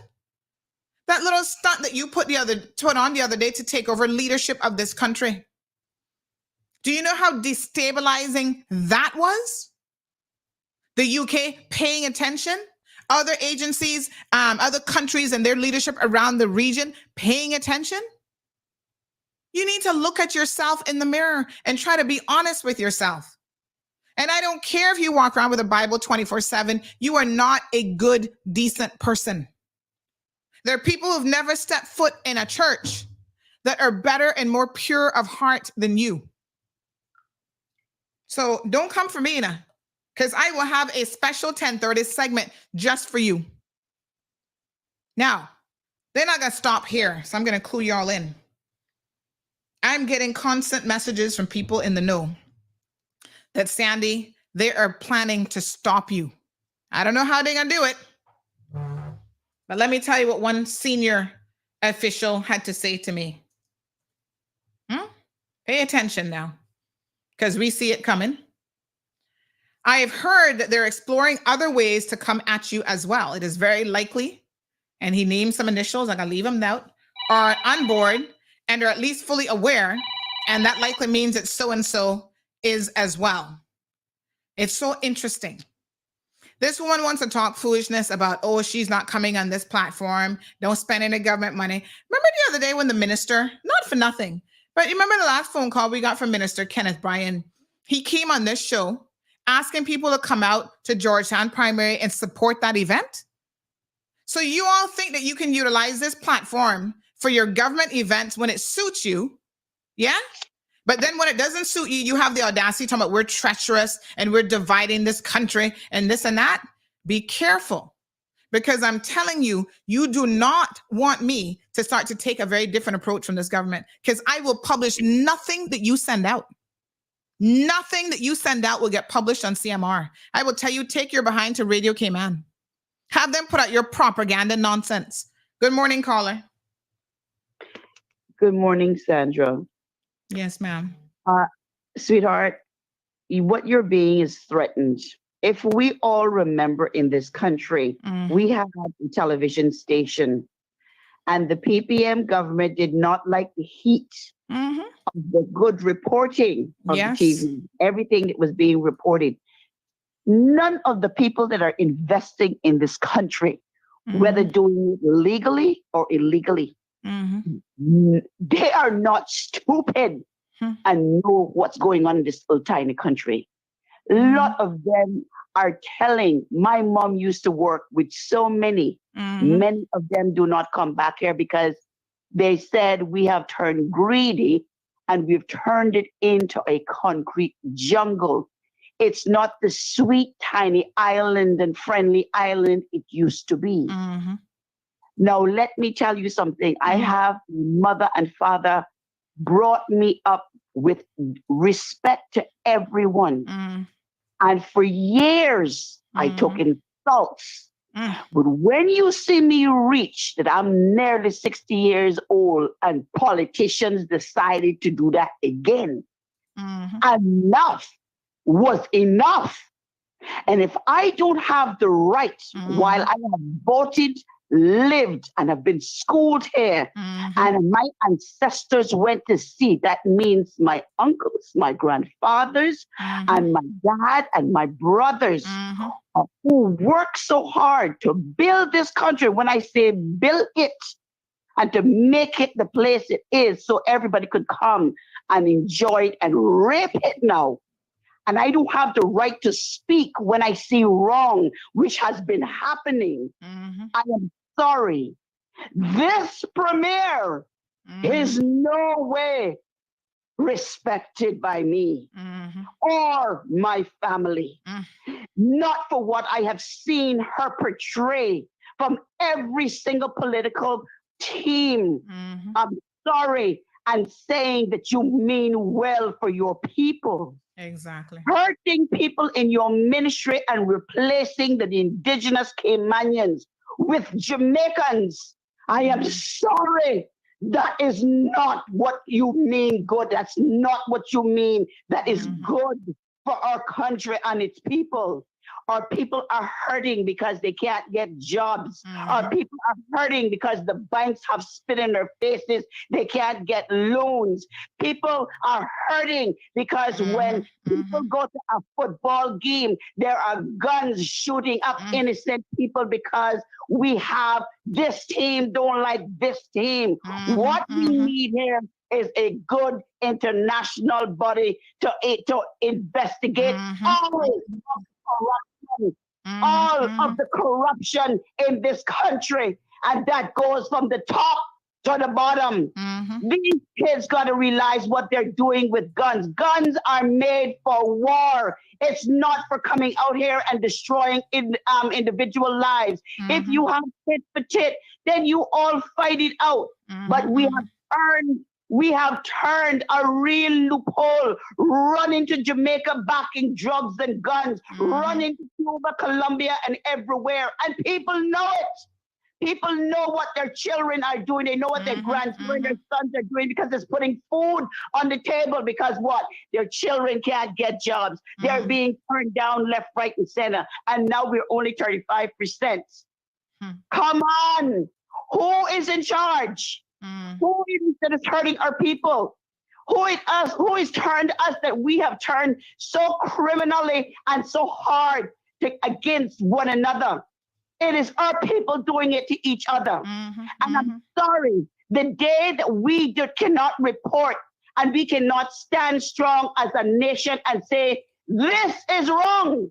That little stunt that you put on the other day to take over leadership of this country. Do you know how destabilizing that was? The UK paying attention? Other agencies, other countries and their leadership around the region paying attention? You need to look at yourself in the mirror and try to be honest with yourself. And I don't care if you walk around with a Bible 24/7, you are not a good, decent person. There are people who've never stepped foot in a church that are better and more pure of heart than you. So don't come for me now, because I will have a special 10:30 segment just for you. Now, they're not going to stop here, so I'm going to clue y'all in. I'm getting constant messages from people in the know that, Sandy, they are planning to stop you. I don't know how they're going to do it, but let me tell you what one senior official had to say to me. Pay attention now, because we see it coming. I have heard that they're exploring other ways to come at you as well. It is very likely, and he named some initials, I'm going to leave them out, are on board and are at least fully aware, and that likely means that so-and-so is as well. It's so interesting. This woman wants to talk foolishness about, oh, she's not coming on this platform, don't spend any government money. Remember the other day when the minister, not for nothing, but you remember the last phone call we got from Minister Kenneth Bryan? He came on this show asking people to come out to Georgetown primary and support that event. So you all think that you can utilize this platform for your government events when it suits you, yeah? But then when it doesn't suit you, you have the audacity talking about we're treacherous and we're dividing this country and this and that. Be careful, because I'm telling you, you do not want me to start to take a very different approach from this government, because I will publish nothing that you send out. Nothing that you send out will get published on CMR. I will tell you, take your behind to Radio Cayman. Have them put out your propaganda nonsense. Good morning, caller. Good morning, Sandra. Yes, ma'am. Sweetheart, what you're being is threatened. If we all remember in this country, we have a television station, and the PPM government did not like the heat of the good reporting of the TV, everything that was being reported. None of the people that are investing in this country, whether doing it legally or illegally, they are not stupid and know what's going on in this little tiny country. A lot of them are telling, my mom used to work with so many. Many of them do not come back here because they said we have turned greedy and we've turned it into a concrete jungle. It's not the sweet, tiny island and friendly island it used to be. Now, let me tell you something. I have mother and father brought me up with respect to everyone. And for years, I took insults. But when you see me reach that I'm nearly 60 years old and politicians decided to do that again, enough was enough. And if I don't have the right, while I have voted, lived, and have been schooled here, and my ancestors went to sea, that means my uncles, my grandfathers, and my dad and my brothers who worked so hard to build this country. When I say build it, and to make it the place it is so everybody could come and enjoy it and rip it now. And I don't have the right to speak when I see wrong, which has been happening. I am sorry. This premier is no way respected by me or my family. Not for what I have seen her portray from every single political team. I'm sorry. And saying that you mean well for your people. Exactly. Hurting people in your ministry and replacing the indigenous Caymanians with Jamaicans. I am sorry. That is not what you mean good. That's not what you mean that is good for our country and its people. Our people are hurting because they can't get jobs. Our people are hurting because the banks have spit in their faces. They can't get loans. People are hurting because when people go to a football game, there are guns shooting up innocent people because we have this team don't like this team. What we need here is a good international body to investigate all of the corruption in this country, and that goes from the top to the bottom. These kids got to realize what they're doing with guns. Guns are made for war. It's not for coming out here and destroying individual lives. If you have tit for tit, then you all fight it out. But we have turned a real loophole, run into Jamaica backing drugs and guns, run into Cuba, Colombia, and everywhere. And people know it. People know what their children are doing. They know what their grandchildren, their sons are doing because it's putting food on the table because what? Their children can't get jobs. They're being turned down left, right, and center. And now we're only 35%. Come on. Who is in charge? Who is that is hurting our people? Who is us? Who is turned us that we have turned so criminally and so hard against one another? It is our people doing it to each other. And I'm sorry, the day that we cannot report and we cannot stand strong as a nation and say, this is wrong.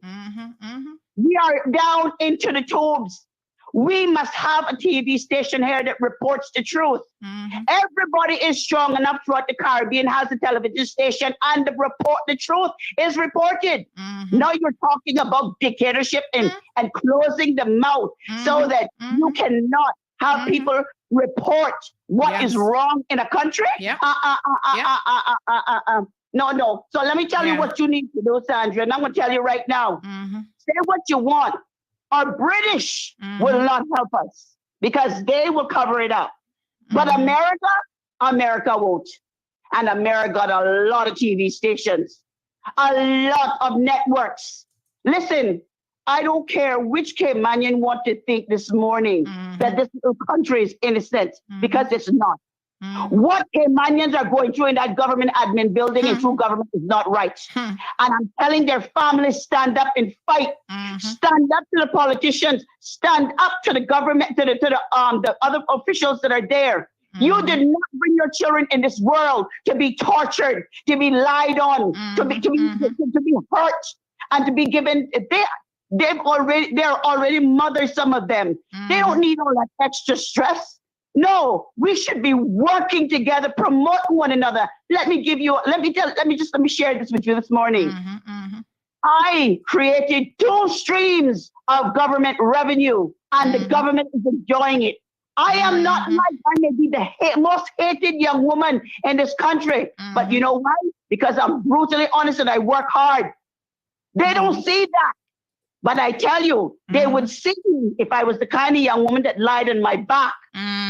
We are down into the tubes. We must have a TV station here that reports the truth. Everybody is strong enough throughout the Caribbean has a television station, and the truth is reported. Now you're talking about dictatorship and closing the mouth so that you cannot have people report what is wrong in a country. No. So let me tell you what you need to do, Sandra, and I'm going to tell you right now. Say what you want. Our British will not help us because they will cover it up. But America won't. And America got a lot of TV stations, a lot of networks. Listen, I don't care which Caymanian want to think this morning that this country is innocent, because it's not. What Caymanians are going through in that government admin building and through government is not right. And I'm telling their families, stand up and fight. Stand up to the politicians. Stand up to the government, to the other officials that are there. You did not bring your children in this world to be tortured, to be lied on, to be hurt, and to be given. They're already mothers, some of them. They don't need all that extra stress. No, we should be working together, promoting one another. Let me share this with you this morning. I created 2 streams of government revenue, and the government is enjoying it. I am not like, I may be the most hated young woman in this country, but you know why? Because I'm brutally honest and I work hard. They don't see that. But I tell you, they would see me if I was the kind of young woman that lied on my back.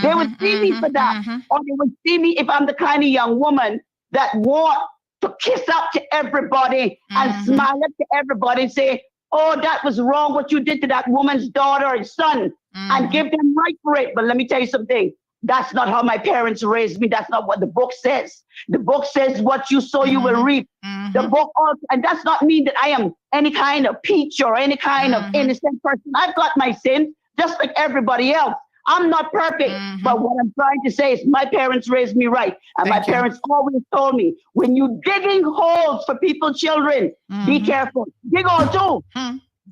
They would see me for that. Or they would see me if I'm the kind of young woman that want to kiss up to everybody and smile up to everybody and say, oh, that was wrong what you did to that woman's daughter and son, and give them right for it. But let me tell you something. That's not how my parents raised me. That's not what the book says. The book says what you sow, you will reap. The book also, and that's not mean that I am any kind of peach or any kind of innocent person. I've got my sins just like everybody else. I'm not perfect, but what I'm trying to say is my parents raised me right. And my parents always told me, when you digging holes for people's children, be careful. Dig all too.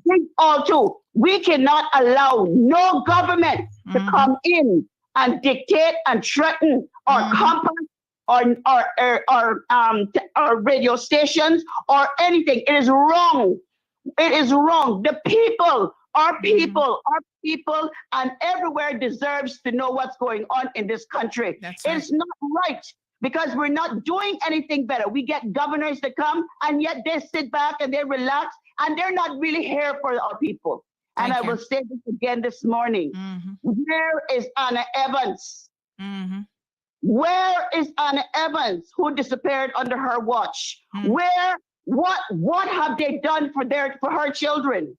Dig all too. We cannot allow no government to come in and dictate and threaten our company or radio stations or anything. It is wrong. It is wrong. The people, our people, and everywhere deserves to know what's going on in this country. It's not right, because we're not doing anything better. We get governors to come, and yet they sit back and they relax, and they're not really here for our people. And I will say this again this morning. Where is Anna Evans? Where is Anna Evans, who disappeared under her watch? What have they done for her children?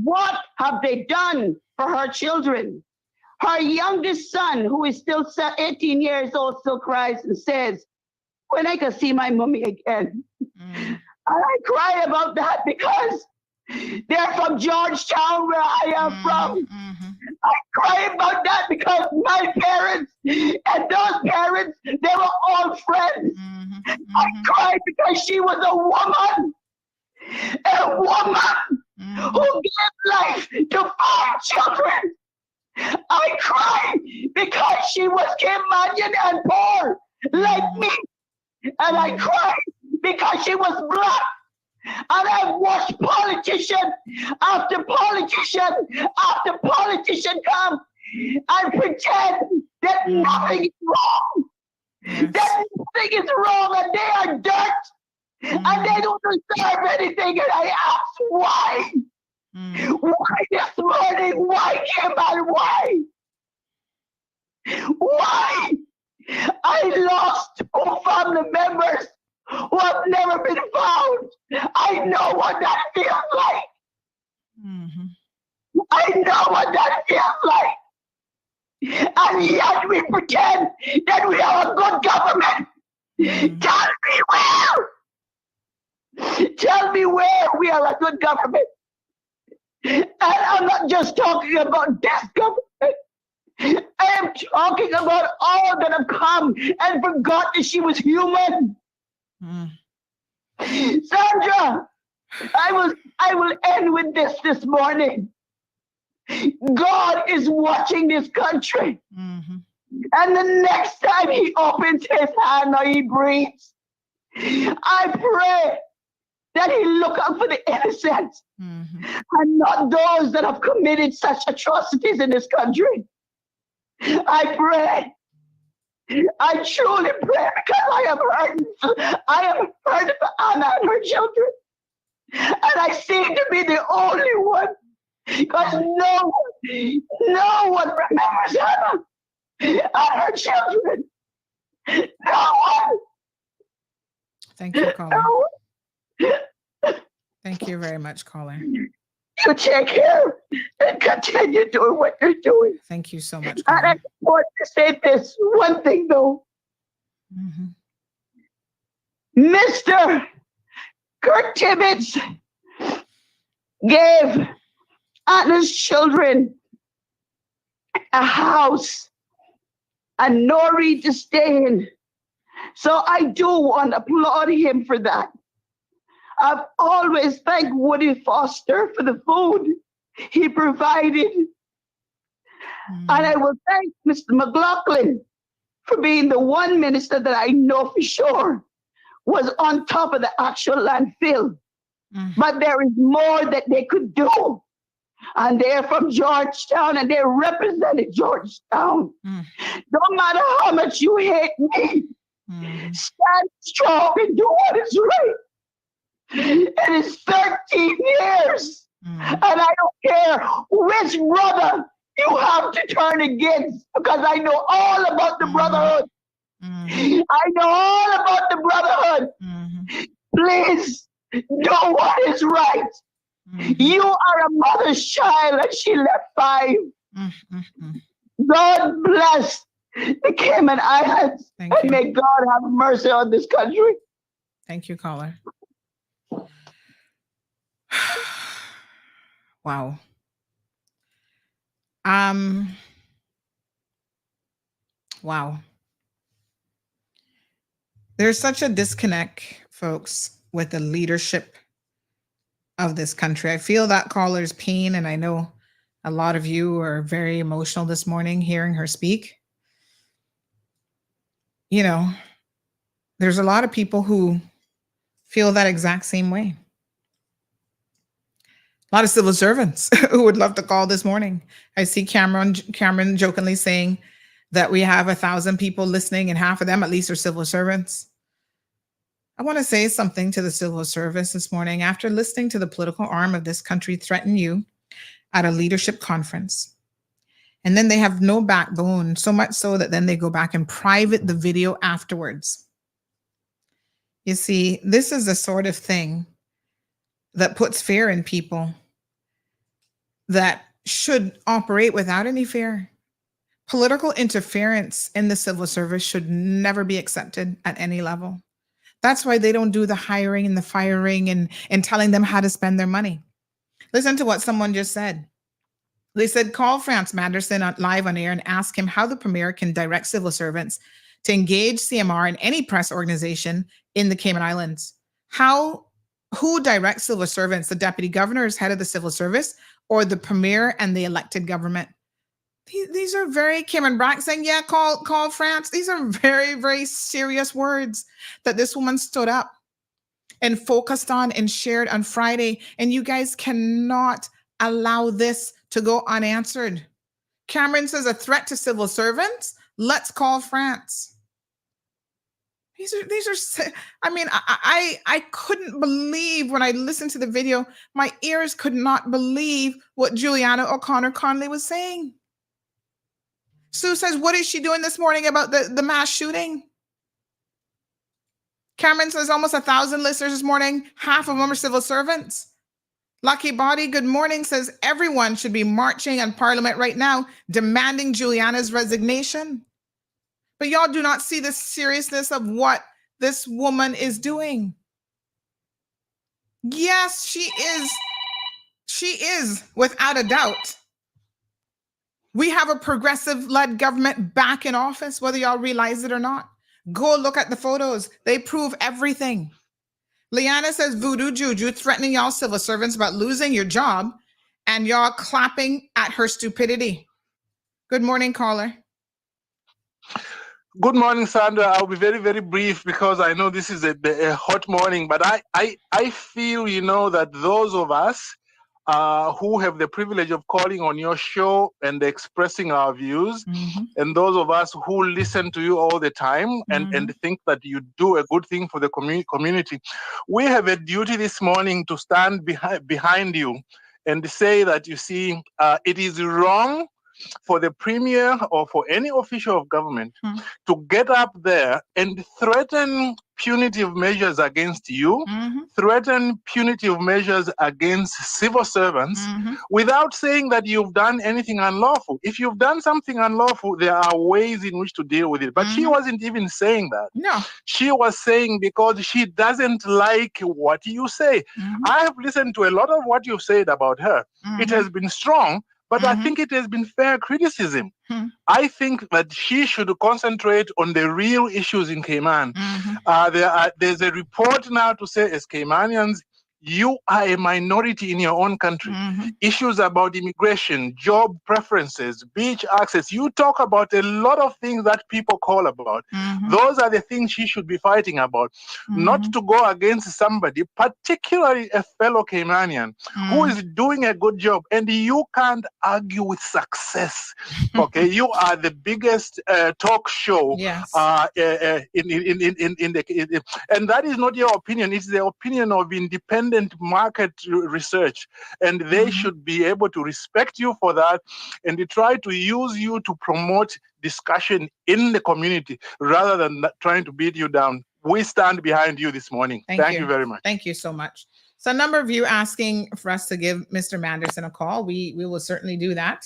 What have they done for her children? Her youngest son, who is still 18 years old, still cries and says, when I can see my mommy again. And I cry about that because they're from Georgetown, where I am from. I cry about that because my parents and those parents, they were all friends. I cry because she was a woman who gave life to 4 children. I cry because she was Caymanian and poor like me. And I cry because she was black. And I've watched politician after politician after politician come and pretend that nothing is wrong. That nothing is wrong, and they are dirt. And they don't deserve anything. And I ask why? Why this morning? Why, Cameron? Why? Why? I lost 2 family members who have never been found. I know what that feels like. I know what that feels like. And yet we pretend that we have a good government. Tell me where. Tell me where we are a good government. And I'm not just talking about this government. I am talking about all that have come and forgot that she was human. Sandra, I will end with this morning. God is watching this country. And the next time he opens his hand or he breathes, I pray that he look out for the innocent and not those that have committed such atrocities in this country. I pray. I truly pray because I have heard of Anna and her children. And I seem to be the only one because no one remembers Hannah and her children. No one. Thank you, caller. Thank you very much, caller. You take care and continue doing what you're doing. Thank you so much, caller. And I want to say this one thing, though. Mr. Kirk Tibbetts gave Atlas children a house and Nori to stay in. So I do want to applaud him for that. I've always thanked Woody Foster for the food he provided. And I will thank Mr. McLaughlin for being the one minister that I know for sure was on top of the actual landfill. But there is more that they could do. And they're from Georgetown and they represented Georgetown. No matter how much you hate me, stand strong and do what is right. It is 13 years. And I don't care which brother you have to turn against because I know all about the brotherhood. I know all about the brotherhood. Please do what is right. You are a mother's child and she left 5. God bless the Cayman Islands and may God have mercy on this country. Thank you, caller. Wow. Wow. There's such a disconnect, folks, with the leadership of this country. I feel that caller's pain, and I know a lot of you are very emotional this morning hearing her speak. You know, there's a lot of people who feel that exact same way. A lot of civil servants who would love to call this morning. I see Cameron jokingly saying that we have 1,000 people listening and half of them at least are civil servants. I want to say something to the civil service this morning. After listening to the political arm of this country threaten you at a leadership conference, and then they have no backbone, so much so that then they go back and private the video afterwards. You see, this is the sort of thing that puts fear in people that should operate without any fear. Political interference in the civil service should never be accepted at any level. That's why they don't do the hiring and the firing and telling them how to spend their money. Listen to what someone just said. They said, call France Manderson live on air and ask him how the premier can direct civil servants to engage CMR and any press organization in the Cayman Islands. Who directs civil servants? The deputy governor is head of the civil service or the premier and the elected government? These are very Cameron Brack saying, yeah, call France. These are very, very serious words that this woman stood up and focused on and shared on Friday. And you guys cannot allow this to go unanswered. Cameron says a threat to civil servants. Let's call France. These are, I mean, I couldn't believe when I listened to the video, my ears could not believe what Juliana O'Connor Conley was saying. Sue says, what is she doing this morning about the mass shooting? Cameron says almost 1,000 listeners this morning. Half of them are civil servants. Lucky Body, good morning, says everyone should be marching on Parliament right now, demanding Juliana's resignation. But y'all do not see the seriousness of what this woman is doing. Yes, she is. She is, without a doubt. We have a progressive-led government back in office, whether y'all realize it or not. Go look at the photos. They prove everything. Liana says voodoo juju threatening y'all civil servants about losing your job and y'all clapping at her stupidity. Good morning, caller. Good morning, Sandra. I'll be very, very brief because I know this is a hot morning, but I feel, that those of us who have the privilege of calling on your show and expressing our views, and those of us who listen to you all the time and think that you do a good thing for the community, we have a duty this morning to stand behind you and say that, you see, it is wrong for the premier or for any official of government to get up there and threaten punitive measures against you, threaten punitive measures against civil servants without saying that you've done anything unlawful. If you've done something unlawful, there are ways in which to deal with it. But she wasn't even saying that. No. She was saying because she doesn't like what you say. I have listened to a lot of what you've said about her. It has been strong, but I think it has been fair criticism. I think that she should concentrate on the real issues in Cayman. There's a report now to say, as Caymanians, you are a minority in your own country. Issues about immigration, job preferences, beach access. You talk about a lot of things that people call about. Those are the things she should be fighting about. Not to go against somebody, particularly a fellow Caymanian who is doing a good job. And you can't argue with success. Okay, you are the biggest talk show and that is not your opinion. It's the opinion of independent market research, and they should be able to respect you for that, and they try to use you to promote discussion in the community rather than trying to beat you down. We stand behind you this morning. Thank you very much. Thank you so much. So a number of you asking for us to give Mr. Manderson a call. We will certainly do that.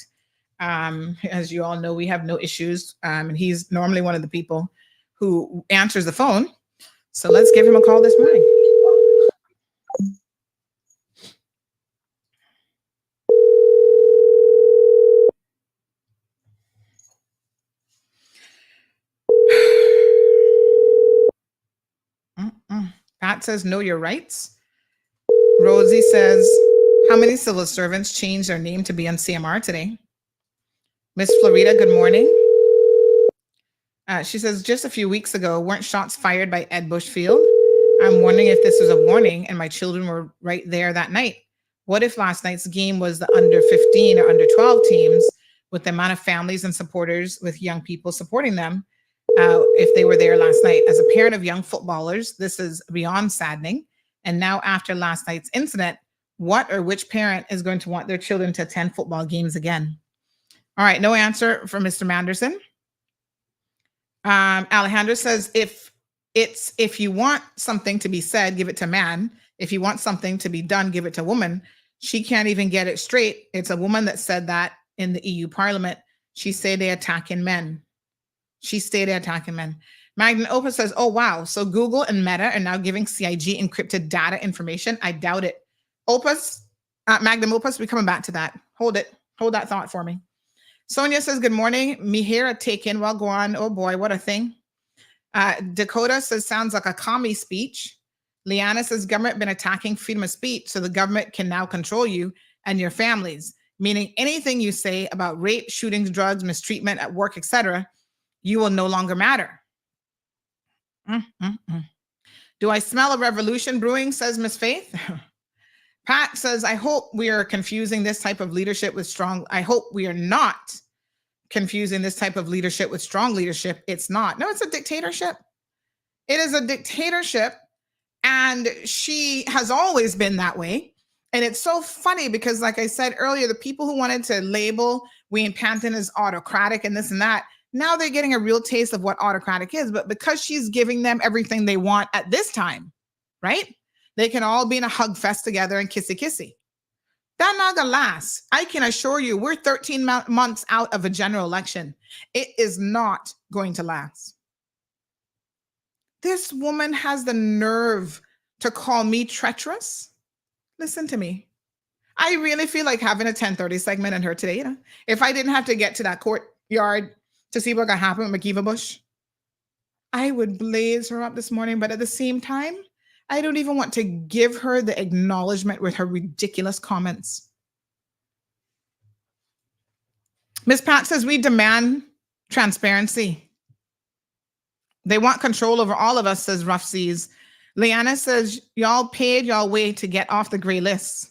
As you all know, we have no issues. And he's normally one of the people who answers the phone. So let's give him a call this morning. Pat says, know your rights. Rosie says, how many civil servants changed their name to be on CMR today? Miss Florida, good morning. She says, just a few weeks ago, weren't shots fired by Ed Bushfield? I'm wondering if this was a warning and my children were right there that night. What if last night's game was the under 15 or under 12 teams with the amount of families and supporters with young people supporting them? If they were there last night. As a parent of young footballers, this is beyond saddening. And now after last night's incident, what or which parent is going to want their children to attend football games again? All right, no answer from Mr. Manderson. Alejandro says, if you want something to be said, give it to man. If you want something to be done, give it to woman. She can't even get it straight. It's a woman that said that in the EU Parliament. She said they attacking men. She stated attacking men. Magnum Opus says, oh, wow. So Google and Meta are now giving CIG encrypted data information. I doubt it. Opus, Magnum Opus, we're coming back to that. Hold it. Hold that thought for me. Sonia says, good morning. Mihira taken. Well, go on. Oh, boy, what a thing. Dakota says, sounds like a commie speech. Liana says, government been attacking freedom of speech, so the government can now control you and your families, meaning anything you say about rape, shootings, drugs, mistreatment at work, etc., you will no longer matter. Do I smell a revolution brewing, says Miss Faith? Pat says, I hope we are confusing this type of leadership with strong. I hope we are not confusing this type of leadership with strong leadership. It's not. No, it's a dictatorship. It is a dictatorship. And she has always been that way. And it's so funny because, like I said earlier, the people who wanted to label Wayne Panton as autocratic and this and that, now they're getting a real taste of what autocratic is. But because she's giving them everything they want at this time, right? They can all be in a hug fest together and kissy-kissy. That's not going to last. I can assure you, we're 13 months out of a general election. It is not going to last. This woman has the nerve to call me treacherous. Listen to me. I really feel like having a 10:30 segment on her today. You know, if I didn't have to get to that courtyard to see what got happened with McKeeva Bush, I would blaze her up this morning. But at the same time, I don't even want to give her the acknowledgement with her ridiculous comments. Ms. Pat says, we demand transparency. They want control over all of us, says Rough Seas. Leanna says, y'all paid y'all way to get off the gray list.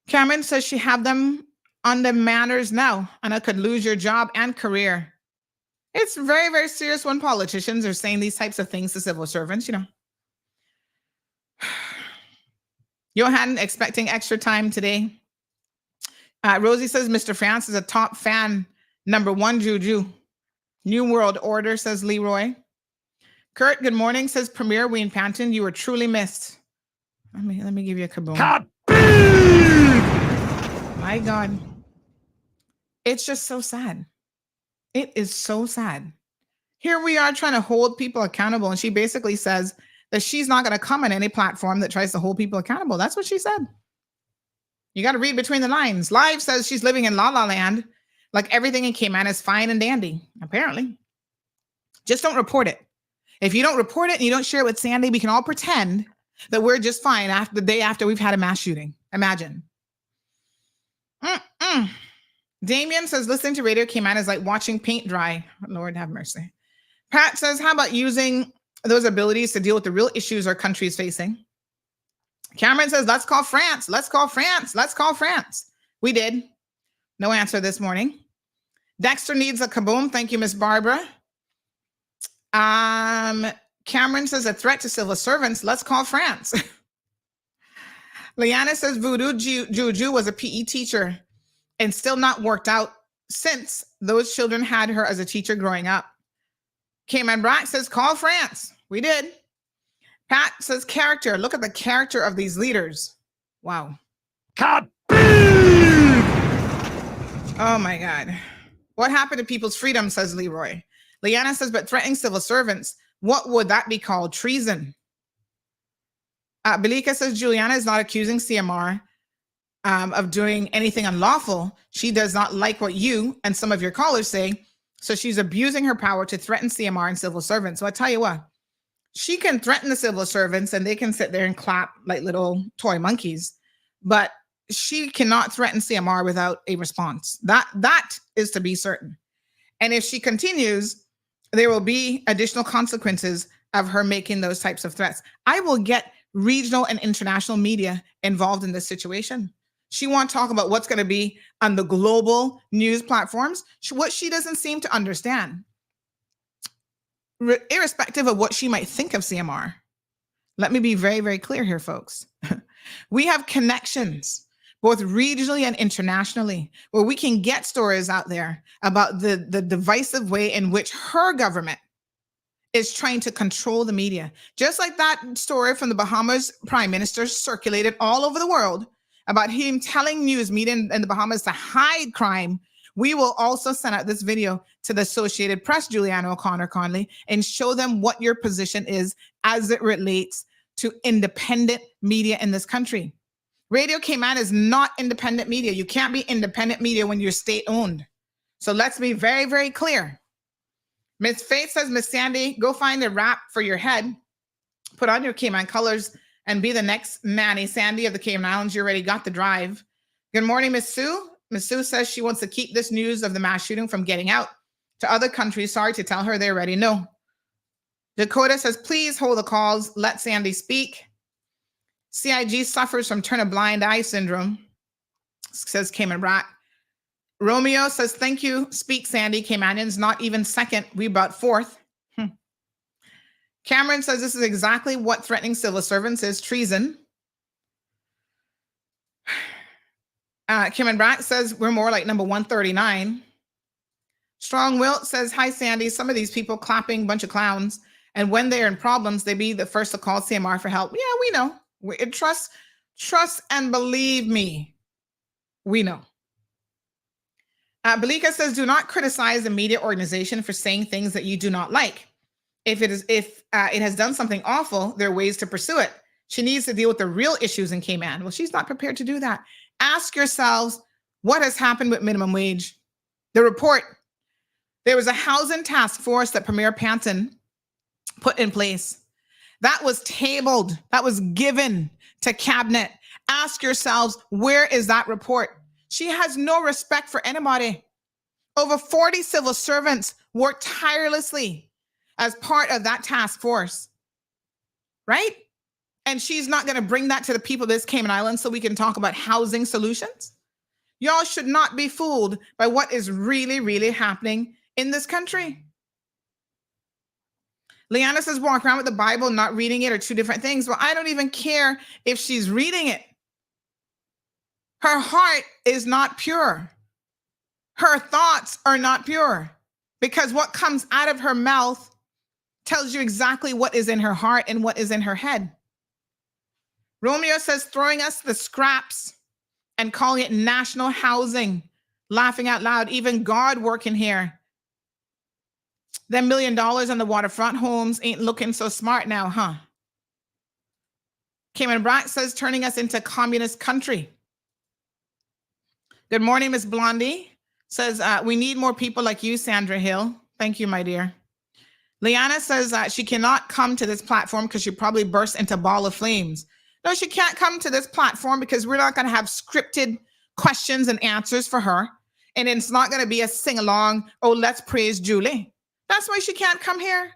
Cameron says she have them on the manners now, and I could lose your job and career. It's very, very serious when politicians are saying these types of things to civil servants, you know. Johan expecting extra time today. Rosie says, Mr. France is a top fan. #1 Juju. New World Order, says Leroy. Kurt, good morning, says Premier Wayne Panton. You were truly missed. Let me give you a kaboom. My God. It's just so sad. It is so sad. Here we are trying to hold people accountable, and she basically says that she's not going to come on any platform that tries to hold people accountable. That's what she said. You got to read between the lines. Live says she's living in La La Land, like everything in Cayman is fine and dandy, apparently. Just don't report it. If you don't report it and you don't share it with Sandy, we can all pretend that we're just fine after the day after we've had a mass shooting. Imagine. Damien says, listening to Radio Cayman is like watching paint dry. Lord have mercy. Pat says, how about using those abilities to deal with the real issues our country is facing? Cameron says, let's call France. Let's call France. Let's call France. We did. No answer this morning. Dexter needs a kaboom. Thank you, Miss Barbara. Cameron says, a threat to civil servants. Let's call France. Liana says, Voodoo Juju was a PE teacher and still not worked out since those children had her as a teacher growing up. Cayman Brock says, call France. We did. Pat says, character. Look at the character of these leaders. Wow. Oh my God. What happened to people's freedom, says Leroy. Liana says, but threatening civil servants, what would that be called? Treason. Belika says, Juliana is not accusing CMR of doing anything unlawful. She does not like what you and some of your callers say, so she's abusing her power to threaten CMR and civil servants. So I tell you what, she can threaten the civil servants and they can sit there and clap like little toy monkeys, but she cannot threaten CMR without a response. That is to be certain. And if she continues, there will be additional consequences of her making those types of threats. I will get regional and international media involved in this situation. She won't talk about what's going to be on the global news platforms. What she doesn't seem to understand, irrespective of what she might think of CMR. Let me be very, very clear here, folks. We have connections, both regionally and internationally, where we can get stories out there about the divisive way in which her government is trying to control the media. Just like that story from the Bahamas prime minister circulated all over the world about him telling news media in the Bahamas to hide crime. We will also send out this video to the Associated Press, Juliana O'Connor Conley, and show them what your position is as it relates to independent media in this country. Radio Cayman is not independent media. You can't be independent media when you're state-owned. So let's be very, very clear. Miss Faith says, Miss Sandy, go find a wrap for your head, put on your Cayman colors, and be the next Nanny Sandy of the Cayman Islands. You already got the drive. Good morning, Miss Sue. Miss Sue says she wants to keep this news of the mass shooting from getting out to other countries. Sorry to tell her they already know. Dakota says, please hold the calls. Let Sandy speak. CIG suffers from turn a blind eye syndrome, says Cayman Rat. Romeo says, thank you. Speak, Sandy. Caymanians not even second. We about fourth. Cameron says this is exactly what threatening civil servants is, treason. Kim and Brack says we're more like number 139. Strong Wilt says, hi, Sandy. Some of these people clapping, bunch of clowns. And when they're in problems, they be the first to call CMR for help. Yeah, we know. Trust and believe me. We know. Belika says, do not criticize a media organization for saying things that you do not like. If it has done something awful, there are ways to pursue it. She needs to deal with the real issues in Cayman. Well, she's not prepared to do that. Ask yourselves, what has happened with minimum wage? The report, there was a housing task force that Premier Panton put in place. That was tabled. That was given to cabinet. Ask yourselves, where is that report? She has no respect for anybody. Over 40 civil servants worked tirelessly as part of that task force, right? And she's not going to bring that to the people of this Cayman Islands so we can talk about housing solutions. Y'all should not be fooled by what is really, really happening in this country. Liana says walk around with the Bible, not reading it, are two different things. Well, I don't even care if she's reading it. Her heart is not pure. Her thoughts are not pure, because what comes out of her mouth tells you exactly what is in her heart and what is in her head. Romeo says throwing us the scraps and calling it national housing, laughing out loud, even God working here. That $1 million on the waterfront homes ain't looking so smart now, huh? Cayman Brack says turning us into communist country. Good morning, Miss Blondie. Says, we need more people like you, Sandra Hill. Thank you, my dear. Liana says she cannot come to this platform because she probably burst into a ball of flames. No, she can't come to this platform because we're not going to have scripted questions and answers for her. And it's not going to be a sing-along, oh, let's praise Julie. That's why she can't come here.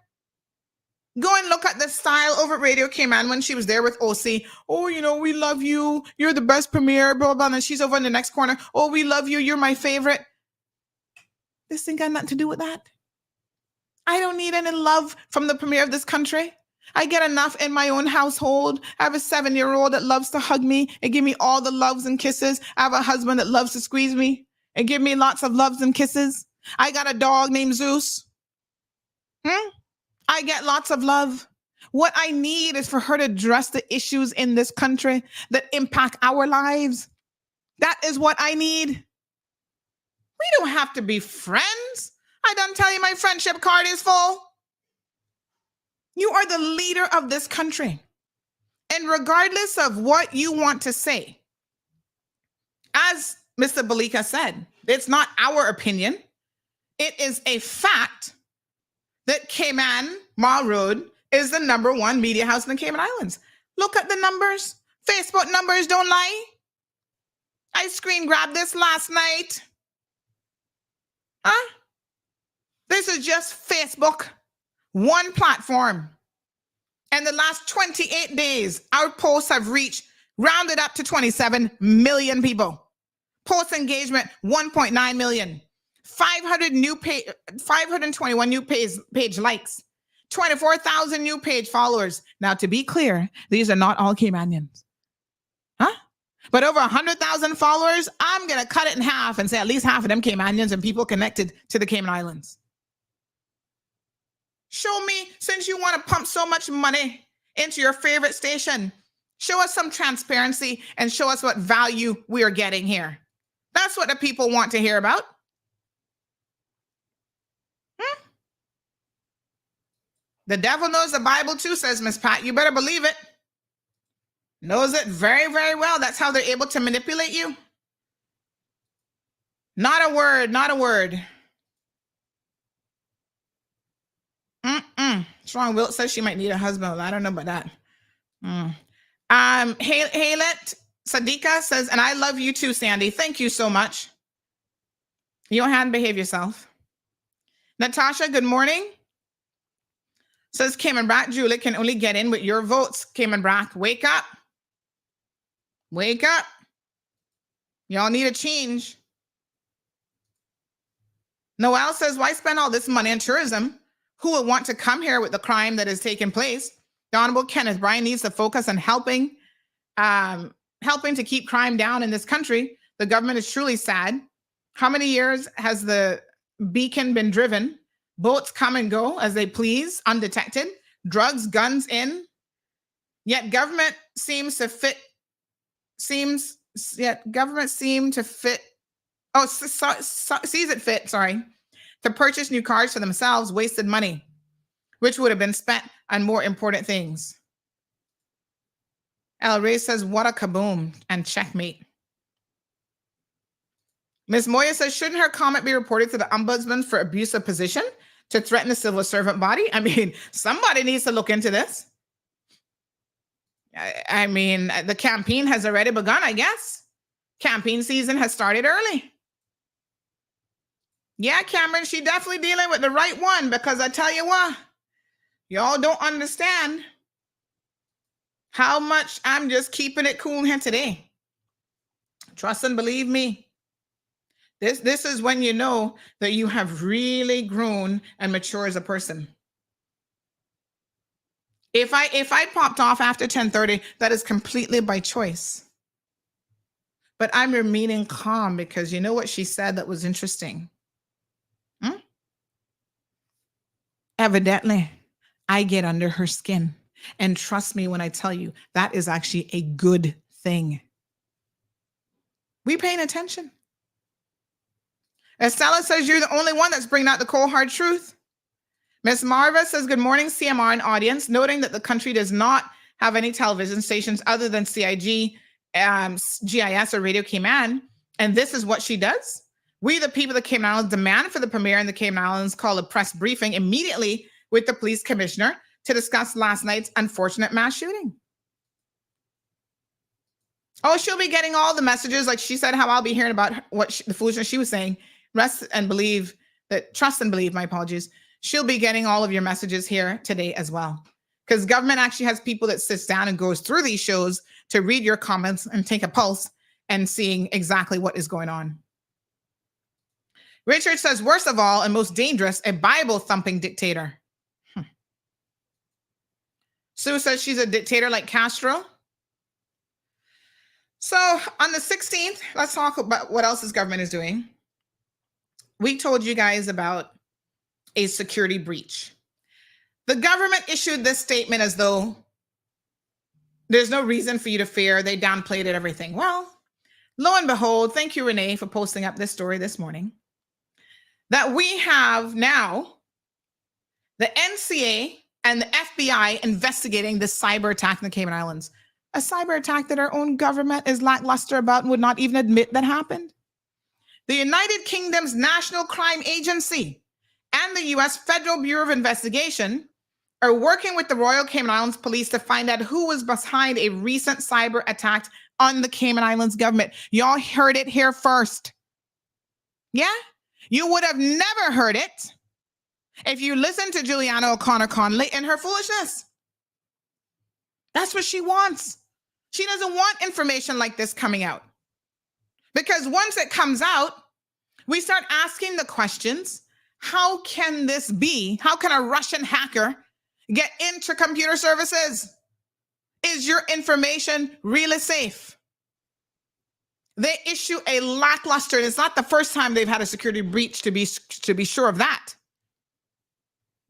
Go and look at the style over at Radio Cayman when she was there with OC. Oh, you know, we love you. You're the best premier, blah, blah, blah. And then she's over in the next corner. Oh, we love you. You're my favorite. This thing got nothing to do with that. I don't need any love from the premier of this country. I get enough in my own household. I have a 7-year-old that loves to hug me and give me all the loves and kisses. I have a husband that loves to squeeze me and give me lots of loves and kisses. I got a dog named Zeus. I get lots of love. What I need is for her to address the issues in this country that impact our lives. That is what I need. We don't have to be friends. I done tell you my friendship card is full. You are the leader of this country. And regardless of what you want to say, as Mr. Balika said, it's not our opinion. It is a fact that Cayman Mall Road is the #1 media house in the Cayman Islands. Look at the numbers. Facebook numbers don't lie. I screen grabbed this last night. This is just Facebook, one platform. And the last 28 days, our posts have reached, rounded up to 27 million people. Post engagement, 1.9 million. 521 new page likes. 24,000 new page followers. Now, to be clear, these are not all Caymanians. But over 100,000 followers, I'm going to cut it in half and say at least half of them Caymanians and people connected to the Cayman Islands. Show me, since you want to pump so much money into your favorite station, show us some transparency and show us what value we are getting here. That's what the people want to hear about. The devil knows the Bible too, says Miss Pat. You better believe it. Knows it very, very well. That's how they're able to manipulate you. Not a word, not a word. Strong Wilt says she might need a husband. I don't know about that. Haylet Sadika says, and I love you too, Sandy. Thank you so much. Johan, behave yourself. Natasha, good morning. Says Cayman Brack, Julie can only get in with your votes. Cayman Brack, wake up. Wake up. Y'all need a change. Noel says, why spend all this money on tourism? Who would want to come here with the crime that has taken place? The Honorable Kenneth Bryan needs to focus on helping to keep crime down in this country. The government is truly sad. How many years has the beacon been driven? Boats come and go as they please, undetected. Drugs, guns in. Yet government seems to fit. Sees it fit, to purchase new cars for themselves, wasted money, which would have been spent on more important things. El Rey says, what a kaboom, and checkmate. Ms. Moya says, shouldn't her comment be reported to the ombudsman for abuse of position to threaten the civil servant body? I mean, somebody needs to look into this. I mean, the campaign has already begun, I guess. Campaign season has started early. Yeah, Cameron, she definitely dealing with the right one, because I tell you what, y'all don't understand how much I'm just keeping it cool here today. Trust and believe me. This is when you know that you have really grown and matured as a person. If I popped off after 10:30, that is completely by choice. But I'm remaining calm because you know what she said that was interesting. Evidently, I get under her skin. And trust me when I tell you, that is actually a good thing. We paying attention. Estella says you're the only one that's bringing out the cold hard truth. Miss Marva says, good morning, CMR and audience, noting that the country does not have any television stations other than CIG, GIS, or Radio Cayman. And this is what she does. We, the people of the Cayman Islands, demand for the Premier in the Cayman Islands call a press briefing immediately with the police commissioner to discuss last night's unfortunate mass shooting. Oh, she'll be getting all the messages. Like she said, how I'll be hearing about the foolishness she was saying. Trust and believe, my apologies. She'll be getting all of your messages here today as well. Because government actually has people that sits down and goes through these shows to read your comments and take a pulse and seeing exactly what is going on. Richard says, worst of all and most dangerous, a Bible-thumping dictator. Sue says she's a dictator like Castro. So on the 16th, let's talk about what else this government is doing. We told you guys about a security breach. The government issued this statement as though there's no reason for you to fear. They downplayed it, everything. Well, lo and behold, thank you, Renee, for posting up this story this morning, that we have now the NCA and the FBI investigating this cyber attack in the Cayman Islands. A cyber attack that our own government is lackluster about and would not even admit that happened. The United Kingdom's National Crime Agency and the U.S. Federal Bureau of Investigation are working with the Royal Cayman Islands Police to find out who was behind a recent cyber attack on the Cayman Islands government. Y'all heard it here first. Yeah? You would have never heard it if you listened to Juliana O'Connor Connolly and her foolishness. That's what she wants. She doesn't want information like this coming out. Because once it comes out, we start asking the questions, how can this be? How can a Russian hacker get into computer services? Is your information really safe? They issue a lackluster, and it's not the first time they've had a security breach to be sure of that.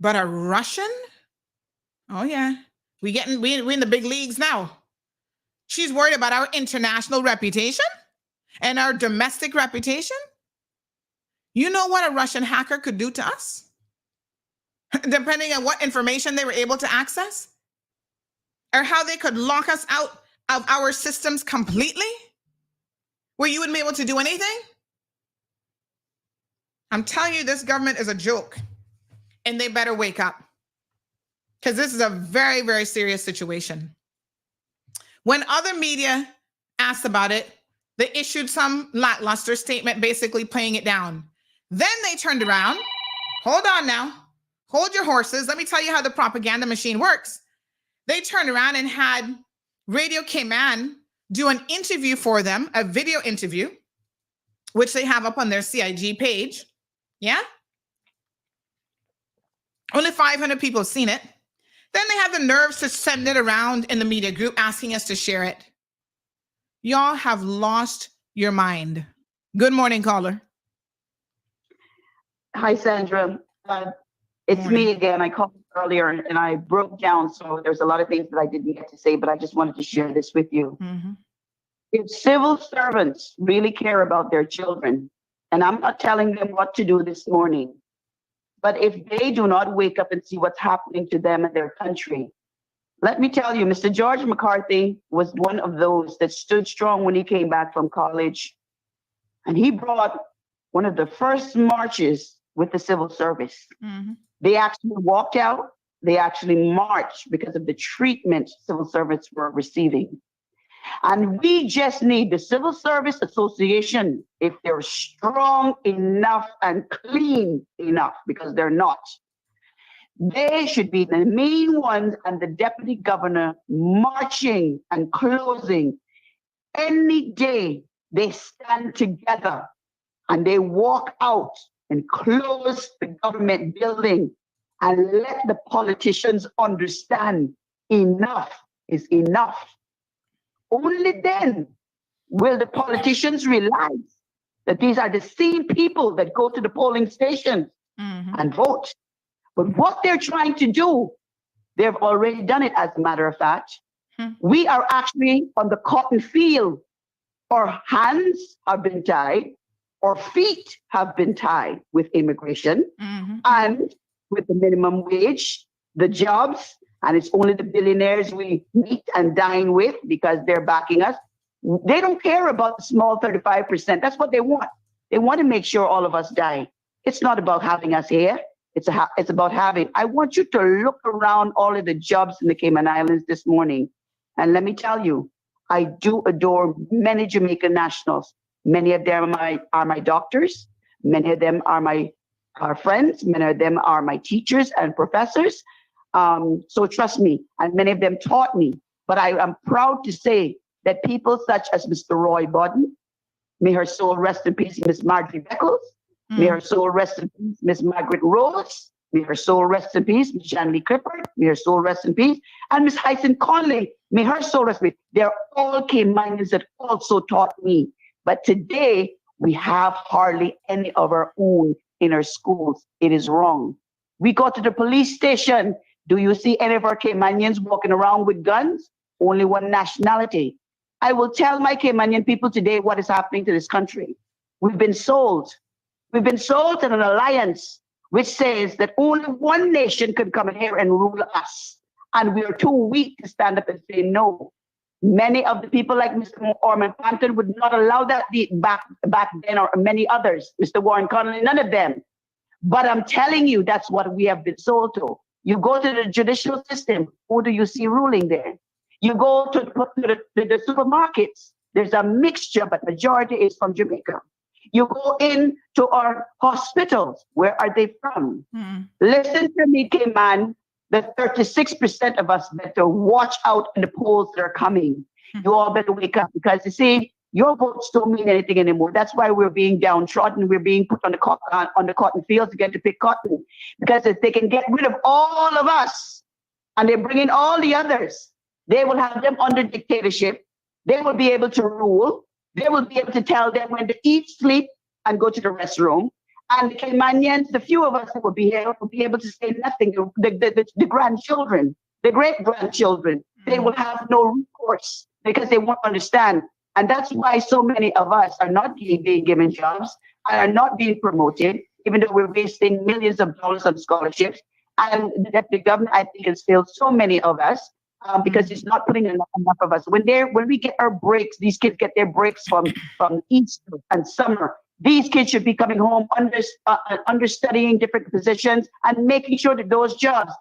But a Russian? Oh yeah, we in the big leagues now. She's worried about our international reputation and our domestic reputation. You know what a Russian hacker could do to us? Depending on what information they were able to access, or how they could lock us out of our systems completely, where you wouldn't be able to do anything. I'm telling you, this government is a joke, and they better wake up, because this is a very, very serious situation. When other media asked about it, they issued some lackluster statement basically playing it down. Then they turned around. Hold on now. Hold your horses. Let me tell you how the propaganda machine works. They turned around and had Radio Cayman do an interview for them, a video interview, which they have up on their CIG page. Yeah? Only 500 people have seen it. Then they have the nerves to send it around in the media group asking us to share it. Y'all have lost your mind. Good morning, caller. Hi, Sandra. It's me again. I called earlier and I broke down, so there's a lot of things that I didn't get to say, but I just wanted to share this with you. Mm-hmm. If civil servants really care about their children, and I'm not telling them what to do this morning, but if they do not wake up and see what's happening to them and their country, let me tell you, Mr. George McCarthy was one of those that stood strong when he came back from college. And he brought one of the first marches with the civil service. Mm-hmm. They actually walked out. They actually marched because of the treatment civil servants were receiving. And we just need the Civil Service Association, if they're strong enough and clean enough, because they're not, they should be the main ones and the deputy governor marching and closing. Any day they stand together and they walk out and close the government building and let the politicians understand enough is enough. Only then will the politicians realize that these are the same people that go to the polling stations and vote. But what they're trying to do, they've already done it, as a matter of fact. We are actually on the cotton field. Our hands have been tied, our feet have been tied with immigration and with the minimum wage, the jobs, and it's only the billionaires we meet and dine with because they're backing us. They don't care about the small 35%. That's what they want. They want to make sure all of us die. It's not about having us here. It's about having. I want you to look around all of the jobs in the Cayman Islands this morning. And let me tell you, I do adore many Jamaican nationals. Many of them are my doctors. Many of them are my friends. Many of them are my teachers and professors. So trust me, and many of them taught me. But I am proud to say that people such as Mr. Roy Bodden, may her soul rest in peace, Miss Marjorie Beckles, may her soul rest in peace, Miss Margaret Rose, may her soul rest in peace, Miss Jan Lee Clifford, may her soul rest in peace, and Miss Hyson Conley, may her soul rest in peace. They're all Caymanians that also taught me. But today, we have hardly any of our own in our schools. It is wrong. We go to the police station. Do you see any of our Caymanians walking around with guns? Only one nationality. I will tell my Caymanian people today what is happening to this country. We've been sold. We've been sold to an alliance which says that only one nation can come in here and rule us. And we are too weak to stand up and say no. Many of the people like Mr. Orman Panton would not allow that back then, or many others, Mr. Warren Connolly, none of them. But I'm telling you, that's what we have been sold to. You go to the judicial system, who do you see ruling there? You go to the supermarkets, there's a mixture, but majority is from Jamaica. You go into our hospitals, where are they from? Listen to me, Cayman, the 36% of us better watch out in the polls that are coming. You all better wake up, because you see, your votes don't mean anything anymore. That's why we're being downtrodden. We're being put on the cotton fields to get to pick cotton. Because if they can get rid of all of us and they bring in all the others, they will have them under dictatorship. They will be able to rule. They will be able to tell them when to eat, sleep, and go to the restroom. And the Caymanians, the few of us who will be here, will be able to say nothing. The grandchildren, the great-grandchildren, they will have no recourse because they won't understand. And that's why so many of us are not being given jobs and are not being promoted, even though we're wasting millions of dollars on scholarships. And the government, I think, has failed so many of us because it's not putting enough of us. When we get our breaks, these kids get their breaks from Easter and summer. These kids should be coming home understudying different positions and making sure that those jobs.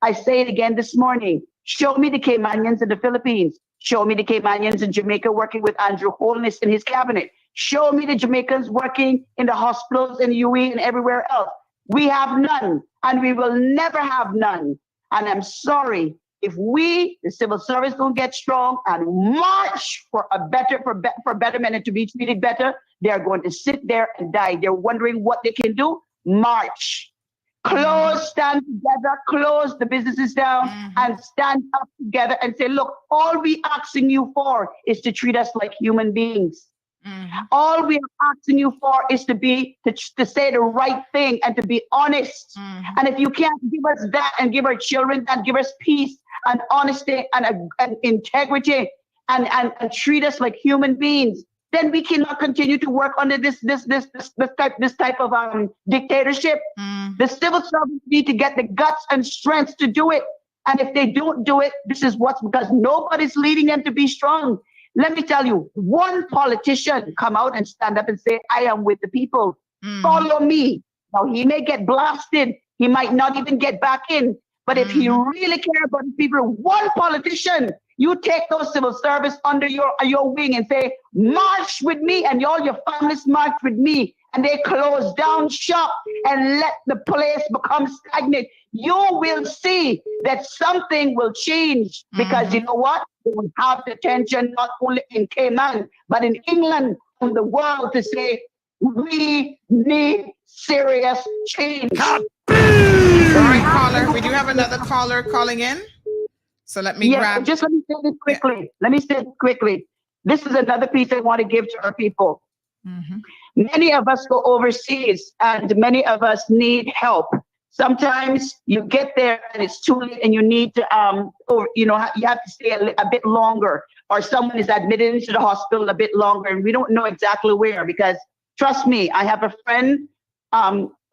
I say it again this morning. Show me the Caymanians in the Philippines. Show me the Caymanians in Jamaica working with Andrew Holness in his cabinet. Show me the Jamaicans working in the hospitals in UAE and everywhere else. We have none, and we will never have none. And I'm sorry, if we, the civil service, don't get strong and march for betterment and to be treated better, they're going to sit there and die. They're wondering what they can do. March. Stand together, close the businesses down, and stand up together and say, look, all we asking you for is to treat us like human beings. All we are asking you for is to say the right thing and to be honest. And if you can't give us that and give our children that, give us peace and honesty and integrity and treat us like human beings, then we cannot continue to work under this type of dictatorship. The civil servants need to get the guts and strength to do it. And if they don't do it, this is because nobody's leading them to be strong. Let me tell you, one politician come out and stand up and say, I am with the people. Follow me. Now, he may get blasted. He might not even get back in. But if he really cares about the people, one politician, You take those civil service under your wing and say, march with me, and all your families march with me. And they close down shop and let the place become stagnant. You will see that something will change, because you know what? They will have the attention not only in Cayman, but in England and the world to say, we need serious change. All right, caller. We do have another caller calling in. So let me grab. Just let me say this quickly. Yeah. Let me say this quickly. This is another piece I want to give to our people. Many of us go overseas, and many of us need help. Sometimes you get there and it's too late, and you need to, or you have to stay a bit longer, or someone is admitted into the hospital a bit longer, and we don't know exactly where. Because trust me, I have a friend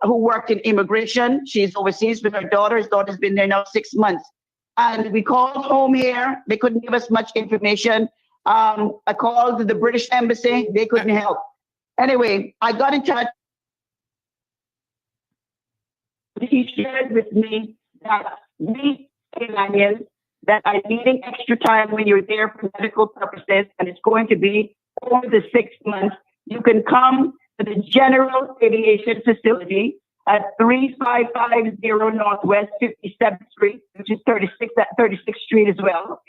who worked in immigration. She's overseas with her daughter. His daughter's been there now 6 months. And we called home here. They couldn't give us much information. I called the British Embassy. They couldn't help. Anyway, I got in touch. He shared with me that we Canadians that are needing extra time when you're there for medical purposes, and it's going to be over the 6 months. You can come to the General Aviation Facility at 3550 Northwest 57th Street, which is 36th Street as well.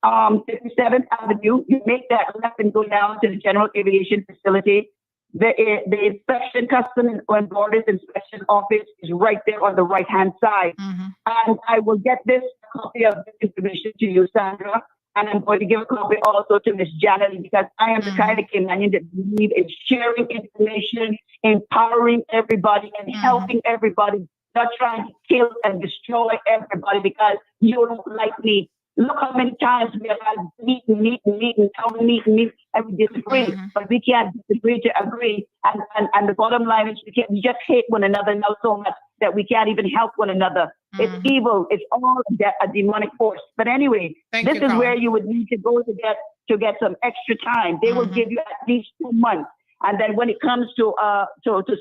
57th Avenue. You make that left and go down to the General Aviation Facility. The inspection, Customs and Borders Inspection Office is right there on the right-hand side. And I will get this copy of this information to you, Sandra. And I'm going to give a copy also to Miss Janet, because I am the kind of Canadian that believe in sharing information, empowering everybody, and helping everybody, not trying to kill and destroy everybody because you don't like me. Look how many times we have had meet, and we disagree, but we can't disagree to agree. And the bottom line is we just hate one another now so much that we can't even help one another. It's evil. It's all a demonic force. But anyway, this is where you would need to go to get some extra time. They will give you at least 2 months. And then when it comes to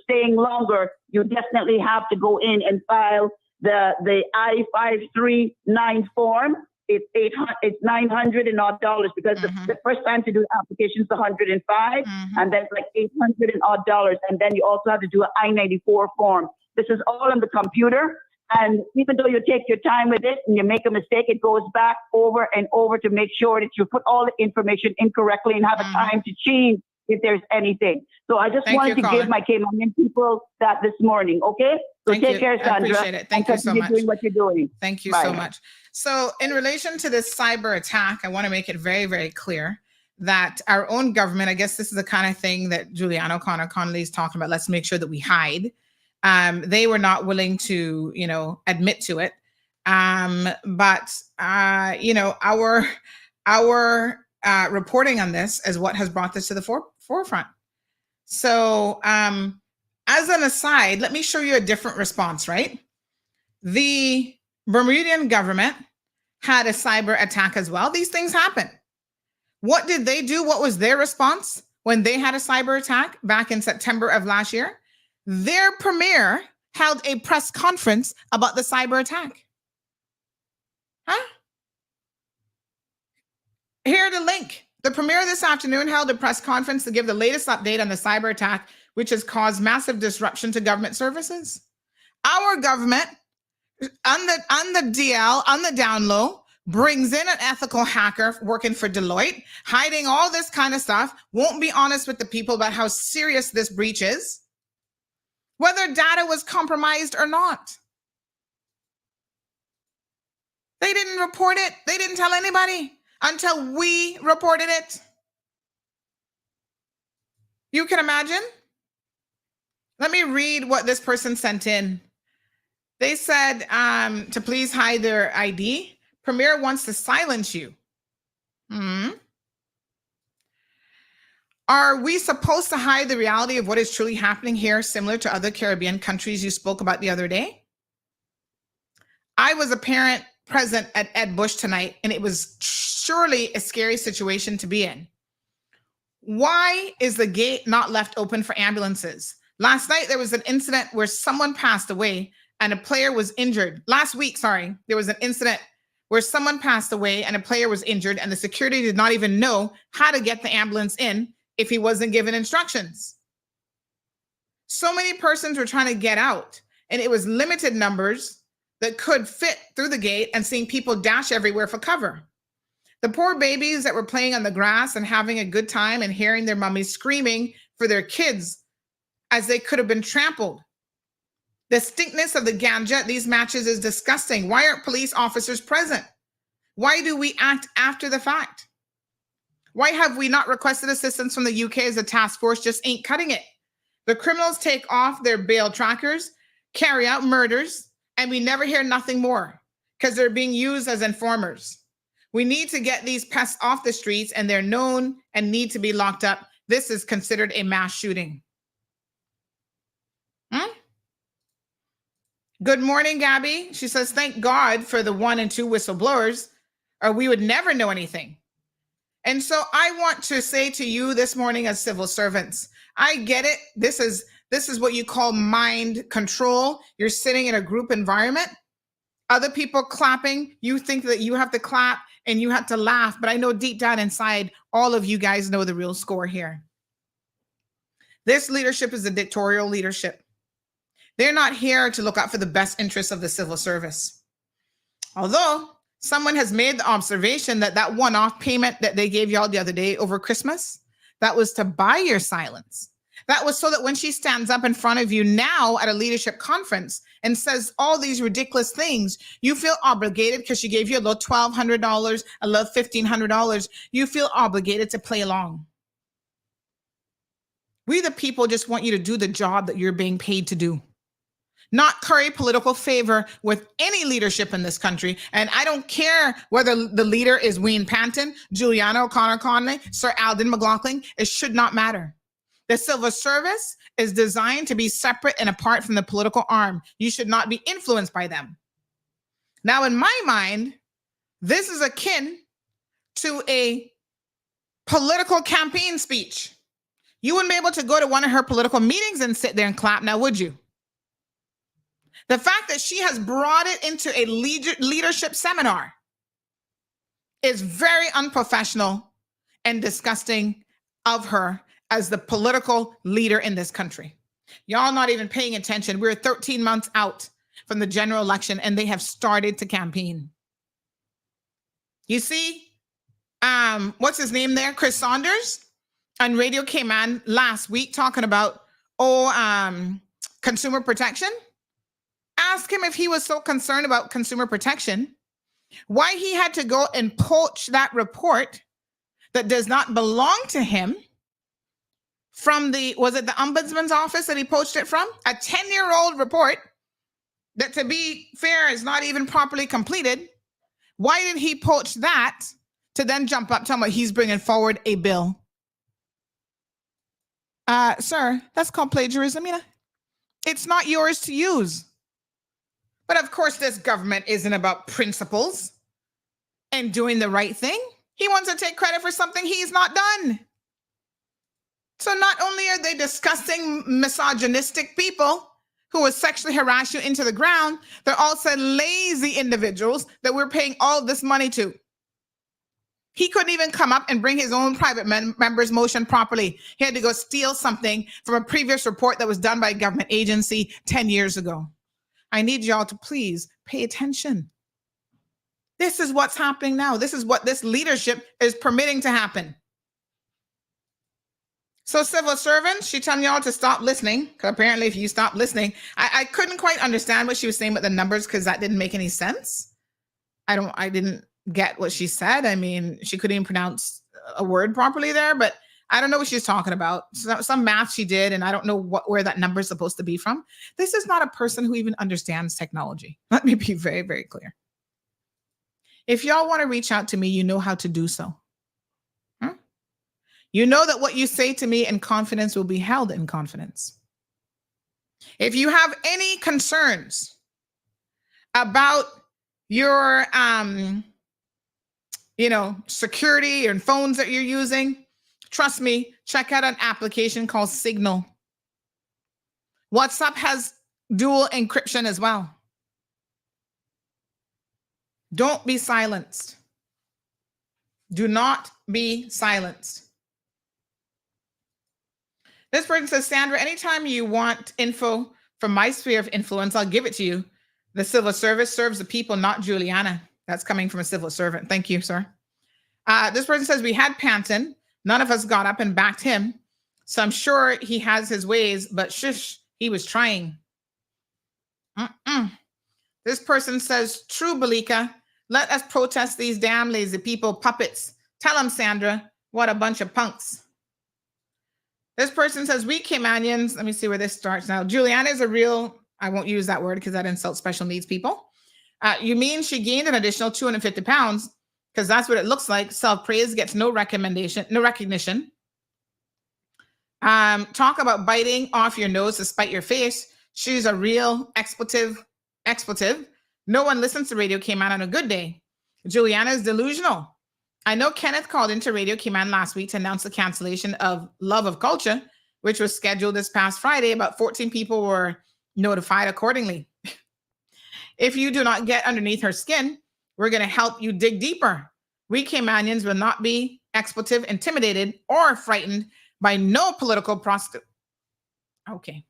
staying longer, you definitely have to go in and file the I-539 form. It's $900 and odd dollars, because the first time to do the application is $105, and then it's like $800 and odd dollars, and then you also have to do an I-94 form. This is all on the computer, and even though you take your time with it and you make a mistake, it goes back over and over to make sure that you put all the information incorrectly and have a time to change if there's anything. So I just wanted to give my Cayman people that this morning, okay? So take care, Sandra. I appreciate it. Thank you so much. Doing what you're doing. Thank you so much. So in relation to this cyber attack, I want to make it very, very clear that our own government, I guess this is the kind of thing that Juliana O'Connor-Connolly is talking about. Let's make sure that we hide. They were not willing to, admit to it. But our reporting on this is what has brought this to the forefront. So as an aside, let me show you a different response, right? The Bermudian government had a cyber attack as well. These things happen. What did they do? What was their response when they had a cyber attack back in September of last year? Their premier held a press conference about the cyber attack. Here the link. The premier this afternoon held a press conference to give the latest update on the cyber attack, which has caused massive disruption to government services. Our government, on the DL, on the down low, brings in an ethical hacker working for Deloitte, hiding all this kind of stuff, won't be honest with the people about how serious this breach is, whether data was compromised or not. They didn't report it. They didn't tell anybody until we reported it. You can imagine? Let me read what this person sent in. They said to please hide their ID. Premier wants to silence you. Are we supposed to hide the reality of what is truly happening here, similar to other Caribbean countries you spoke about the other day? I was a parent present at Ed Bush tonight, and it was surely a scary situation to be in. Why is the gate not left open for ambulances? Last night, there was an incident where someone passed away and a player was injured. Last week, there was an incident where someone passed away and a player was injured and the security did not even know how to get the ambulance in if he wasn't given instructions. So many persons were trying to get out, and it was limited numbers that could fit through the gate, and seeing people dash everywhere for cover. The poor babies that were playing on the grass and having a good time and hearing their mummies screaming for their kids as they could have been trampled. The stinkness of the ganja at these matches is disgusting. Why aren't police officers present? Why do we act after the fact? Why have we not requested assistance from the UK as a task force just ain't cutting it? The criminals take off their bail trackers, carry out murders, and we never hear nothing more because they're being used as informers. We need to get these pests off the streets, and they're known and need to be locked up. This is considered a mass shooting. Good morning, Gabby. She says, thank God for the 1 and 2 whistleblowers, or we would never know anything. And so I want to say to you this morning as civil servants, I get it. This is what you call mind control. You're sitting in a group environment, other people clapping. You think that you have to clap and you have to laugh. But I know deep down inside, all of you guys know the real score here. This leadership is a dictatorial leadership. They're not here to look out for the best interests of the civil service. Although someone has made the observation that that one-off payment that they gave y'all the other day over Christmas, that was to buy your silence. That was so that when she stands up in front of you now at a leadership conference and says all these ridiculous things, you feel obligated because she gave you a little $1,200, a little $1,500. You feel obligated to play along. We, the people, just want you to do the job that you're being paid to do. Not curry political favor with any leadership in this country. And I don't care whether the leader is Wayne Panton, Juliana O'Connor Conley, Sir Alden McLaughlin. It should not matter. The civil service is designed to be separate and apart from the political arm. You should not be influenced by them. Now, in my mind, this is akin to a political campaign speech. You wouldn't be able to go to one of her political meetings and sit there and clap now, would you? The fact that she has brought it into a leadership seminar is very unprofessional and disgusting of her as the political leader in this country. Y'all not even paying attention. We're 13 months out from the general election and they have started to campaign. You see, what's his name there? Chris Saunders on radio came on last week talking about, consumer protection. Ask him if he was so concerned about consumer protection, why he had to go and poach that report that does not belong to him from was it the ombudsman's office that he poached it from? A 10-year-old report that, to be fair, is not even properly completed. Why did he poach that to then jump up talking about he's bringing forward a bill? Sir, that's called plagiarism, It's not yours to use. But of course, this government isn't about principles and doing the right thing. He wants to take credit for something he's not done. So not only are they disgusting, misogynistic people who will sexually harass you into the ground, they're also lazy individuals that we're paying all this money to. He couldn't even come up and bring his own private member's motion properly. He had to go steal something from a previous report that was done by a government agency 10 years ago. I need y'all to please pay attention. This is what's happening now. This is what this leadership is permitting to happen. So civil servants, she telling y'all to stop listening. Because apparently if you stop listening, I couldn't quite understand what she was saying about the numbers because that didn't make any sense. I didn't get what she said. I mean, she couldn't even pronounce a word properly there, but I don't know what she's talking about. Some math she did, and I don't know where that number is supposed to be from. This is not a person who even understands technology. Let me be very, very clear. If y'all want to reach out to me, you know how to do so. You know that what you say to me in confidence will be held in confidence. If you have any concerns about your, security and phones that you're using, trust me, check out an application called Signal. WhatsApp has dual encryption as well. Don't be silenced. Do not be silenced. This person says, Sandra, anytime you want info from my sphere of influence, I'll give it to you. The civil service serves the people, not Juliana. That's coming from a civil servant. Thank you, sir. This person says, we had Panton. None of us got up and backed him. So I'm sure he has his ways, but shush, he was trying. This person says, true, Balika. Let us protest these damn lazy people puppets. Tell them, Sandra, what a bunch of punks. This person says, we Caymanians, let me see where this starts now. Juliana is a real, I won't use that word because that insults special needs people. You mean she gained an additional 250 pounds? Because that's what it looks like. Self-praise gets no recognition. Talk about biting off your nose to spite your face. She's a real expletive. No one listens to Radio Cayman on a good day. Juliana is delusional. I know Kenneth called into Radio Cayman last week to announce the cancellation of Love of Culture, which was scheduled this past Friday. About 14 people were notified accordingly. If you do not get underneath her skin, we're going to help you dig deeper. We Caymanians will not be expletive, intimidated, or frightened by no political prostitute. Okay.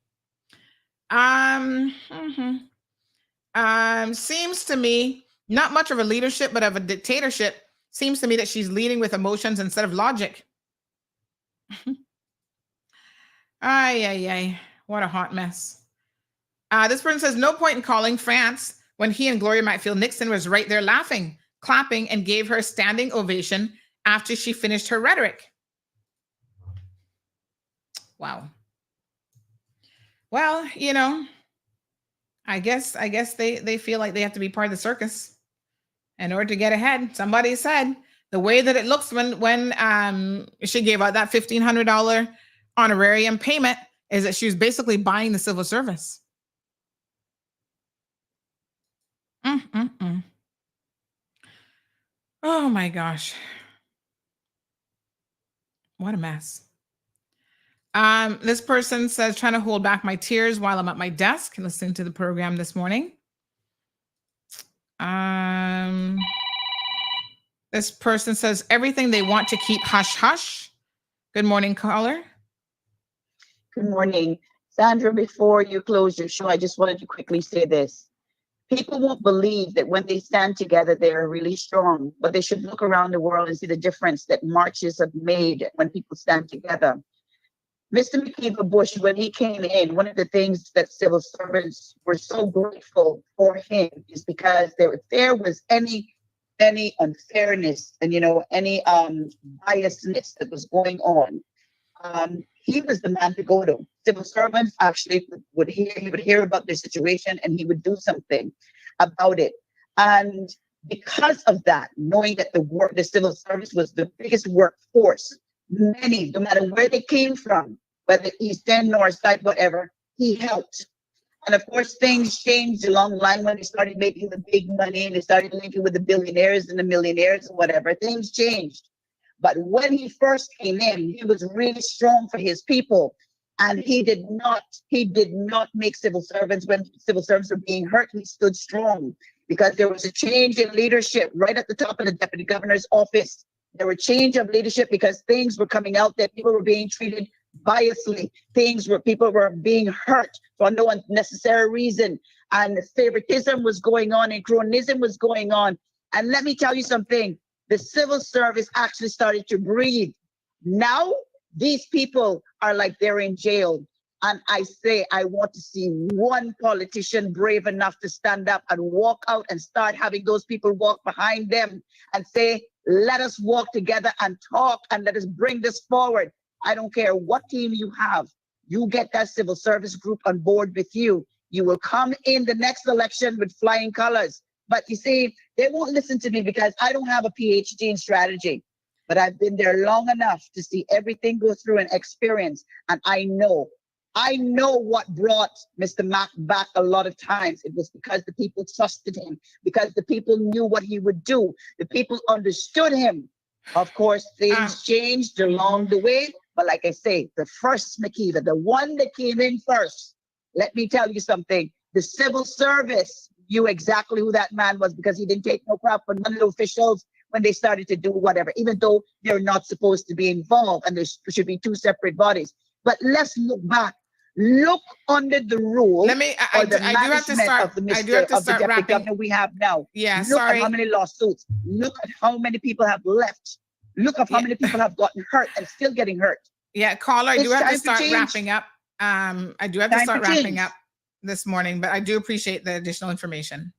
Seems to me not much of a leadership, but of a dictatorship. Seems to me that she's leading with emotions instead of logic. Ay. What a hot mess. This person says, no point in calling France when he and Gloria Matfield-Nixon was right there laughing, clapping, and gave her a standing ovation after she finished her rhetoric. Wow. Well, you know, I guess they feel like they have to be part of the circus in order to get ahead. Somebody said the way that it looks when she gave out that $1,500 honorarium payment is that she was basically buying the civil service. Oh my gosh. What a mess. This person says, trying to hold back my tears while I'm at my desk listening to the program this morning. This person says, everything they want to keep hush hush. Good morning, caller. Good morning. Sandra, before you close your show, I just wanted to quickly say this. People won't believe that when they stand together, they are really strong, but they should look around the world and see the difference that marches have made when people stand together. Mr. McKeever Bush, when he came in, one of the things that civil servants were so grateful for him is because if there was any unfairness and, you know, any biasness that was going on, he was the man to go to. Civil servants actually would hear about their situation and he would do something about it. And because of that, knowing that the civil service was the biggest workforce, many, no matter where they came from, whether East End, North Side, whatever, he helped. And of course, things changed along the line when they started making the big money and they started linking with the billionaires and the millionaires and whatever. Things changed. But when he first came in, he was really strong for his people. And he did not make civil servants when civil servants were being hurt. He stood strong because there was a change in leadership right at the top of the deputy governor's office. There were change of leadership because things were coming out that people were being treated biasly. Things where people were being hurt for no unnecessary reason. And favoritism was going on and cronyism was going on. And let me tell you something. The civil service actually started to breathe. Now, these people are like they're in jail. And I say, I want to see one politician brave enough to stand up and walk out and start having those people walk behind them and say, let us walk together and talk and let us bring this forward. I don't care what team you have. You get that civil service group on board with you. You will come in the next election with flying colors. But you see, they won't listen to me because I don't have a PhD in strategy. But I've been there long enough to see everything go through and experience. And I know what brought Mr. Mack back a lot of times. It was because the people trusted him, because the people knew what he would do. The people understood him. Of course, things changed along the way. But like I say, the first McKeever, the one that came in first, let me tell you something. The civil service knew exactly who that man was because he didn't take no crap from none of the officials when they started to do whatever, even though they're not supposed to be involved and there should be two separate bodies. But let's look back. Look under the rule I do have to start. Of the deputy governor we have now. Yeah, look sorry. at how many lawsuits. Look at how many people have left. Look at how many people have gotten hurt and still getting hurt. Yeah, caller, I do have to start wrapping up. I do have to start wrapping up this morning, but I do appreciate the additional information.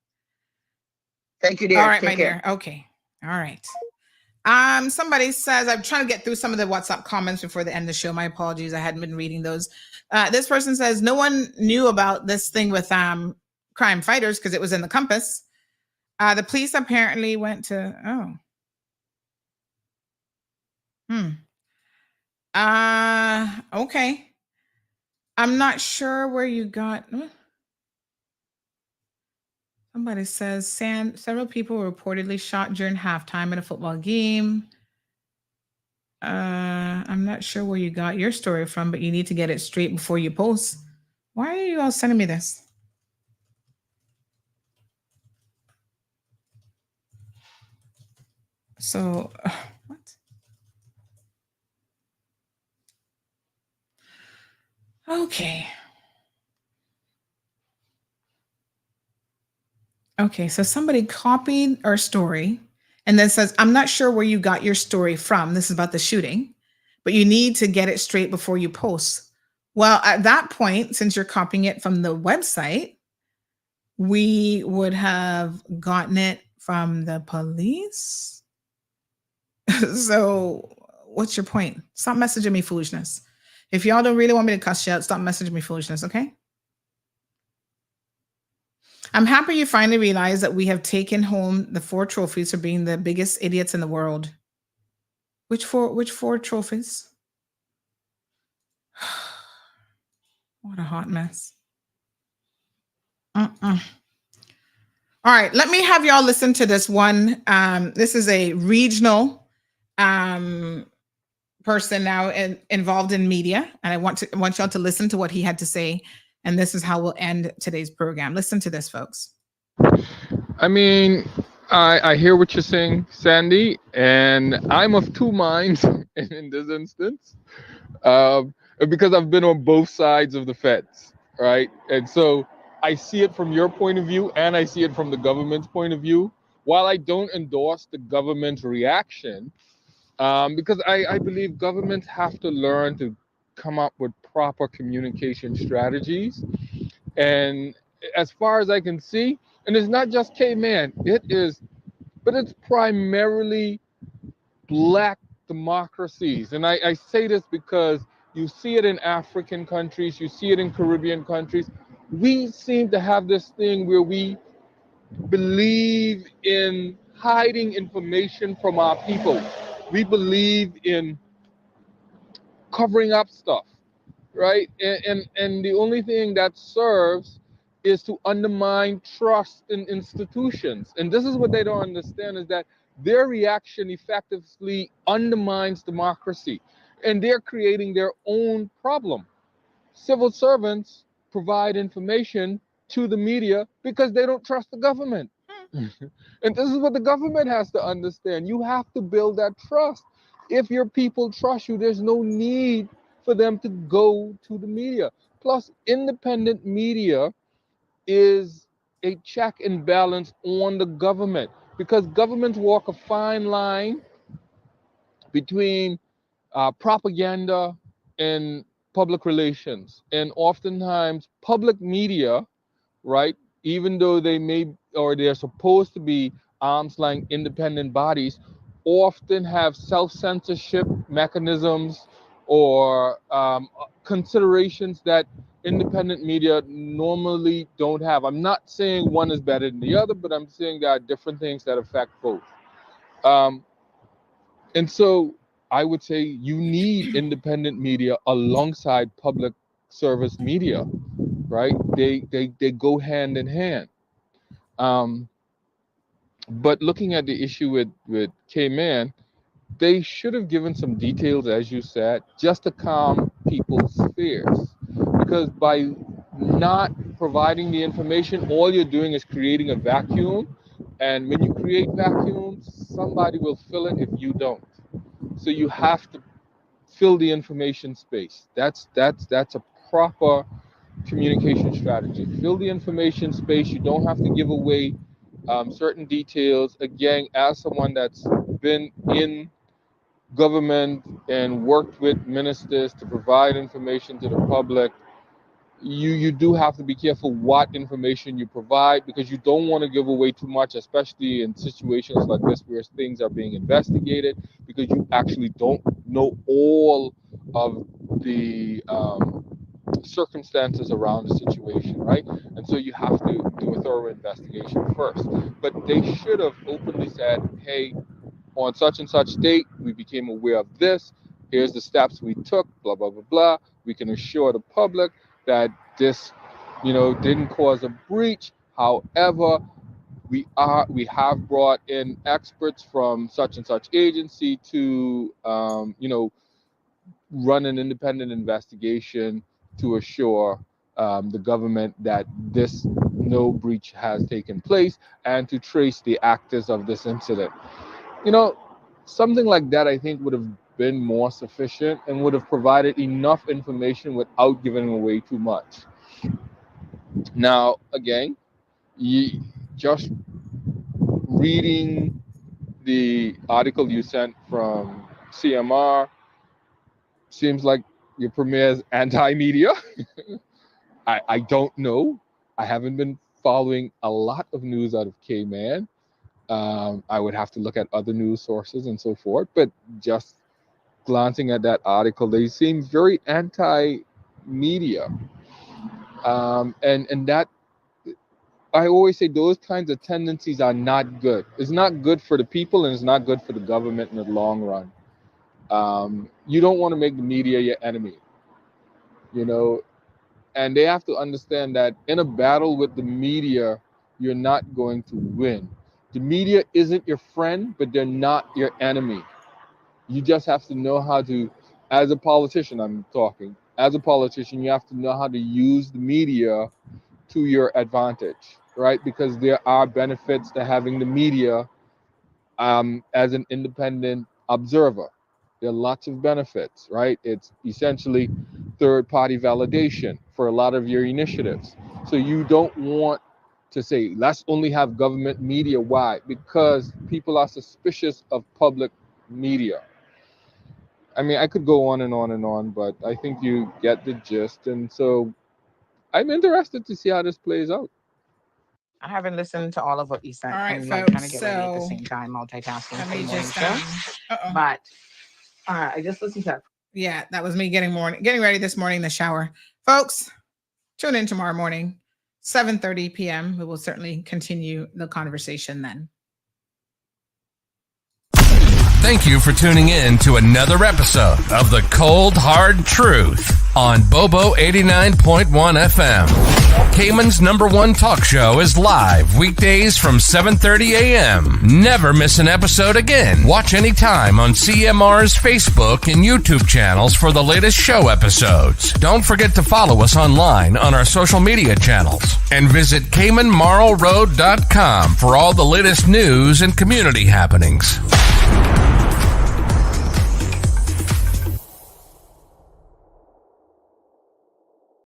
Thank you, dear. All right, my dear. Okay. All right. Somebody says, I'm trying to get through some of the WhatsApp comments before the end of the show. My apologies. I hadn't been reading those. This person says, no one knew about this thing with crime fighters because it was in the Compass. The police apparently went to, okay. I'm not sure where you got. Somebody says several people were reportedly shot during halftime at a football game. I'm not sure where you got your story from, but you need to get it straight before you post. Why are you all sending me this? So, what? Okay. Okay, so somebody copied our story and then says, I'm not sure where you got your story from. This is about the shooting, but you need to get it straight before you post. Well, at that point, since you're copying it from the website, we would have gotten it from the police. So what's your point? Stop messaging me foolishness. If y'all don't really want me to cuss you out, stop messaging me foolishness, okay? I'm happy you finally realize that we have taken home the 4 trophies for being the biggest idiots in the world. Which four trophies? What a hot mess. All right, let me have y'all listen to this one. This is a regional person now involved in media, and I want y'all to listen to what he had to say. And this is how we'll end today's program. Listen to this, folks. I mean, I hear what you're saying, Sandy, and I'm of two minds in this instance, because I've been on both sides of the fence, right? And so I see it from your point of view, and I see it from the government's point of view. While I don't endorse the government's reaction, because I believe governments have to learn to come up with proper communication strategies. And as far as I can see, and it's not just Cayman, but it's primarily Black democracies. And I say this because you see it in African countries, you see it in Caribbean countries. We seem to have this thing where we believe in hiding information from our people. We believe in covering up stuff, right? And the only thing that serves is to undermine trust in institutions. And this is what they don't understand, is that their reaction effectively undermines democracy, and they're creating their own problem. Civil servants provide information to the media because they don't trust the government. And this is what the government has to understand. You have to build that trust. If your people trust you, there's no need for them to go to the media. Plus, independent media is a check and balance on the government, because governments walk a fine line between propaganda and public relations. And oftentimes, public media, right, even though they may, or they're supposed to be arm's length independent bodies, often have self-censorship mechanisms or considerations that independent media normally don't have. I'm not saying one is better than the other, but I'm saying there are different things that affect both. And so I would say you need independent media alongside public service media, right? They go hand in hand. But looking at the issue with Cayman, they should have given some details, as you said, just to calm people's fears. Because by not providing the information, all you're doing is creating a vacuum. And when you create vacuums, somebody will fill it if you don't. So you have to fill the information space. That's a proper communication strategy. Fill the information space. You don't have to give away certain details. Again, as someone that's been in government and worked with ministers to provide information to the public, you do have to be careful what information you provide, because you don't want to give away too much, especially in situations like this where things are being investigated, because you actually don't know all of the circumstances around the situation, right? And so you have to do a thorough investigation first. But they should have openly said, hey, on such and such date, we became aware of this. Here's the steps we took, blah, blah, blah, blah. We can assure the public that this, didn't cause a breach. However, we have brought in experts from such and such agency to, run an independent investigation to assure the government that no breach has taken place, and to trace the actors of this incident. Something like that, I think, would have been more sufficient and would have provided enough information without giving away too much. Now, again, just reading the article you sent from CMR seems like your premier's anti-media. I don't know. I haven't been following a lot of news out of Cayman. I would have to look at other news sources and so forth, but just glancing at that article, they seem very anti-media. And that, I always say, those kinds of tendencies are not good. It's not good for the people, and it's not good for the government in the long run. You don't want to make the media your enemy, and they have to understand that in a battle with the media, you're not going to win. The media isn't your friend, but they're not your enemy. You just have to know how to, as a politician, you have to know how to use the media to your advantage, right? Because there are benefits to having the media as an independent observer. There are lots of benefits, right? It's essentially third-party validation for a lot of your initiatives. So you don't want to say, let's only have government media. Why? Because people are suspicious of public media. I mean, I could go on and on and on, but I think you get the gist. And so I'm interested to see how this plays out. I haven't listened to all of what you said. All right, I'm folks, trying to get ready at the same time, multitasking. Let me just, but I just listened to. Yeah, that was me getting ready this morning in the shower. Folks, tune in tomorrow morning, 7:30 p.m. We will certainly continue the conversation then. Thank you for tuning in to another episode of The Cold Hard Truth on Bobo 89.1 FM. Cayman's #1 talk show is live weekdays from 7:30 a.m. Never miss an episode again. Watch anytime on CMR's Facebook and YouTube channels for the latest show episodes. Don't forget to follow us online on our social media channels. And visit CaymanMarlRoad.com for all the latest news and community happenings.